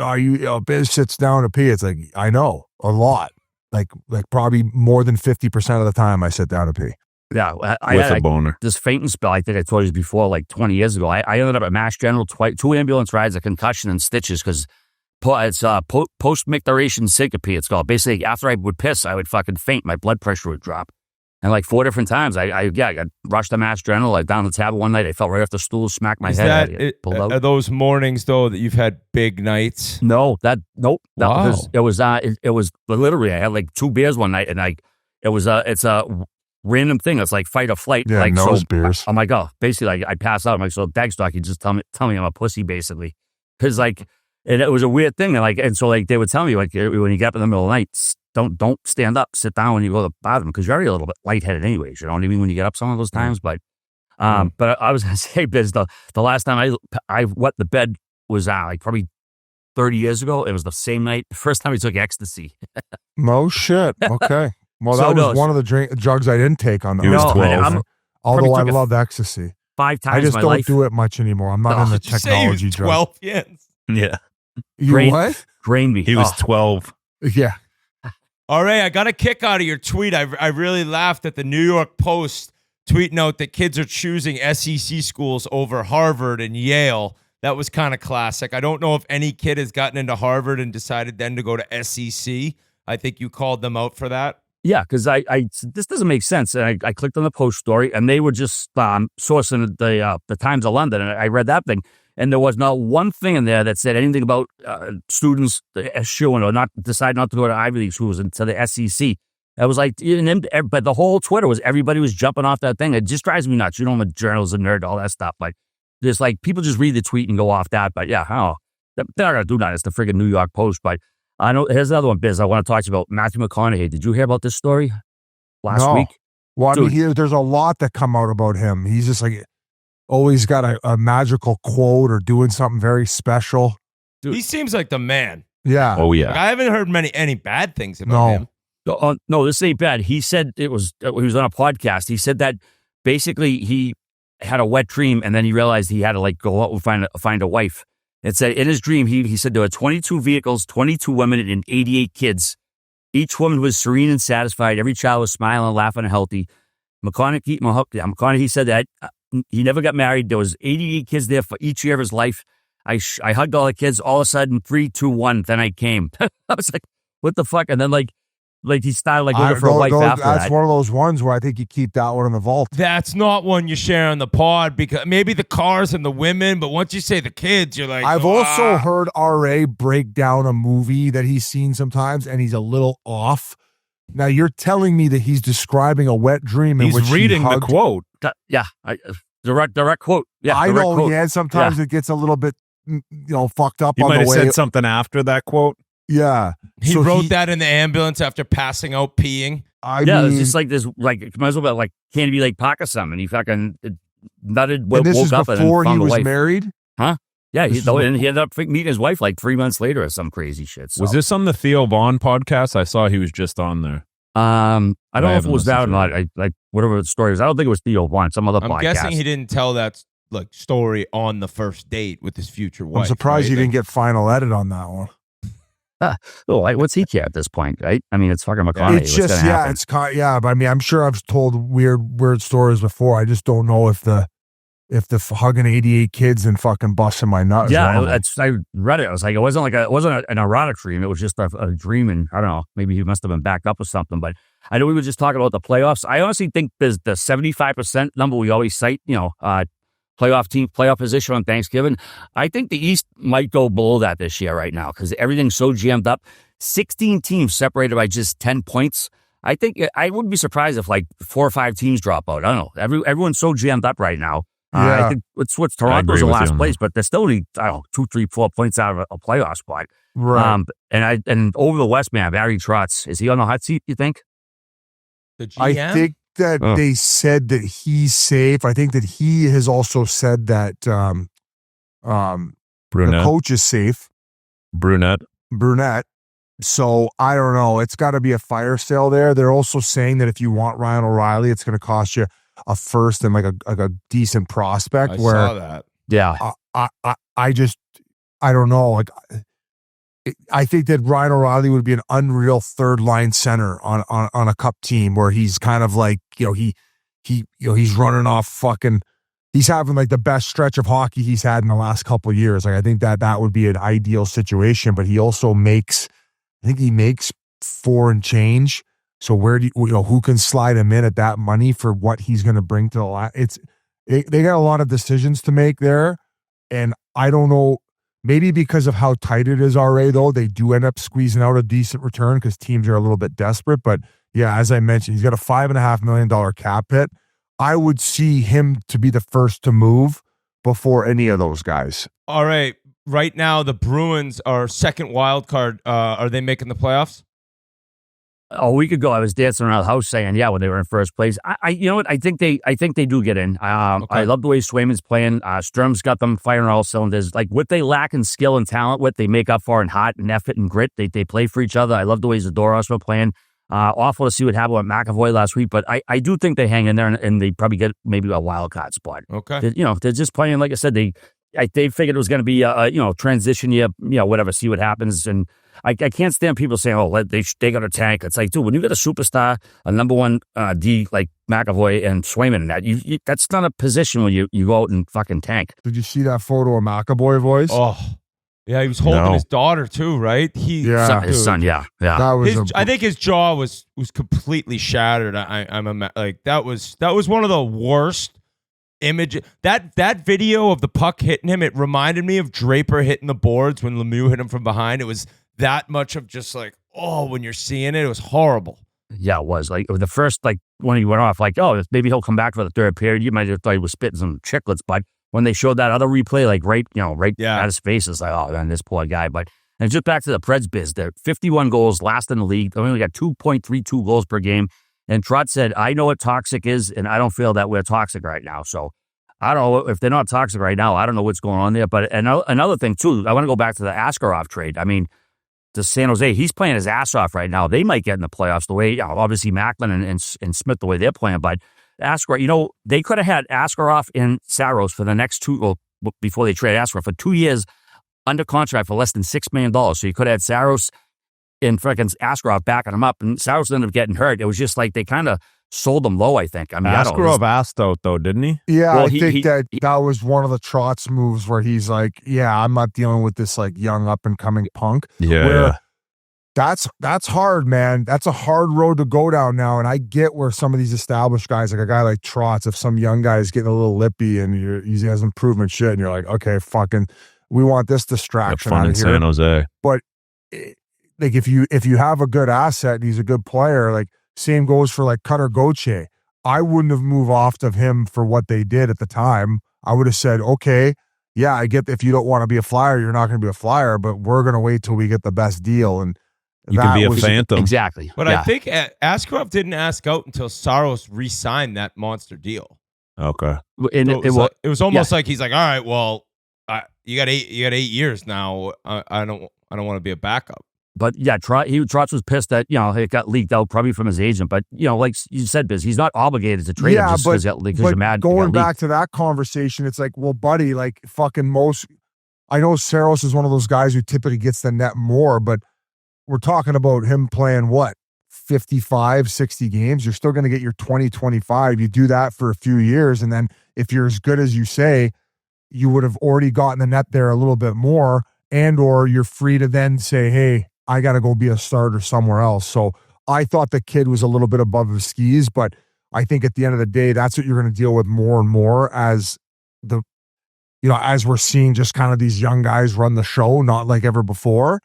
Biz sits down to pee. It's like, I know a lot. Like probably more than 50% of the time I sit down to pee. Yeah, I with had a boner. This fainting spell, I think I told you before, like 20 years ago. I ended up at Mass General twice, 2 ambulance rides, a concussion and stitches because it's post-micturition syncope. It's called. Basically, after I would piss, I would fucking faint. My blood pressure would drop. And 4 different times, I got rushed to Mass General. Down the table one night, I fell right off the stool, smacked my head. Are those mornings though that you've had big nights? No, nope. Wow. It was literally I had 2 beers one night, and it's a random thing. It's like fight or flight. Yeah, nose beers. I'm like, basically, I pass out. I'm like, so Bagstock, you just tell me I'm a pussy, basically, because and it was a weird thing. And so they would tell me when you get up in the middle of the night. Don't stand up. Sit down when you go to the bathroom because you're already a little bit lightheaded anyways. You know what I mean? When you get up some of those times. But but I was gonna say, Biz, the last time I wet the bed was probably 30 years ago. It was the same night. The first time I took ecstasy. No shit. Okay. Well, So that was one of the drugs I didn't take on the. He was 12. Although I loved ecstasy. 5 times. I just in my don't life. do it much anymore. I'm not in the technology drug. 12 years. Yeah. What? Drained me. He was 12. Yeah. All right, I got a kick out of your tweet. I really laughed at the New York Post tweeting out that kids are choosing SEC schools over Harvard and Yale. That was kind of classic. I don't know if any kid has gotten into Harvard and decided then to go to SEC. I think you called them out for that. Yeah, because this doesn't make sense. And I clicked on the Post story, and they were just sourcing the Times of London, and I read that thing. And there was not one thing in there that said anything about students eschewing or not decide not to go to Ivy League schools and to the SEC. It was but the whole Twitter was everybody was jumping off that thing. It just drives me nuts. I'm a journalist, a nerd, all that stuff. But just people just read the tweet and go off that. But yeah, they're not gonna do that. It's the friggin' New York Post. But I know here's another one, Biz. I want to talk to you about Matthew McConaughey. Did you hear about this story last week? Well, I mean, there's a lot that come out about him. He's just always got a magical quote or doing something very special. Dude, he seems like the man. Yeah. Oh yeah. I haven't heard any bad things about him. No, this ain't bad. He said he was on a podcast. He said that basically he had a wet dream and then he realized he had to go out and find a wife. It said in his dream, he said there were 22 vehicles, 22 women, and 88 kids. Each woman was serene and satisfied. Every child was smiling, laughing, and healthy. McConaughey said that he never got married. There was 88 kids there for each year of his life. I hugged all the kids. All of a sudden, 3, 2, 1. Then I came. I was like, what the fuck? And then he started looking for a wife after that. That's one of those ones where I think you keep that one in the vault. That's not one you share on the pod because maybe the cars and the women, but once you say the kids, you're like, I've also heard RA break down a movie that he's seen sometimes and he's a little off. Now you're telling me that he's describing a wet dream in which he's reading the quote. Yeah, direct quote. Yeah, I know. quote. Yeah, sometimes it gets a little bit fucked up He on might the have way. said something after that quote. Yeah. He So wrote that in the ambulance after passing out peeing. I It mean, was just like this, like it might as well be like Candy Lake Park or something. He fucking nutted, and this woke is up and before he found the was wife. married. Yeah, This is and he ended up meeting his wife like 3 months later or some crazy shit. So. Was this on the Theo Vaughn podcast? I saw he was just on there. I don't know if haven't it was that or listened not. Like whatever the story was. I don't think it was Theo Vaughn. Some other I'm podcast. guessing he didn't tell that story on the first date with his future wife. I'm surprised right? he didn't get final edit on that one. What's he care at this point, right? I mean, it's fucking McConaughey. It's just but I mean, I'm sure I've told weird stories before. I just don't know if the hugging 88 kids and fucking busting my nut. Yeah, I read it. I was like, it wasn't an erotic dream. It was just a dream, and I don't know. Maybe he must have been backed up or something. But I know we were just talking about the playoffs. I honestly think there's the 75% number we always cite. Playoff position on Thanksgiving. I think the East might go below that this year right now because everything's so jammed up. 16 teams separated by just 10 points. I think I wouldn't be surprised if like 4 or 5 teams drop out. I don't know. Everyone's so jammed up right now. I think it's what Toronto's in last place, but they're still only 2, 3, 4 points out of a playoff spot. Right. And over the West, man, Barry Trotz, is he on the hot seat? You think? The GM? I think that they said that he's safe. I think that he has also said that the coach is safe. Brunette. So I don't know. It's got to be a fire sale there. They're also saying that if you want Ryan O'Reilly, it's going to cost you a first and like a decent prospect. I saw that. Yeah. I don't know. Like, I think that Ryan O'Reilly would be an unreal third line center on a cup team where he's kind of like, he's running off fucking, he's having like the best stretch of hockey he's had in the last couple of years. Like, I think that would be an ideal situation, but he also makes 4 and change. So where do who can slide him in at that money for what he's going to bring to the they got a lot of decisions to make there. And I don't know, maybe because of how tight it is already, though, they do end up squeezing out a decent return because teams are a little bit desperate. But yeah, as I mentioned, he's got a $5.5 million cap hit. I would see him to be the first to move before any of those guys. All right. Right now, the Bruins are second wild card. Are they making the playoffs? A week ago, I was dancing around the house saying, yeah, when they were in first place. You know what? I think they do get in. Okay. I love the way Swayman's playing. Sturm's got them firing all cylinders. Like what they lack in skill and talent, what they make up for in heart and effort and grit. They play for each other. I love the way Zadoros were playing. Awful to see what happened with McAvoy last week, but I do think they hang in there and they probably get maybe a wild card spot. Okay. They're just playing, like I said, they figured it was going to be a transition year, whatever, see what happens. And I can't stand people saying, oh, they got a tank. It's like, dude, when you got a superstar, a number one D like McAvoy and Swayman, that that's not a position where you go out and fucking tank. Did you see that photo of McAvoy, voice? Oh, yeah, he was holding his daughter tis right? His son, yeah. That was I think his jaw was completely shattered. That was one of the worst images. That video of the puck hitting him, it reminded me of Draper hitting the boards when Lemieux hit him from behind. It was that much of just like, when you're seeing it was horrible. Yeah, it was. Like the first, when he went off, maybe he'll come back for the third period. You might have thought he was spitting some chiclets, but when they showed that other replay, right at his face, it's like, oh man, this poor guy. But and just back to the Preds biz, they're 51 goals, last in the league. They only got 2.32 goals per game. And Trotz said, I know what toxic is, and I don't feel that we're toxic right now. So I don't know if they're not toxic right now. I don't know what's going on there. But another thing too, I want to go back to the Askarov trade. I mean, to San Jose, he's playing his ass off right now. They might get in the playoffs the way, obviously Macklin and Smith the way they're playing, but Askarov, they could have had Askarov and Saros for the next before they trade Askarov, for 2 years under contract for less than $6 million. So you could have had Saros and freaking Askarov backing him up, and Saros ended up getting hurt. It was just like they kind of sold them low, I think. I mean, Askarov asked out, though, didn't he? Yeah, well, I think that was one of the Trotz moves where he's like, yeah, I'm not dealing with this like young up-and-coming punk. Yeah. That's hard, man. That's a hard road to go down now. And I get where some of these established guys, like a guy like Trotz, if some young guy is getting a little lippy and he has improvement shit, and you're like, okay, fucking, we want this distraction fun out in of here. San Jose. But like if you have a good asset and he's a good player, like same goes for like Cutter Gauthier. I wouldn't have moved off of him for what they did at the time. I would have said, okay, yeah, I get if you don't want to be a Flyer, you're not going to be a Flyer, but we're going to wait till we get the best deal. And you can be a Phantom. Exactly. But I think Askarov didn't ask out until Saros re-signed that monster deal. Okay. And So it was almost like he's like, all right, well, you got 8 years now. I don't want to be a backup. But yeah, Trotz was pissed that, it got leaked out probably from his agent. But, like you said, Biz, he's not obligated to trade him just because you're mad. Going back to that conversation, it's like, well, buddy, like fucking I know Saros is one of those guys who typically gets the net more, but we're talking about him playing 55, 60 games. You're still going to get your 20, 25. You do that for a few years. And then if you're as good as you say, you would have already gotten the net there a little bit more, or you're free to then say, hey, I got to go be a starter somewhere else. So I thought the kid was a little bit above his skis, but I think at the end of the day, that's what you're going to deal with more and more as as we're seeing just kind of these young guys run the show, not like ever before.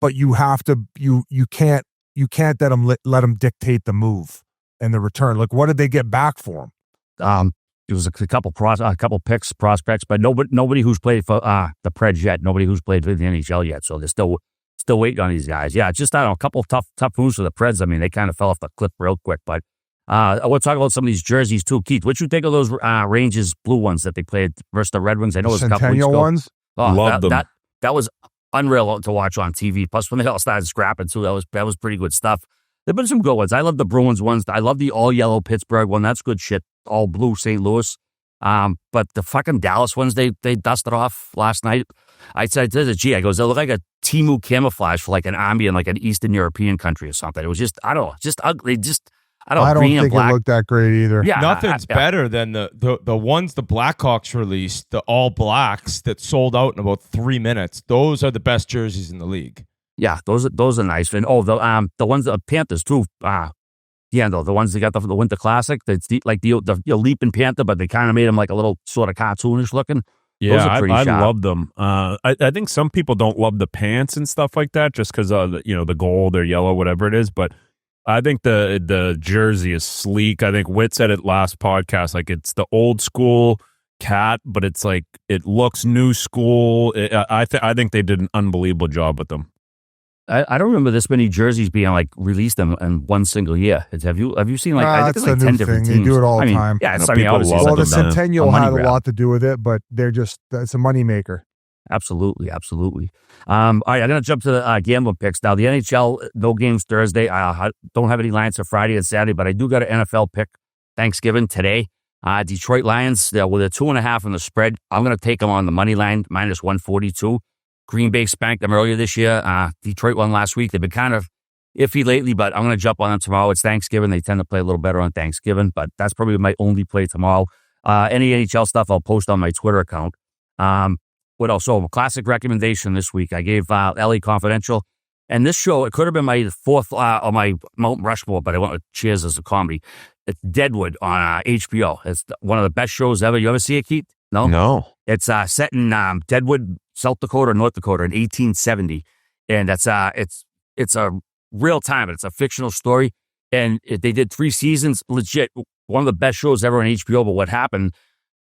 But you have to, you can't let them dictate the move and the return. Like, what did they get back for him? It was a couple picks, prospects, but nobody who's played for the Preds yet. Nobody who's played for the NHL yet. So they're still waiting on these guys. Yeah, just I don't know, a couple of tough moves for the Preds. I mean, they kind of fell off the cliff real quick. But I want to talk about some of these jerseys too. Keith, what you think of those Rangers blue ones that they played versus the Red Wings? I know it was a couple weeks ago. Ones. Oh, Love them. That was unreal to watch on TV. Plus, when they all started scrapping too, that was pretty good stuff. There've been some good ones. I love the Bruins ones. I love the all yellow Pittsburgh one. That's good shit. All blue St. Louis. But the fucking Dallas ones they dusted off last night. I said to the I goes, they look like a Temu camouflage for like an army in like an Eastern European country or something. It was just, I don't know, just ugly. I don't think it looked that great either. Yeah, nothing's better than the ones the Blackhawks released, the all blacks that sold out in about 3 minutes. Those are the best jerseys in the league. Yeah, those are nice. And the ones the Panthers too. The ones that got the Winter Classic, that's like the Leaping Panther, but they kind of made them like a little sort of cartoonish looking. Yeah, I love them. I think some people don't love the pants and stuff like that just because of the gold or yellow, whatever it is. But I think the jersey is sleek. I think Witt said it last podcast, like it's the old school cat, but it's like it looks new school. I think they did an unbelievable job with them. I don't remember this many jerseys being like released in one single year. Have you seen like I think it's like 10 different teams? They do it all the time. Yeah, well, the Centennial had a lot to do with it, but it's a moneymaker. Absolutely. All right, I'm gonna jump to the gambling picks now. The NHL, no games Thursday. I don't have any lines for Friday and Saturday, but I do got an NFL pick Thanksgiving today. Detroit Lions, with a 2.5 on the spread. I'm gonna take them on the money line minus 142. Green Bay spanked them earlier this year. Detroit won last week. They've been kind of iffy lately, but I'm going to jump on them tomorrow. It's Thanksgiving. They tend to play a little better on Thanksgiving, but that's probably my only play tomorrow. Any NHL stuff I'll post on my Twitter account. What else? So, a classic recommendation this week. I gave LA Confidential. And this show, it could have been my fourth on my Mount Rushmore, but I went with Cheers as a comedy. It's Deadwood on HBO. It's one of the best shows ever. You ever see it, Keith? No. It's set in Deadwood, South Dakota, North Dakota in 1870, and it's a real time. It's a fictional story, and they did 3 seasons. Legit, one of the best shows ever on HBO. But what happened?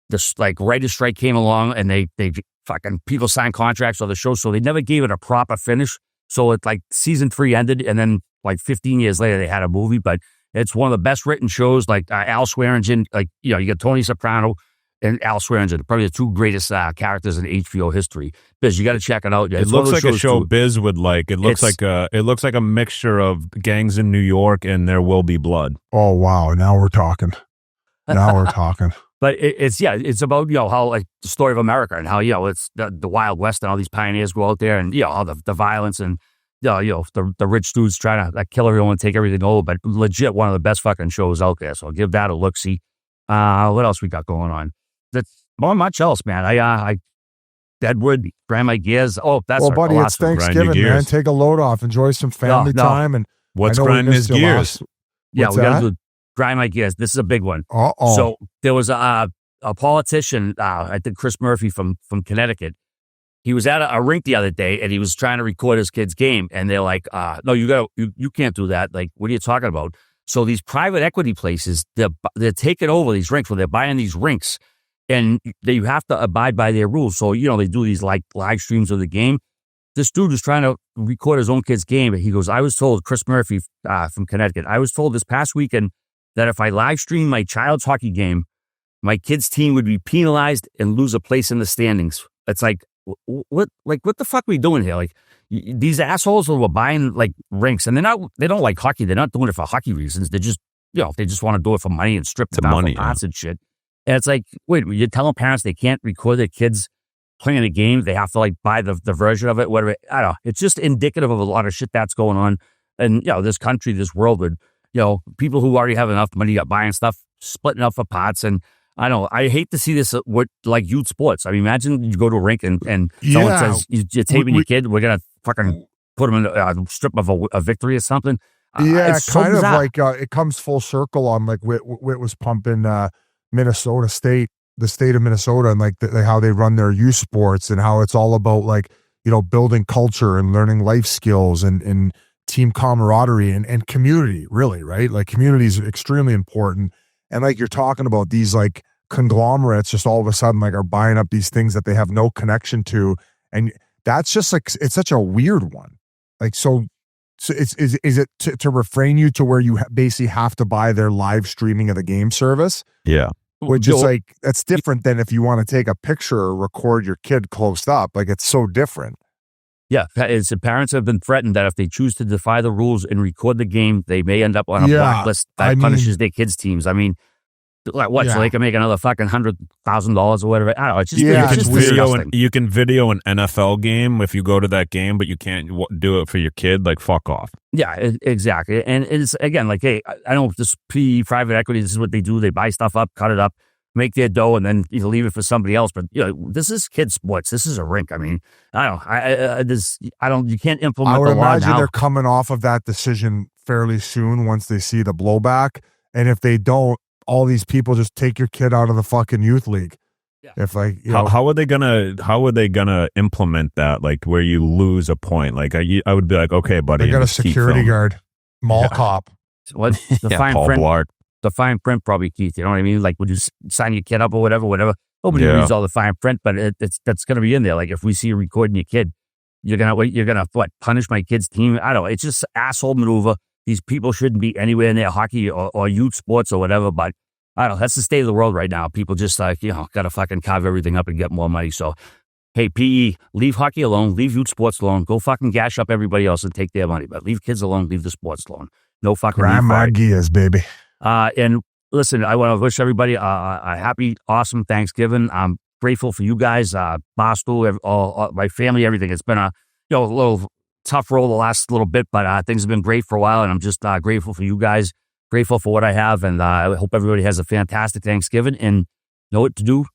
This writer's strike came along, and they fucking people signed contracts on the show, so they never gave it a proper finish. So it's like season 3 ended, and then like 15 years later they had a movie. But it's one of the best written shows. Like Al Swearingen, you got Tony Soprano and Al Swearingen, probably the 2 greatest characters in HBO history. Biz, you got to check it out. It looks like a show Biz would like. It looks like a mixture of gangs in New York and There Will Be Blood. Oh wow! Now we're talking. But it's about how like the story of America and how it's the Wild West and all these pioneers go out there and all the violence and the rich dudes trying to kill everyone and take everything over. But legit, one of the best fucking shows out there. So give that a look. See, what else we got going on? That's not much else, man. I Deadwood, grind my gears. Oh, that's well, buddy. It's Thanksgiving, man. Take a load off, enjoy some family time, and what's grinding his gears? We got to do grind my gears. This is a big one. So there was a politician, I think Chris Murphy from Connecticut. He was at a rink the other day, and he was trying to record his kid's game, and they're like, "No, you can't do that. Like, what are you talking about?" So these private equity places, they're taking over these rinks where they're buying these rinks. and you have to abide by their rules. So, they do these like live streams of the game. This dude was trying to record his own kid's game. And he goes, I was told, Chris Murphy from Connecticut, I was told this past weekend that if I live stream my child's hockey game, my kid's team would be penalized and lose a place in the standings. It's like, what the fuck are we doing here? Like, these assholes who are buying like rinks, and they don't like hockey. They're not doing it for hockey reasons. They're just, they just want to do it for money and strip them out for pots and shit. And it's like, wait, you're telling parents they can't record their kids playing a game? They have to like buy the version of it, whatever. I don't know. It's just indicative of a lot of shit that's going on. And, this country, this world with, people who already have enough money buying stuff, splitting up for pots. And I hate to see this with like youth sports. I mean, imagine you go to a rink and someone says, you're taping your kid, we're going to fucking put them in a strip of a victory or something. It's so kind bizarre. of like it comes full circle on like Whit was pumping Minnesota State, the state of Minnesota, and like how they run their youth sports and how it's all about like, building culture and learning life skills and team camaraderie and community, really, right? Like community is extremely important. And like you're talking about these like conglomerates just all of a sudden like are buying up these things that they have no connection to. And that's just like, it's such a weird one. Like, so is it to refrain you to where you basically have to buy their live streaming of the game service? Yeah. Which is like, that's different than if you want to take a picture or record your kid close up. Like, it's so different. Yeah. It's, parents have been threatened that if they choose to defy the rules and record the game, they may end up on a blacklist that punishes their kids' teams. I mean, like what? So they can make another fucking $100,000 or whatever. I don't know. It's just you can video an NFL game if you go to that game, but you can't do it for your kid. Like, fuck off. Yeah, exactly. And it's again like, hey, I know this private equity. This is what they do. They buy stuff up, cut it up, make their dough, and then leave it for somebody else. But this is kid sports. This is a rink. I mean, I don't. You can't implement. I would the law imagine now. they're coming off of that decision fairly soon once they see the blowback, and if they don't, all these people just take your kid out of the fucking youth league. Yeah. If like, how are they gonna implement that? Like where you lose a point? Like I would be like, okay, buddy, they got a security guard, mall cop. What the fine Paul print? Blart. The fine print, probably, Keith. You know what I mean? Like, would you sign your kid up or whatever? Nobody reads all the fine print, but that's gonna be in there. Like if we see you recording your kid, you're gonna punish my kid's team? I don't know. It's just asshole maneuver. These people shouldn't be anywhere near hockey or youth sports or whatever, but I don't know. That's the state of the world right now. People just got to fucking carve everything up and get more money. So, hey, PE, leave hockey alone, leave youth sports alone, go fucking gash up everybody else and take their money, but leave kids alone, leave the sports alone. No fucking Grandma Gias, baby. And listen, I want to wish everybody a happy, awesome Thanksgiving. I'm grateful for you guys, Barstool, all my family, everything. It's been a little tough roll the last little bit, but things have been great for a while, and I'm just grateful for you guys, grateful for what I have, and I hope everybody has a fantastic Thanksgiving. And know what to do?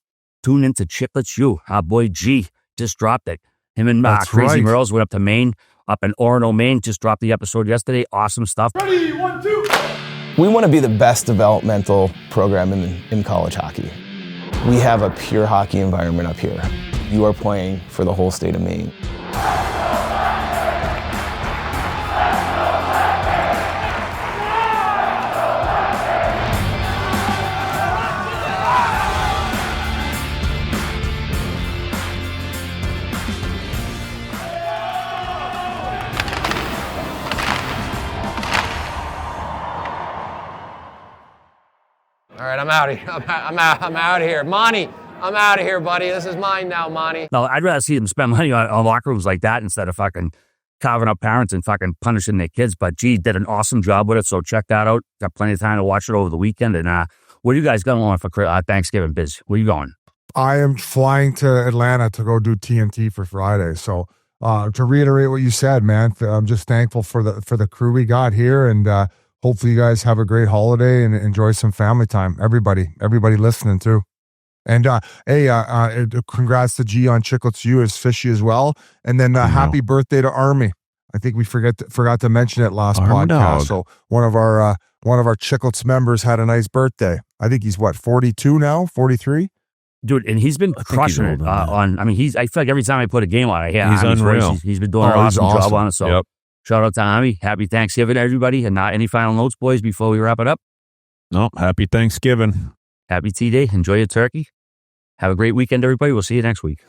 Tune into Chiclets U. Our boy G just dropped it. Him and Crazy Merles went up to Maine, up in Orono, Maine. Just dropped the episode yesterday. Awesome stuff. Ready, 1, 2. We want to be the best developmental program in college hockey. We have a pure hockey environment up here. You are playing for the whole state of Maine. All right, I'm out of here. I'm out of here. Monty, I'm out of here, buddy. This is mine now, Monty. No, I'd rather see them spend money on locker rooms like that instead of fucking carving up parents and fucking punishing their kids. But G did an awesome job with it, so check that out. Got plenty of time to watch it over the weekend. And where are you guys going on for Thanksgiving, Biz? Where you going? I am flying to Atlanta to go do TNT for Friday. So to reiterate what you said, man, I'm just thankful for the crew we got here, and hopefully you guys have a great holiday and enjoy some family time. Everybody listening too. And hey, congrats to G on Chiclets U, is fishy as well. And then happy birthday to Army. I think we forgot to mention it last podcast. Dog. So one of our Chiclets members had a nice birthday. I think he's 42 now, 43. Dude, and he's been crushing it on. I mean, I feel like every time I put a game on, he's unreal. He's been doing an awesome job on it. So shout out to Ami. Happy Thanksgiving, everybody. And any final notes, boys, before we wrap it up? No, happy Thanksgiving. Happy T-Day. Enjoy your turkey. Have a great weekend, everybody. We'll see you next week.